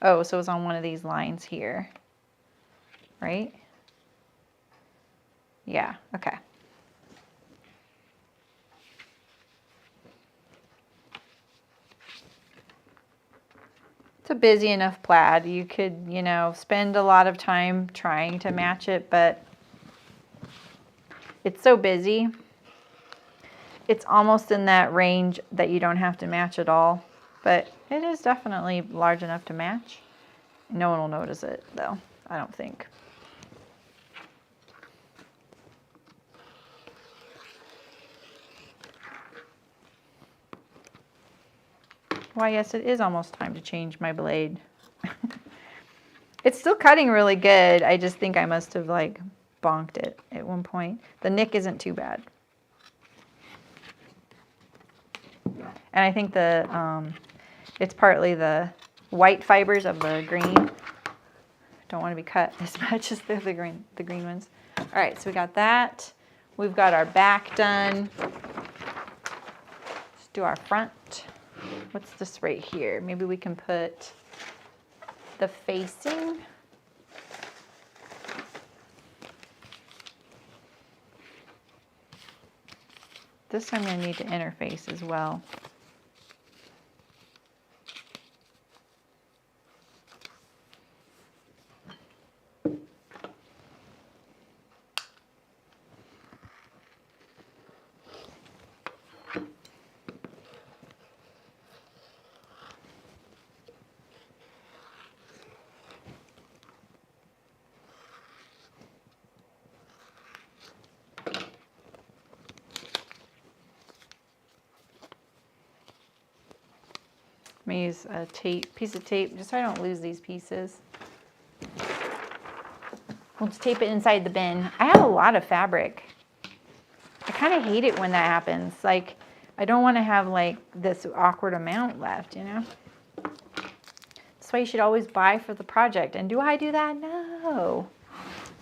Oh, so it's on one of these lines here. Right? Yeah, okay. It's a busy enough plaid. You could, you know, spend a lot of time trying to match it, but it's so busy. It's almost in that range that you don't have to match at all, but it is definitely large enough to match. No one will notice it though, I don't think. Why, yes, it is almost time to change my blade. It's still cutting really good. I just think I must have like bonked it at one point. The nick isn't too bad. And I think it's partly the white fibers of the green. Don't want to be cut as much as the green ones. All right, so we got that. We've got our back done. Let's do our front. What's this right here? Maybe we can put the facing. This I'm going to need to interface as well. I'm going to use a piece of tape just so I don't lose these pieces. We'll just tape it inside the bin. I have a lot of fabric. I kind of hate it when that happens. Like, I don't want to have like this awkward amount left, you know? That's why you should always buy for the project. And do I do that? No.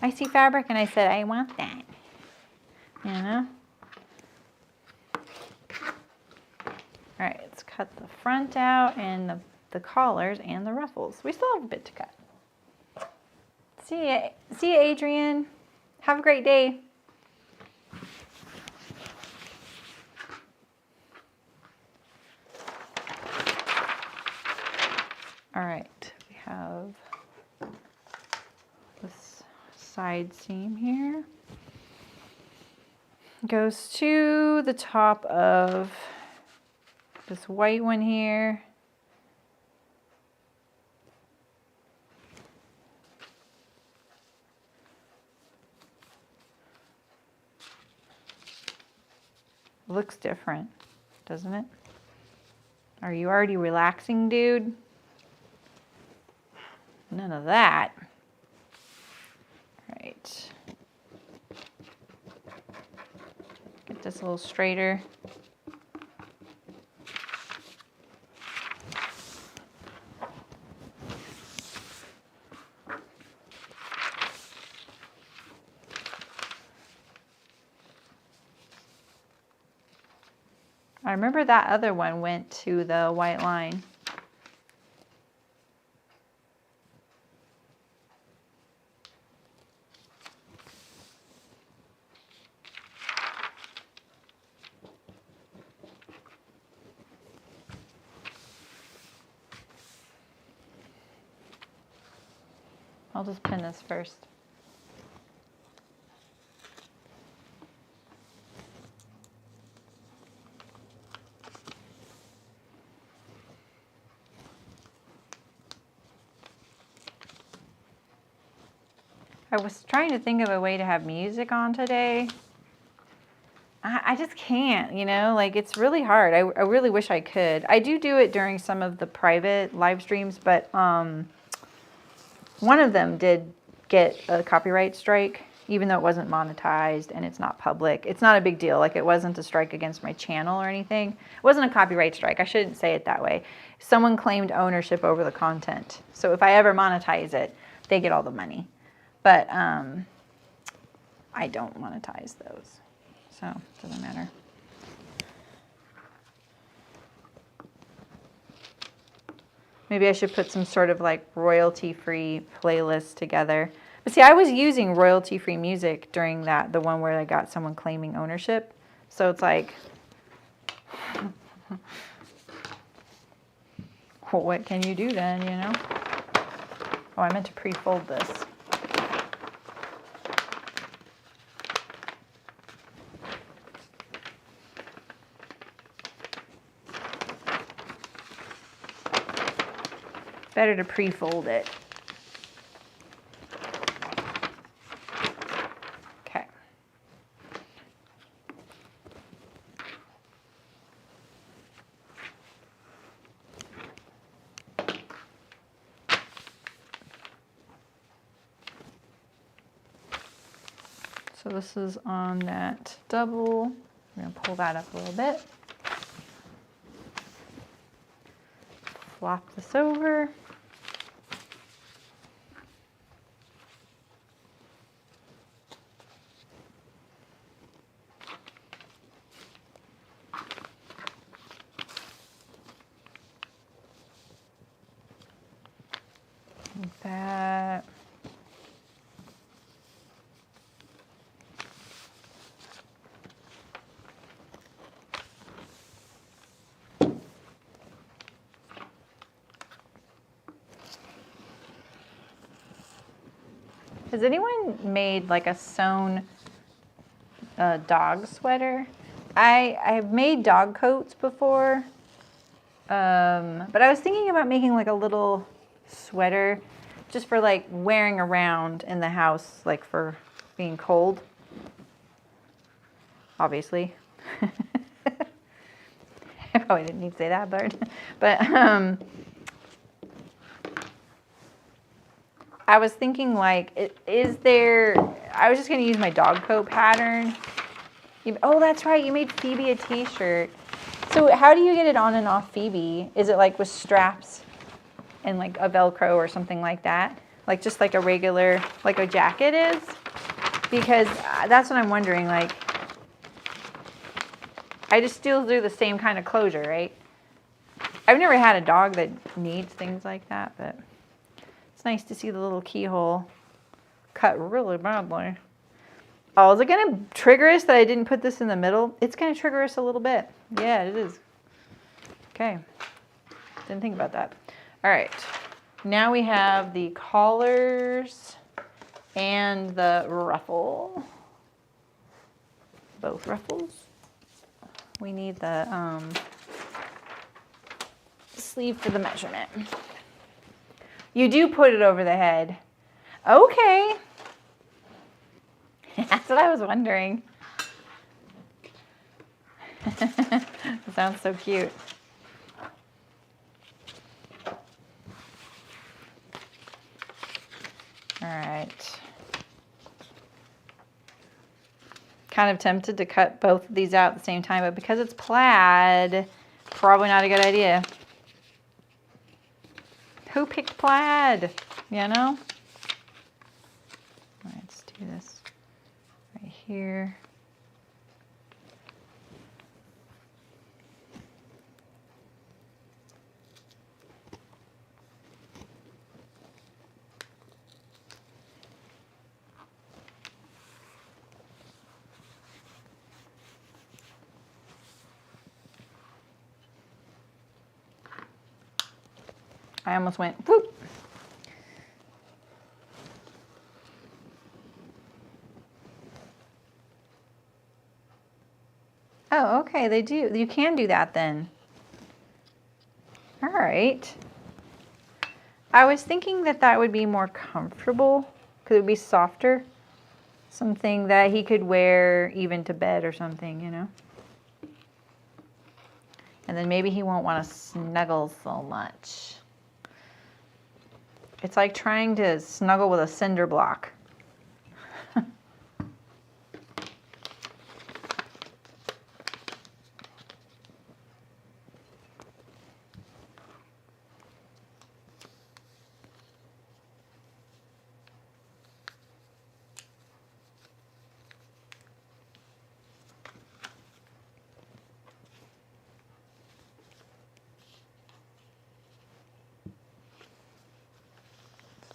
I see fabric and I said, I want that. You know? All right, let's cut the front out and the collars and the ruffles. We still have a bit to cut. See ya, Adrian. Have a great day. All right, we have this side seam here. Goes to the top of this white one here. Looks different, doesn't it? Are you already relaxing, dude? None of that. All right. Get this a little straighter. I remember that other one went to the white line. I'll just pin this first. I was trying to think of a way to have music on today. I just can't, you know, like it's really hard. I really wish I could. I do it during some of the private live streams, but one of them did get a copyright strike, even though it wasn't monetized and it's not public. It's not a big deal. Like, it wasn't a strike against my channel or anything. It wasn't a copyright strike. I shouldn't say it that way. Someone claimed ownership over the content. So if I ever monetize it, they get all the money. But I don't monetize those. So it doesn't matter. Maybe I should put some sort of like royalty-free playlist together. But see, I was using royalty-free music during the one where I got someone claiming ownership. So it's like, well, what can you do then, you know? Oh, I meant to pre-fold this. Better to pre-fold it. Okay. So this is on that double. I'm going to pull that up a little bit. Flop this over. Like that. Has anyone made like a sewn dog sweater? I've made dog coats before, but I was thinking about making like a little sweater just for like wearing around in the house, like for being cold. Obviously. I probably didn't need to say that, but I was thinking like, I was just going to use my dog coat pattern. Oh, that's right. You made Phoebe a t-shirt. So how do you get it on and off Phoebe? Is it like with straps and like a Velcro or something like that? Like just like a regular, like a jacket is? Because that's what I'm wondering. Like, I just still do the same kind of closure, right? I've never had a dog that needs things like that, but it's nice to see the little keyhole cut really badly. Oh, is it going to trigger us that I didn't put this in the middle? It's going to trigger us a little bit. Yeah, it is. Okay. Didn't think about that. All right. Now we have the collars and the ruffle. Both ruffles. We need the sleeve for the measurement. You do put it over the head. Okay. That's what I was wondering. That sounds so cute. All right. Kind of tempted to cut both of these out at the same time, but because it's plaid, probably not a good idea. Who picked plaid? You know? Let's do this right here. I almost went whoop. Oh, okay, they do. You can do that then. All right. I was thinking that that would be more comfortable because it would be softer. Something that he could wear even to bed or something, you know? And then maybe he won't want to snuggle so much. It's like trying to snuggle with a cinder block.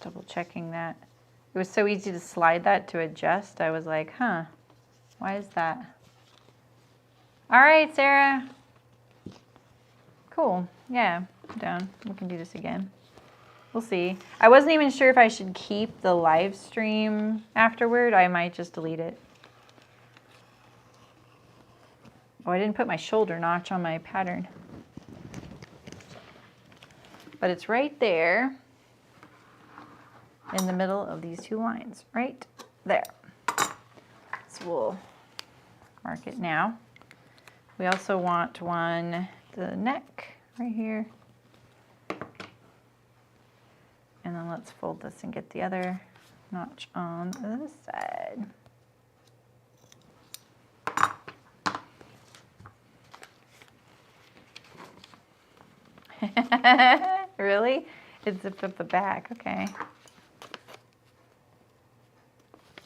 Double checking that. It was so easy to slide that to adjust. I was like, huh, why is that? All right, Sarah. Cool. Yeah, I'm down. We can do this again. We'll see. I wasn't even sure if I should keep the live stream afterward. I might just delete it. Oh, I didn't put my shoulder notch on my pattern. But it's right there in the middle of these two lines, right there. So we'll mark it now. We also want one, the neck right here. And then let's fold this and get the other notch on this side. Really? It zipped up the back, okay.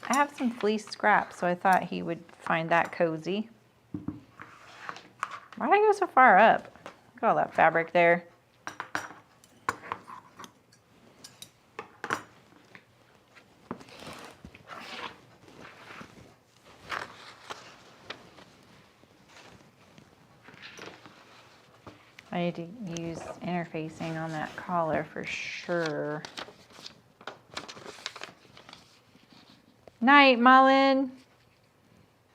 I have some fleece scraps, so I thought he would find that cozy. Why'd I go so far up? Look at all that fabric there. I need to use interfacing on that collar for sure. Night, Mullen.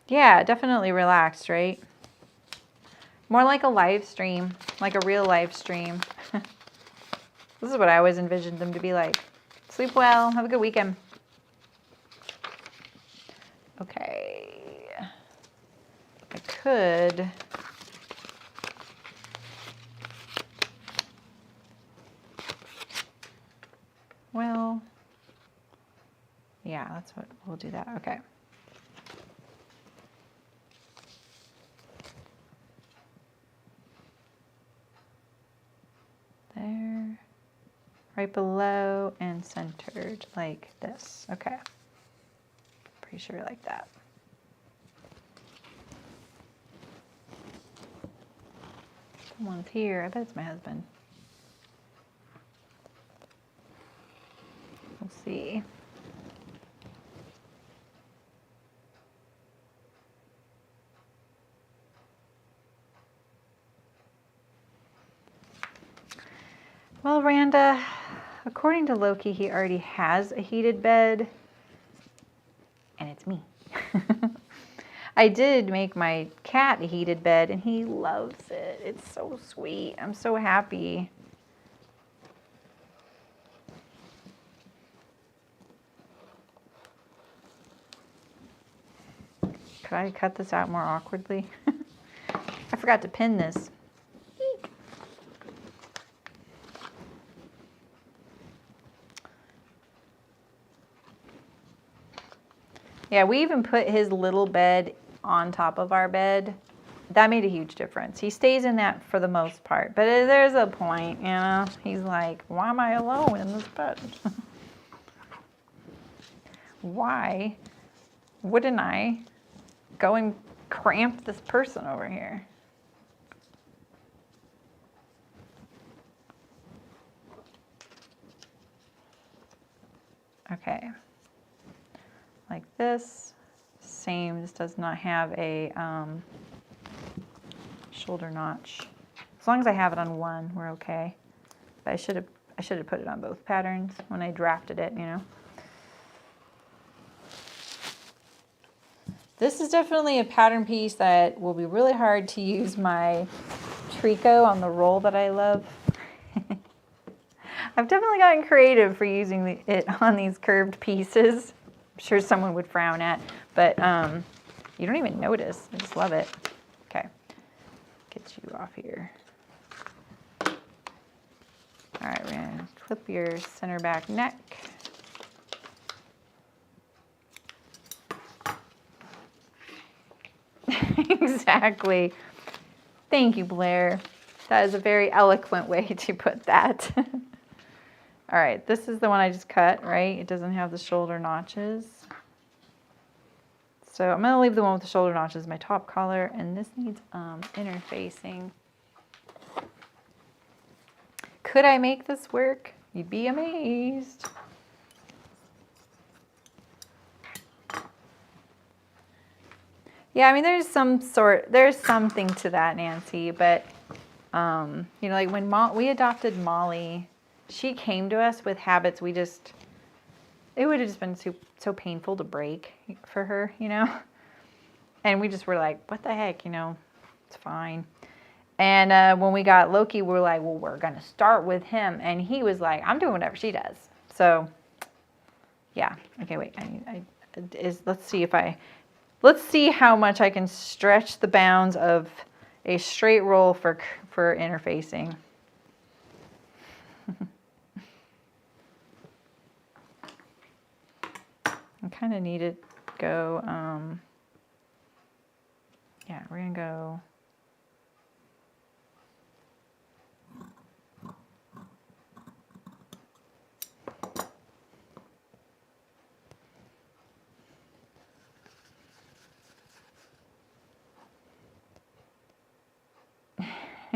Yeah, definitely relaxed, right? More like a live stream, like a real live stream. This is what I always envisioned them to be like. Sleep well, have a good weekend. Okay. I could. Well, yeah, that's what we'll do that. Okay. There, right below and centered like this. Okay. Pretty sure like that. Someone's here. I bet it's my husband. We'll see. Well, Randa, according to Loki, he already has a heated bed, and it's me. I did make my cat a heated bed, and he loves it. It's so sweet. I'm so happy. Could I cut this out more awkwardly? I forgot to pin this. Eek. Yeah, we even put his little bed on top of our bed. That made a huge difference. He stays in that for the most part, but there's a point, you know? He's like, why am I alone in this bed? Why wouldn't I go and cramp this person over here? Okay, like this. Same, this does not have a shoulder notch. As long as I have it on one, we're okay. But I should have put it on both patterns when I drafted it, you know. This is definitely a pattern piece that will be really hard to use my tricot on the roll that I love. I've definitely gotten creative for using it on these curved pieces. I'm sure someone would frown at, but you don't even notice. I just love it. Okay, get you off here. All right, we're gonna clip your center back neck. Exactly. Thank you, Blair. That is a very eloquent way to put that. All right, this is the one I just cut, right? It doesn't have the shoulder notches. So I'm gonna leave the one with the shoulder notches, my top collar, and this needs interfacing. Could I make this work? You'd be amazed. Yeah, I mean, there's something to that, Nancy, but you know, like when we adopted Molly, she came to us with habits it would have just been so painful to break for her, you know? And we just were like, what the heck, you know, it's fine. And when we got Loki, we were like, well, we're going to start with him. And he was like, I'm doing whatever she does. So, yeah. Okay, wait. Let's see how much I can stretch the bounds of a straight roll for interfacing. I kind of need it go, yeah, we're going to go.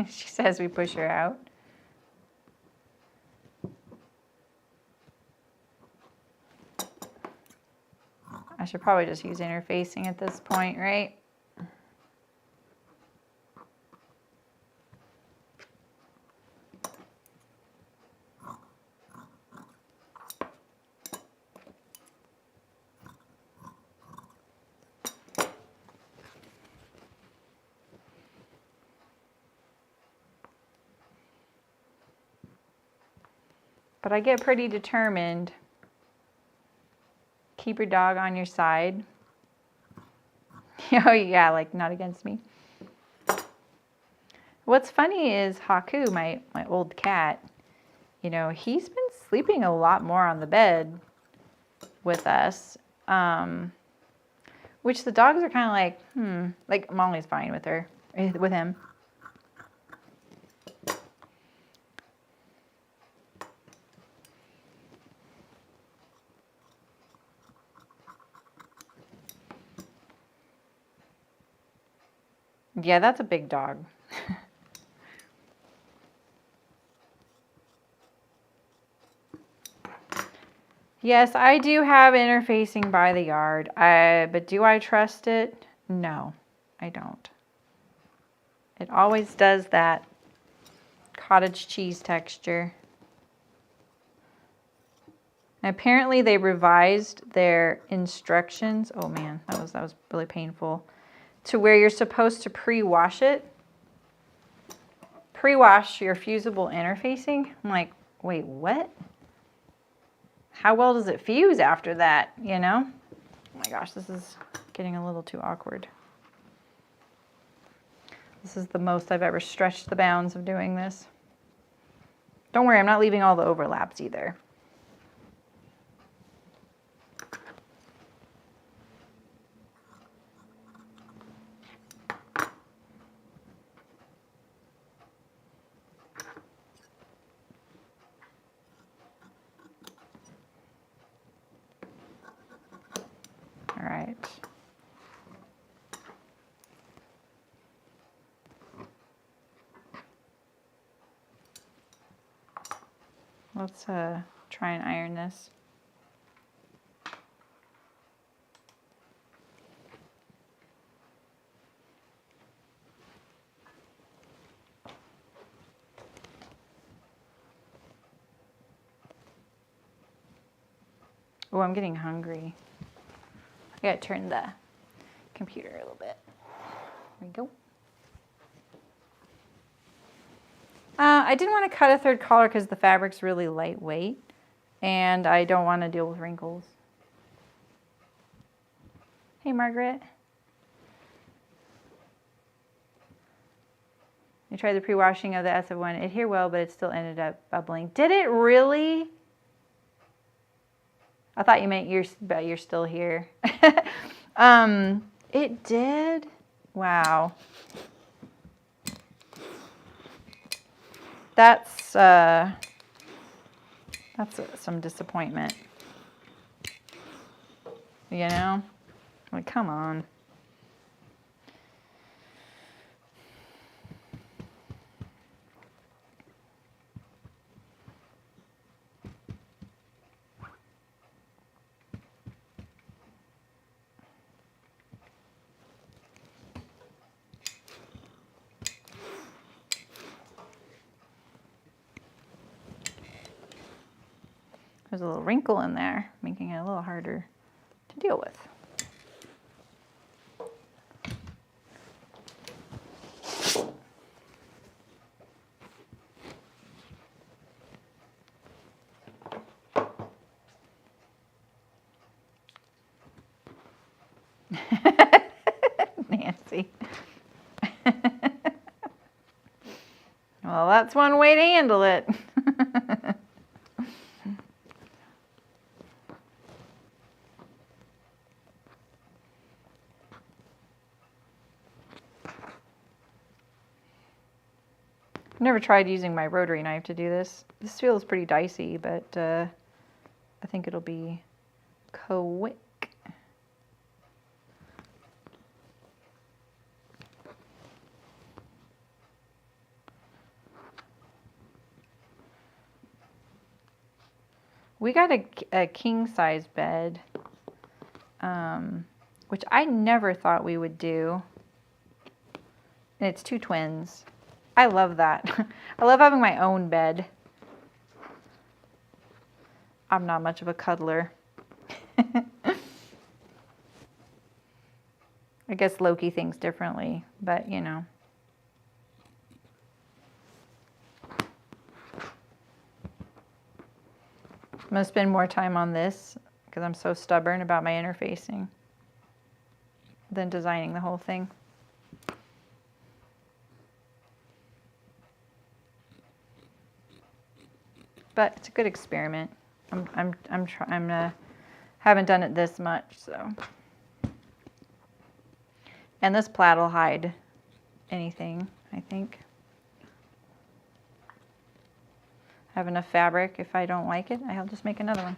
She says we push her out. I should probably just use interfacing at this point, right? But I get pretty determined. Keep your dog on your side. Oh yeah, like not against me. What's funny is Haku, my old cat, you know, he's been sleeping a lot more on the bed with us. Which the dogs are kind of like Molly's fine with him. Yeah, that's a big dog. Yes, I do have interfacing by the yard, but do I trust it? No, I don't. It always does that cottage cheese texture. And apparently they revised their instructions. Oh man, that was really painful. To where you're supposed to pre-wash it. Pre-wash your fusible interfacing. I'm like, wait, what? How well does it fuse after that, you know? Oh my gosh, this is getting a little too awkward. This is the most I've ever stretched the bounds of doing this. Don't worry, I'm not leaving all the overlaps either. All right. Let's try and iron this. Oh, I'm getting hungry. I gotta turn the computer a little bit. There we go. I didn't want to cut a third collar because the fabric's really lightweight and I don't want to deal with wrinkles. Hey, Margaret. I tried the pre-washing of the SF1. It adhered well, but it still ended up bubbling. Did it really? I thought you meant you're still here. It did? Wow. That's some disappointment. You know? Like, come on. There's a little wrinkle in there, making it a little harder to deal with. Nancy. Well, that's one way to handle it. I've never tried using my rotary knife to do this. This feels pretty dicey, but I think it'll be quick. We got a king size bed, which I never thought we would do. And it's 2 twins. I love that. I love having my own bed. I'm not much of a cuddler. I guess Loki thinks differently, but you know. I'm going to spend more time on this because I'm so stubborn about my interfacing than designing the whole thing. But it's a good experiment. Haven't done it this much, so. And this plaid will hide anything, I think. Have enough fabric. If I don't like it, I'll just make another one.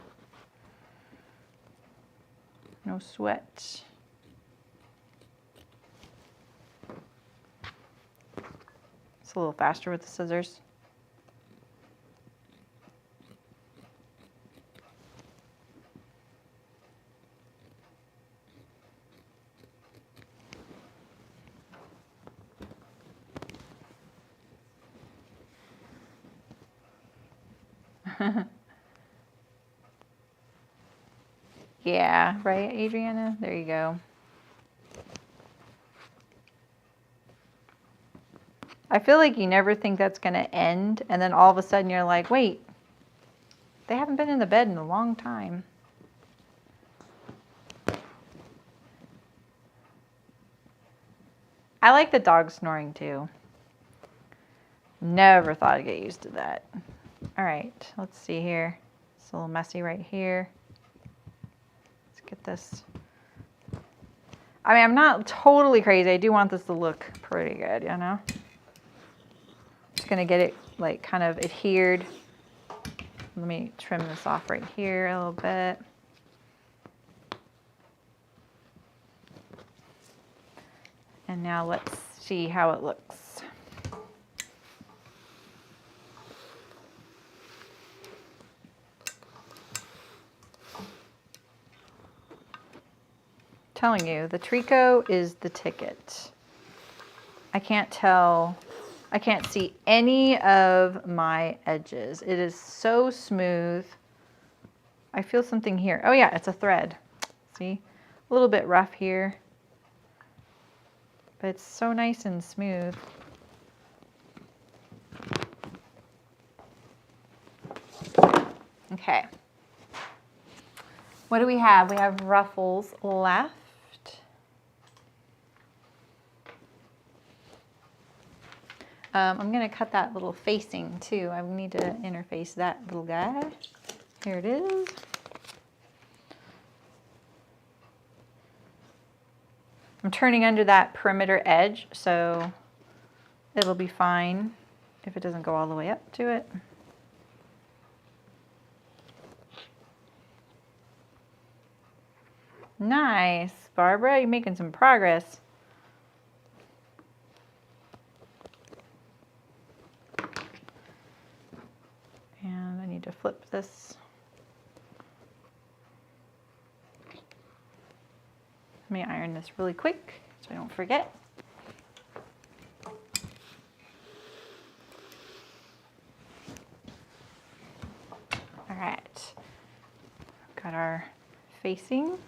No sweat. It's a little faster with the scissors. Yeah, right, Adriana? There you go. I feel like you never think that's going to end, and then all of a sudden you're like, wait, they haven't been in the bed in a long time. I like the dog snoring too. Never thought I'd get used to that. All right, let's see here. It's a little messy right here. Let's get this. I mean, I'm not totally crazy. I do want this to look pretty good, you know? Just gonna get it like kind of adhered. Let me trim this off right here a little bit. And now let's see how it looks. Telling you, the tricot is the ticket. I can't tell, I can't see any of my edges. It is so smooth. I feel something here. Oh yeah, it's a thread. See, a little bit rough here, but it's so nice and smooth. Okay. What do we have? We have ruffles left. I'm gonna cut that little facing too. I need to interface that little guy. Here it is. I'm turning under that perimeter edge, so it'll be fine if it doesn't go all the way up to it. Nice, Barbara, you're making some progress. And I need to flip this. Let me iron this really quick so I don't forget. All right, got our facing.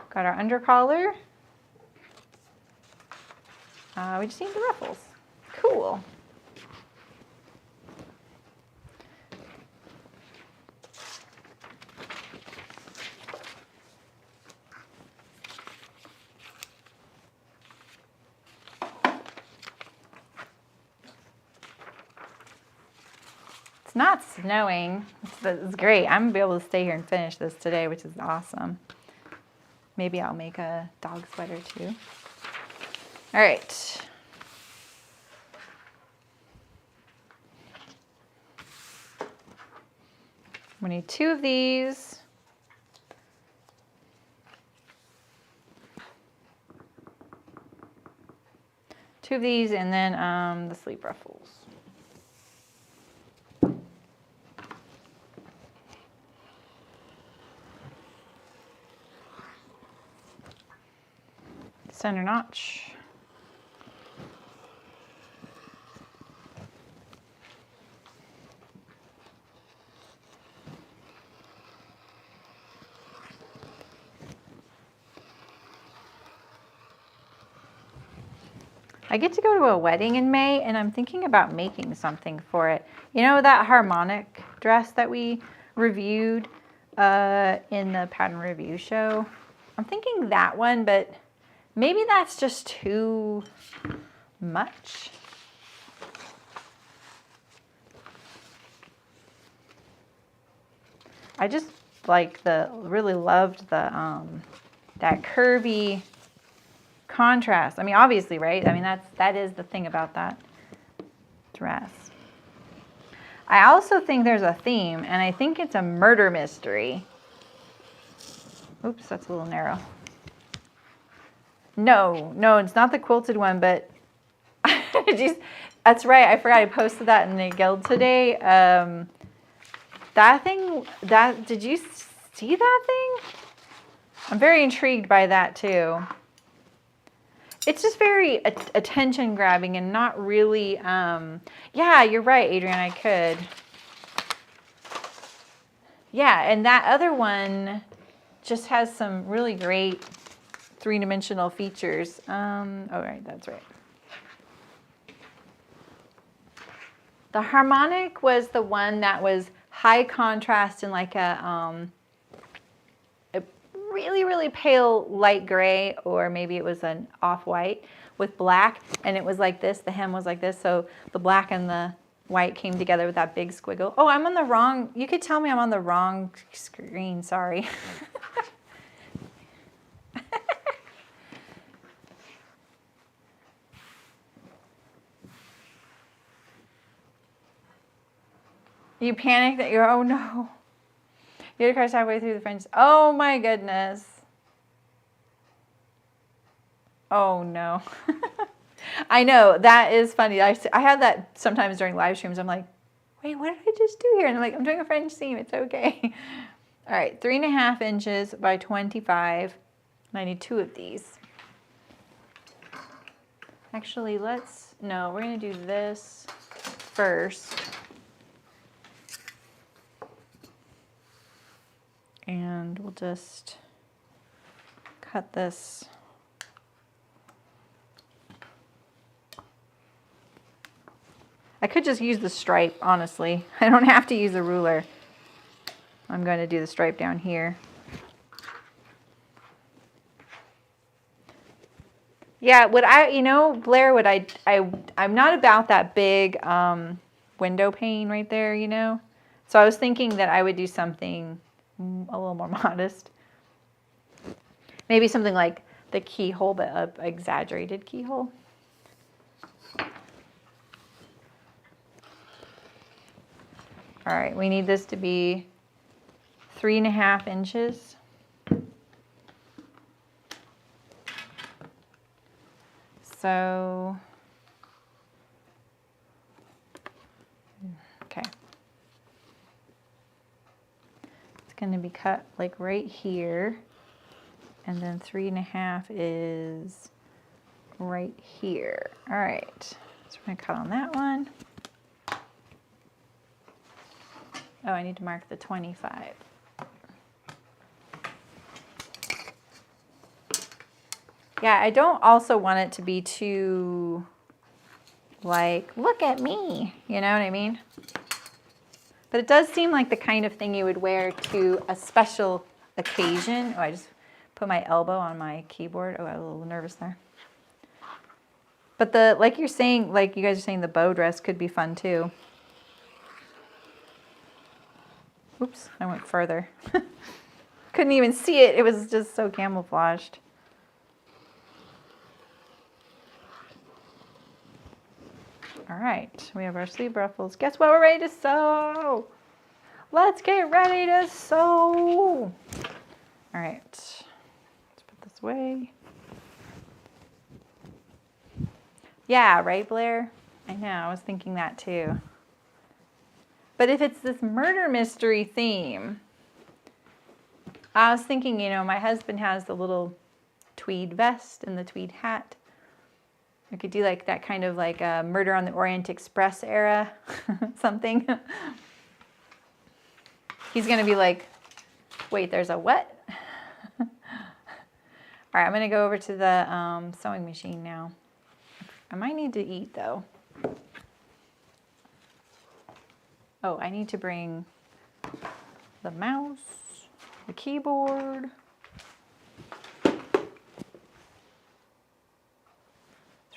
Got our under collar. We just need the ruffles. Cool. It's not snowing. It's great. I'm gonna be able to stay here and finish this today, which is awesome. Maybe I'll make a dog sweater too. All right. We need 2 of these. Two of these, and then the sleeve ruffles. Center notch. I get to go to a wedding in May, and I'm thinking about making something for it. You know that harmonic dress that we reviewed in the pattern review show? I'm thinking that one, but maybe that's just too much. I just like really loved the that curvy contrast. I mean, obviously, right? I mean, that is the thing about that dress. I also think there's a theme, and I think it's a murder mystery. Oops, that's a little narrow. No, it's not the quilted one, but that's right. I forgot I posted that in the guild today. That thing, did you see that thing? I'm very intrigued by that too. It's just very attention grabbing and not really, yeah, you're right, Adrian, I could. Yeah, and that other one just has some really great 3-dimensional features. Oh, right, that's right. The harmonic was the one that was high contrast in like a really, really pale light gray, or maybe it was an off-white with black, and it was like this. The hem was like this, so the black and the white came together with that big squiggle. Oh, I'm on the wrong, you could tell me I'm on the wrong screen, sorry. You panicked that you're, oh no. You had to cross halfway through the French. Oh my goodness. Oh no. I know, that is funny. I have that sometimes during live streams. I'm like, wait, what did I just do here? And I'm like, I'm doing a French seam. It's okay. All right, 3.5 inches by 25. And I need 2 of these. Actually, no, we're going to do this first. And we'll just cut this. I could just use the stripe, honestly. I don't have to use a ruler. I'm going to do the stripe down here. Yeah, Blair, I'm not about that big window pane right there. So I was thinking that I would do something a little more modest. Maybe something like the keyhole, but an exaggerated keyhole. All right, we need this to be 3.5 inches. So, okay. It's going to be cut like right here. And then 3.5 is right here. All right, so we're going to cut on that one. Oh, I need to mark the 25. Yeah, I don't also want it to be too, like, look at me, you know what I mean? But it does seem like the kind of thing you would wear to a special occasion. Oh, I just put my elbow on my keyboard. Oh, I was a little nervous there. But like you guys are saying, the bow dress could be fun too. Oops, I went further. Couldn't even see it. It was just so camouflaged. All right, we have our sleeve ruffles. Guess what? We're ready to sew. Let's get ready to sew. All right, let's put this away. Yeah, right, Blair? I know, I was thinking that too. But if it's this murder mystery theme, I was thinking, my husband has the little tweed vest and the tweed hat. I could do like that kind of like a Murder on the Orient Express era something. He's going to be like, wait, there's a what? All right, I'm going to go over to the sewing machine now. I might need to eat though. Oh, I need to bring the mouse, the keyboard.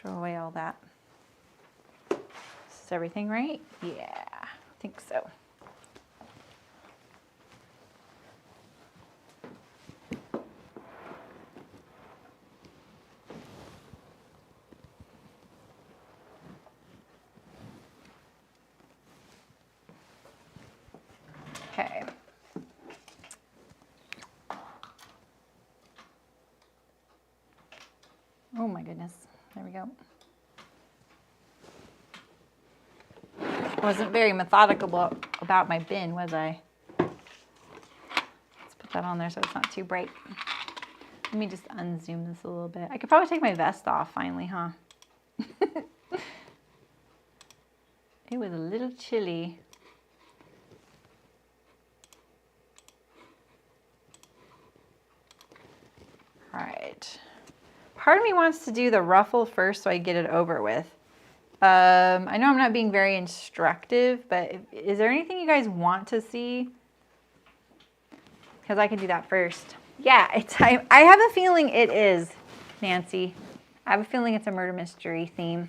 Throw away all that. Is everything right? Yeah, I think so. Okay. Oh my goodness. There we go. I wasn't very methodical about my bin, was I? Let's put that on there so it's not too bright. Let me just unzoom this a little bit. I could probably take my vest off finally, huh? It was a little chilly. All right. Part of me wants to do the ruffle first so I get it over with. I know I'm not being very instructive, but is there anything you guys want to see? Because I can do that first. Yeah, I have a feeling it is, Nancy. I have a feeling it's a murder mystery theme.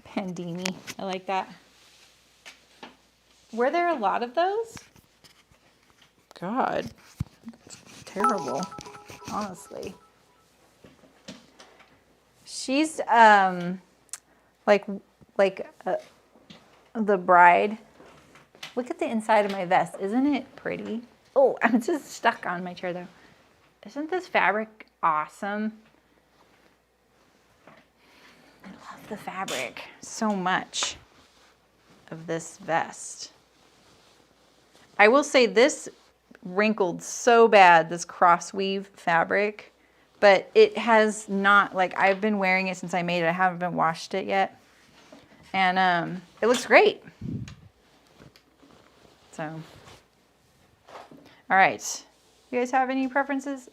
Pandini, I like that. Were there a lot of those? God, that's terrible, honestly. She's like the bride. Look at the inside of my vest. Isn't it pretty? Oh, I'm just stuck on my chair though. Isn't this fabric awesome? I love the fabric so much of this vest. I will say this wrinkled so bad, this cross weave fabric, but it has not, like, I've been wearing it since I made it. I haven't washed it yet. And it looks great. So, all right. You guys have any preferences?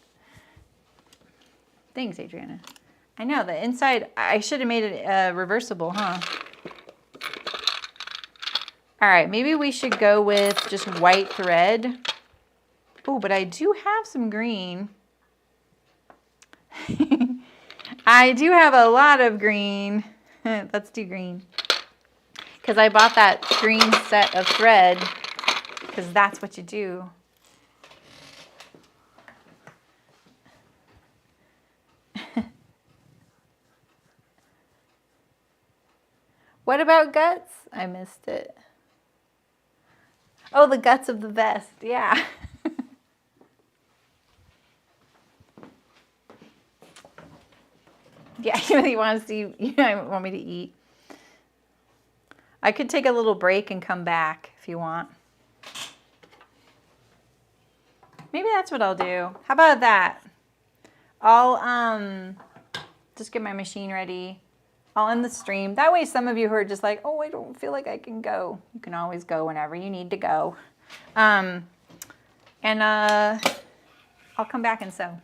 Thanks, Adriana. I know, the inside, I should have made it reversible, huh? All right, maybe we should go with just white thread. Oh, but I do have some green. I do have a lot of green. Let's do green. Because I bought that green set of thread because that's what you do. What about guts? I missed it. Oh, the guts of the vest. Yeah. Yeah, you want to see, you want me to eat. I could take a little break and come back if you want. Maybe that's what I'll do. How about that? I'll just get my machine ready. I'll end the stream. That way some of you who are just like, oh, I don't feel like I can go. You can always go whenever you need to go. I'll come back and sew.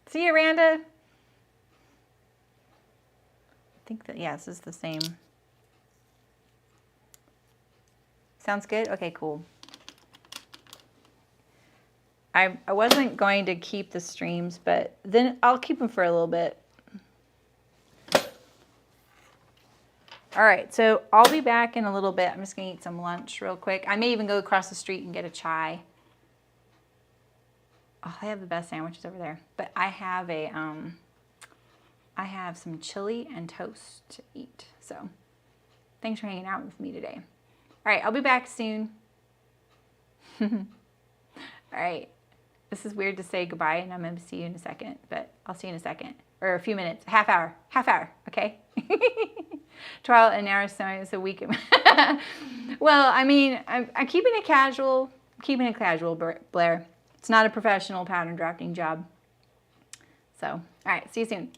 See you, Randa. I think that, yeah, this is the same. Sounds good? Okay, cool. I wasn't going to keep the streams, but then I'll keep them for a little bit. All right, so I'll be back in a little bit. I'm just gonna eat some lunch real quick. I may even go across the street and get a chai. Oh, they have the best sandwiches over there. But I have a, I have some chili and toast to eat. So thanks for hanging out with me today. All right, I'll be back soon. All right, this is weird to say goodbye, and I'm gonna see you in a second, but I'll see you in a second, or a few minutes, half hour, okay? Trial and error sewing is a week. Well, I mean, I'm keeping it casual, Blair. It's not a professional pattern drafting job. So, all right, see you soon.